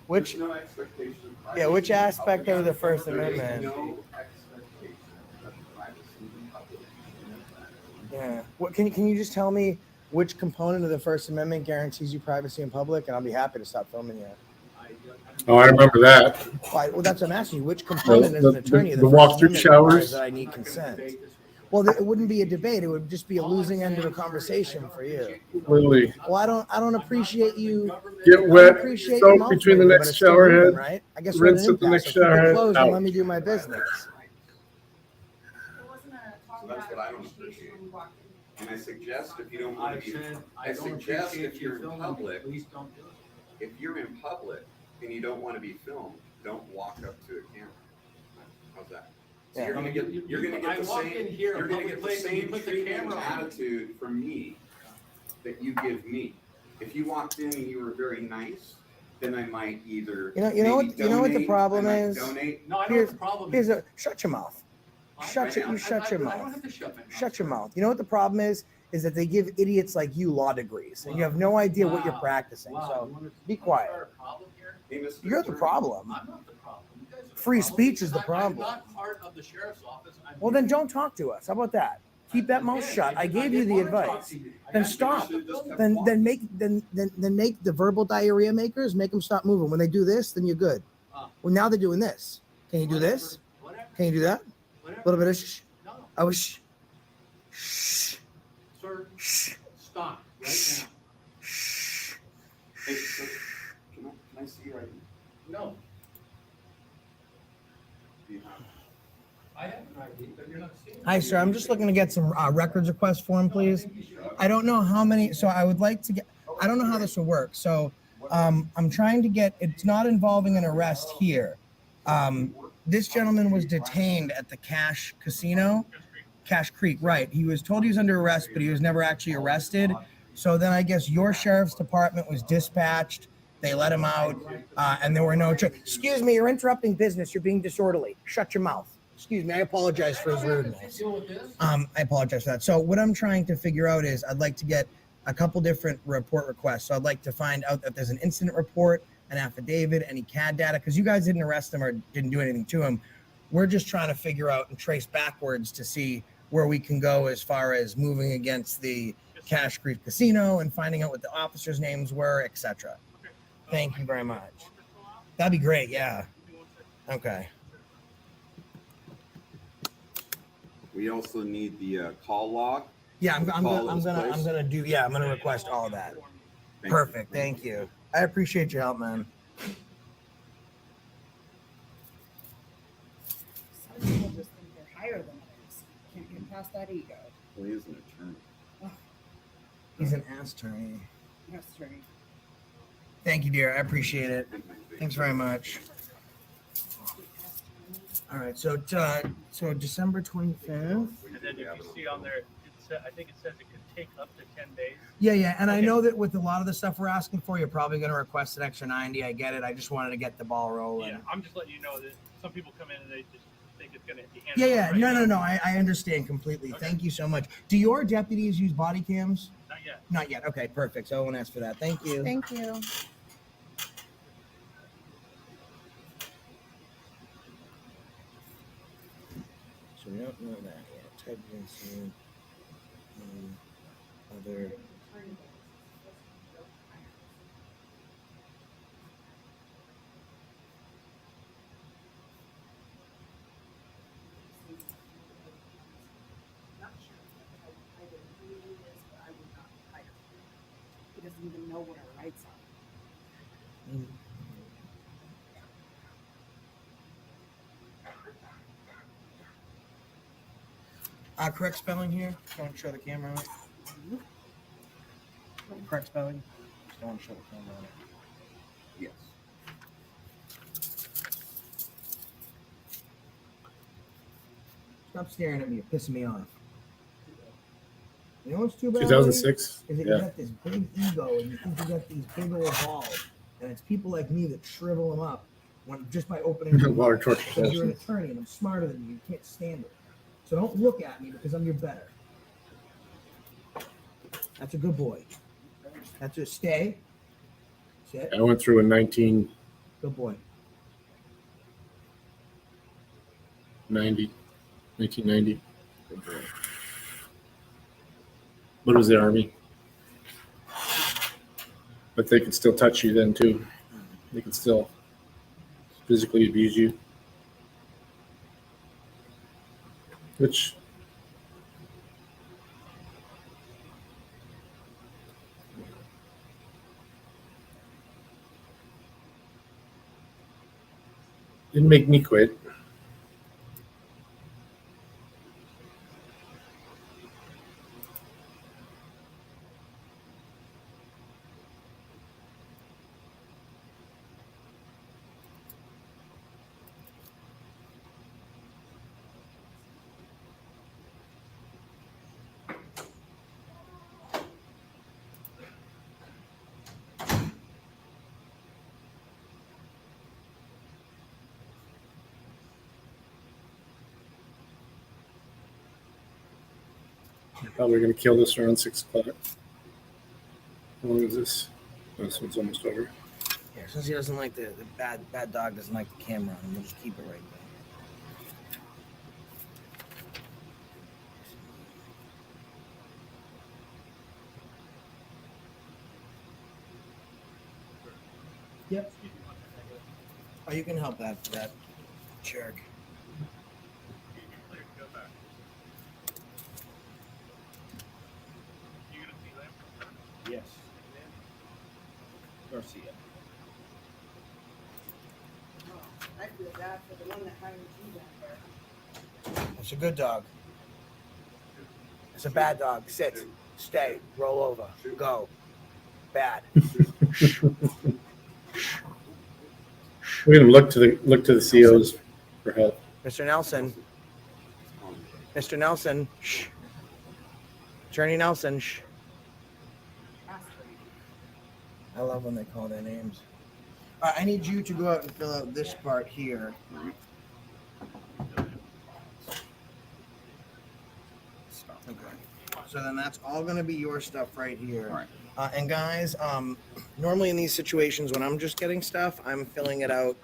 Which? No expectation of privacy. Yeah, which aspect of the First Amendment? No expectation of privacy in public. Yeah. What can you just tell me which component of the First Amendment guarantees you privacy in public, and I'll be happy to stop filming you. Oh, I remember that. Well, that's what I'm asking you. Which component as an attorney of the the First walk-through Amendment showers? requires that I need consent? Well, it wouldn't be a debate. It would just be a losing end of a conversation for you. Literally. Well, I don't appreciate you. Get wet, Appreciate soak your mouth between the moving, next but it's still shower moving, head, right? I guess rinse we're at the at an next impasse, so keep shower it head, closed and out. let me do my business. So that's what I don't appreciate. And I suggest if you don't want to be, I suggest if you're in public, Please don't do it. if you're in public and you don't want to be filmed, don't walk up to a camera. How's that? So Yeah. you're gonna get I the walk same, in here, you're gonna public get the place, and you same put the treatment and camera on. attitude from me that you give me. If you walked in and you were very nice, then I might either You know what the problem is? Donate. No, I know what the problem is. Shut your mouth. Shut your I don't mouth. have to shut my mouth. Shut your mouth. You know what the problem is that they give idiots like you law degrees, and you have no idea what you're practicing. So be quiet. Hey, Mr. You're the Attorney. problem. I'm not the problem. You guys are the Free problem. speech is the I'm problem. not part of the sheriff's office. Well, then don't talk to us. How about that? Keep that mouth shut. I gave you the advice. Then stop. Then make the verbal diarrhea makers make them stop moving. When they do this, then you're good. Well, now they're doing this. Can you do this? Can you do that? A little bit of shh. I was shh. Shh. Sir, stop right now. Hey, sir, can I see your ID? No. Do you have? Hi, sir. I'm just looking to get some records requests for him, please. I don't know how many, so I would like to get, I don't know how this will work. So I'm trying to get, it's not involving an arrest here. This gentleman was detained at the Cache Casino, Cache Creek, right. He was told he was under arrest, but he was never actually arrested. So then I guess your sheriff's department was dispatched. They let him out, and there were no. Excuse me, you're interrupting business. You're being disorderly. Shut your mouth. Excuse me. I apologize for his rudeness. I apologize for that. So what I'm trying to figure out is I'd like to get a couple different report requests. So I'd like to find out if there's an incident report, an affidavit, any CAD data, because you guys didn't arrest him or didn't do anything to him. We're just trying to figure out and trace backwards to see where we can go as far as moving against the Cache Creek Casino and finding out what the officers' names were, etc. Thank you very much. That'd be great. Yeah. Okay. We also need the call log. Yeah, I'm Call that was gonna placed. do. Yeah, I'm gonna request all of that. Perfect. Thank you. I appreciate your help, man. Some people just think they're higher than others. Can't get past that ego. Well, he's an attorney. Ugh, He's an ass attorney. that's right. Thank you, dear. I appreciate it. Thanks very much. All right. So December 25th. And then if you see on there, I think it says it could take up to 10 days. Yeah. And I Okay. know that with a lot of the stuff we're asking for, you're probably going to request an extra 90. I get it. I just wanted to get the ball rolling. Yeah, I'm just letting you know that some people come in and they just think it's going to be handled. Yeah. right now. No. I understand completely. Okay. Thank you so much. Do your deputies use body cams? Not yet. Not yet. Okay, perfect. So I won't ask for that. Thank you. Thank you. So we don't know that yet. Type of incident. Other. He doesn't even know what our rights are. Correct spelling here. Just don't show the camera on it. Correct spelling. Just don't show the camera on it. Yes. Stop staring at me. You're pissing me off. You know what's too bad? 2006? Is that Yeah. you got this big ego and you think you got these big old balls, and it's people like me that shrivel them up just by opening your Water mouth. torture Because you're an session. attorney and I'm smarter than you. You can't stand it. So don't look at me because I'm your better. That's a good boy. That's a stay. Sit. I went through in Good boy. 1990. But it was the Army. But they could still touch you then too. They could still physically abuse you. Which didn't make me quit. Probably going to kill this around 6 o'clock. How long is this? This one's almost over. Yeah, since he doesn't like the bad dog doesn't like the camera on him, we'll just keep it right there. Yep. Oh, you can help that jerk. Yes. Garcia. I feel bad for the one that hired you back there. It's a good dog. It's a bad dog. Sit. Stay. Roll over. Go. Bad. We're gonna look to the COs for help. Mr. Nelson. Mr. Nelson. Shh. Attorney Nelson. Shh. I love when they call their names. All right, I need you to go out and fill out this part here. Okay. So then that's all going to be your stuff right here. All right. And guys, normally in these situations when I'm just getting stuff, I'm filling it out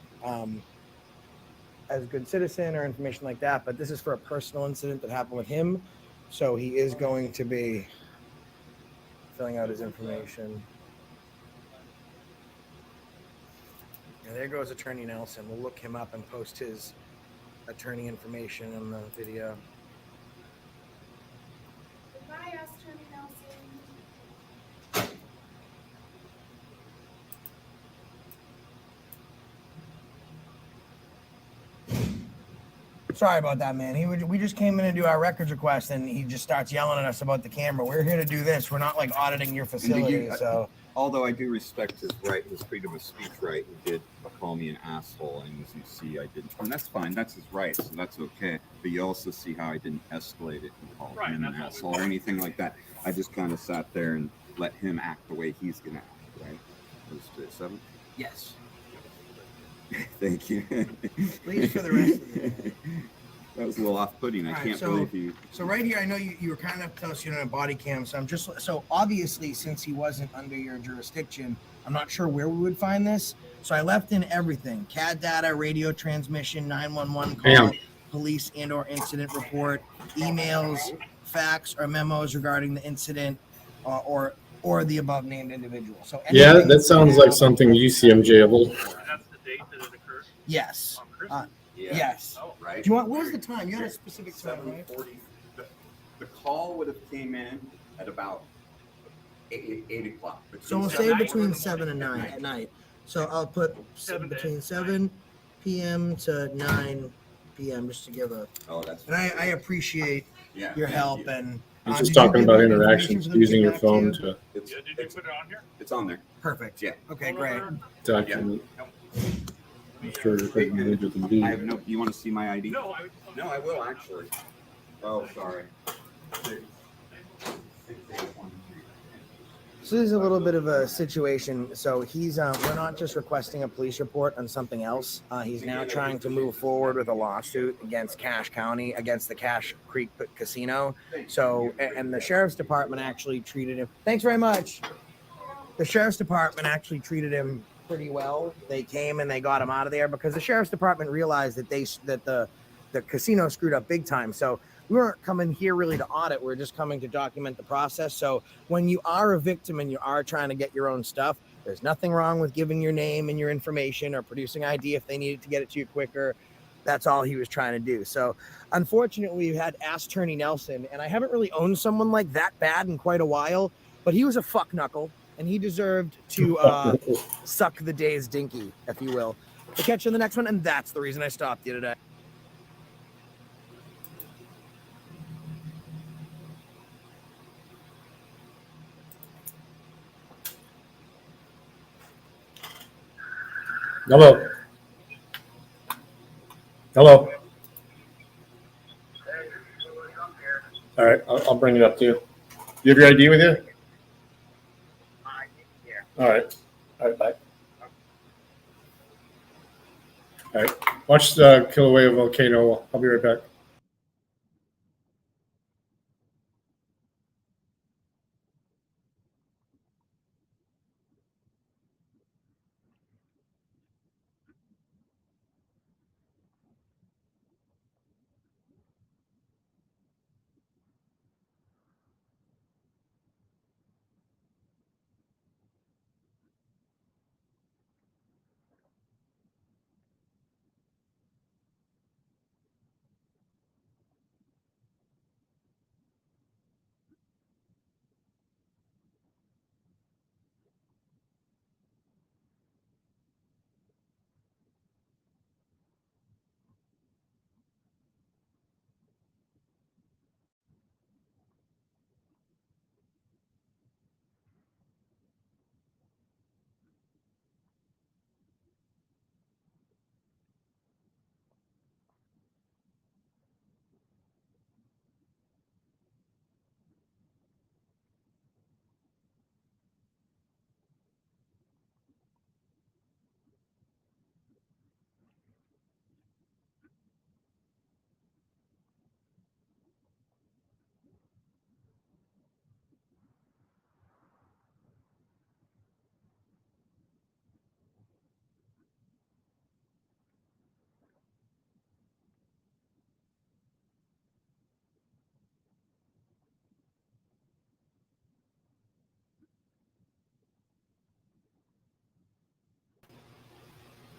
as a good citizen or information like that. But this is for a personal incident that happened with him. So he is going to be filling out his information. And there goes Attorney Nelson. We'll look him up and post his attorney information in the video. Goodbye, Attorney Nelson. Sorry about that, man. We just came in to do our records request, and he just starts yelling at us about the camera. We're here to do this. We're not like auditing your facility. So, although I do respect his right, his freedom of speech right, he did call me an asshole, and as you see, I didn't. And that's fine. That's his right, so that's okay. But you also see how I didn't escalate it and call him an asshole or anything like that. I just kind of sat there and let him act the way he's gonna act. Right? Was it 7? yes. Thank you. Please for the rest of the day. That was a little off-putting. I can't believe you. So right here, I know you were kind enough to tell us you don't have body cam. So I'm just so obviously since he wasn't under your jurisdiction, I'm not sure where we would find this. So I left in everything: CAD data, radio transmission, 911 call, police and/or incident report, emails, fax or memos regarding the incident, or the above named individual. So Yeah, that sounds like something UCMJ-able. That's the date that it occurred? Yes. Yes. Oh, right. Do you want? What was the time? You had a specific time, right? 7:40. The call would have came in at about 8 o'clock. So we'll say between 7 and 9 at night. So I'll put between 7 p.m. to 9 p.m. just to give a. Oh, that's. And I appreciate your help and. I'm just talking about interactions using your phone to Did you put it on here? It's on there. Perfect. Yeah. Okay, great. document. I'm sure everything with them do. I have no. You want to see my ID? No, I will actually. Oh, sorry. So this is a little bit of a situation. So he's we're not just requesting a police report on something else. He's now trying to move forward with a lawsuit against Cache County, against the Cache Creek Casino. So and the sheriff's department actually treated him. Thanks very much. The sheriff's department actually treated him pretty well. They came and they got him out of there because the sheriff's department realized that the casino screwed up big time. So we weren't coming here really to audit. We're just coming to document the process. So when you are a victim and you are trying to get your own stuff, there's nothing wrong with giving your name and your information or producing ID if they needed to get it to you quicker. That's all he was trying to do. So unfortunately, we had Ask Attorney Nelson, and I haven't really owned someone like that bad in quite a while, but he was a fuck knuckle, and he deserved to suck the day's dinky, if you will. I'll catch you in the next one, and that's the reason I stopped you today. Hello. Hello. All right, I'll bring it up to you. You have your ID with you? All right. All right, bye. All right. Watch the Kilauea volcano. I'll be right back.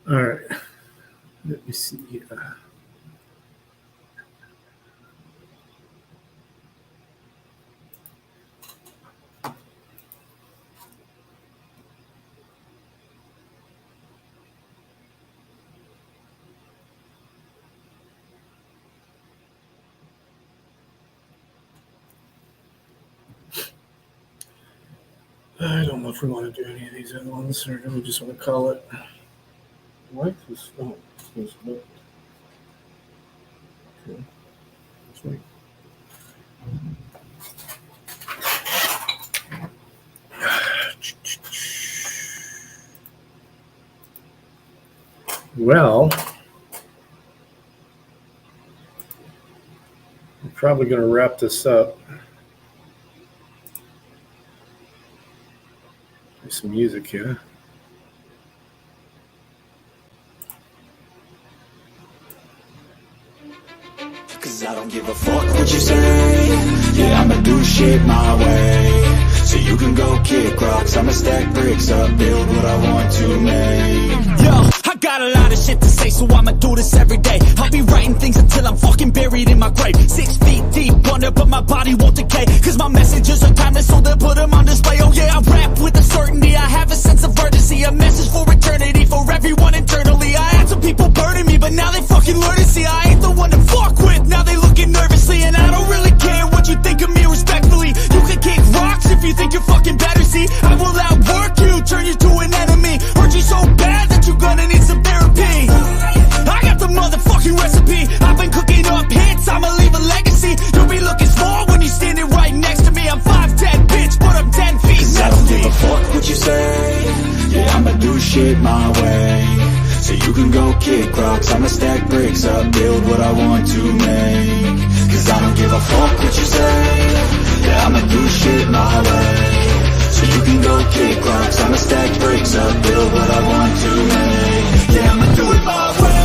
All right. Let me see. I don't know if we want to do any of these other ones, or do we just want to call it? What is okay. That's right. Well, I'm probably going to wrap this up. There's some music here. Cause I don't give a fuck what you say. Yeah, I'ma do shit my way. So you can go kick rocks, I'ma stack bricks up, build what I want to make. Yo, I got a lot of shit to say, so I'ma do this every day. I'll be writing things until I'm fucking buried in my grave. 6 feet deep under, but my body won't decay. Cause my messages are timeless, so they'll put them on display. Oh yeah, I rap with a certainty, I have a sense of urgency. A message for eternity, for everyone internally. I had some people burning me, but now they fucking learn to see I ain't the one to fuck with, now they looking nervously. And I don't really care what you think of me respectfully. You can kick rocks if you think you're fucking better, see. I will outwork you, turn you to an enemy. Hurt you so bad that you're gonna need some therapy. I got the motherfucking recipe. I've been cooking up hits, I'ma leave a legacy. You'll be looking small when you're standing right next to me. I'm 5'10", bitch, but I'm 10 feet. Cause I don't give a fuck what you say. Yeah, I'ma do shit my way. So you can go kick rocks, I'ma stack bricks up, build what I want to make. Cause I don't give a fuck what you say. Yeah, I'ma do shit my way. So you can go kick rocks, I'ma stack bricks up, build what I want to make. Yeah, I'ma do it my way.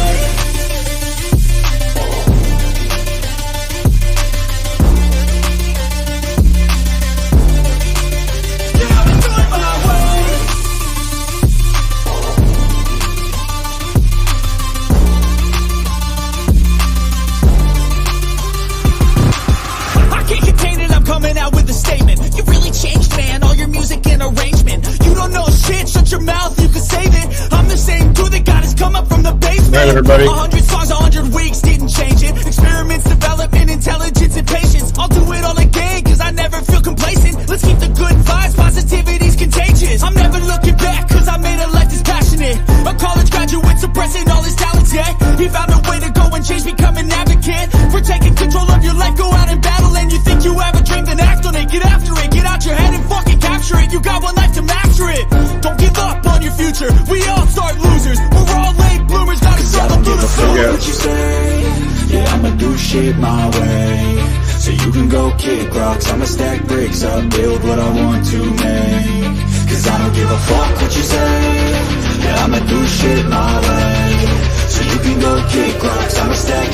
Coming out with a statement. You really changed, man, all your music and arrangement. You don't know shit, shut your mouth, you can save it. I'm the same dude that got his come up from the basement. Right, everybody. 100 songs, 100 weeks, didn't change it. Experiments, development, intelligence, and patience. I'll do it all again, cause I never feel complacent. Let's keep the good vibes, positivity's contagious. I'm never looking back, cause I made a life that's passionate. A college graduate suppressing all his talents, yeah. He found a way to go and change, become an advocate. For taking control of your life, go out and battle. And you think you have a dream, then act on it, get after it. Get out your head and fucking capture it. You got one life to master it. Don't give up on your future, we all start losers. We're all late bloomers, gotta struggle through the floor. What you say, yeah, I'ma do shit my way. So you can go kick rocks, I'ma stack bricks up, build what I want to make. Cause I don't give a fuck what you say. Yeah, I'ma do shit my way. So you can go kick rocks, I'ma stack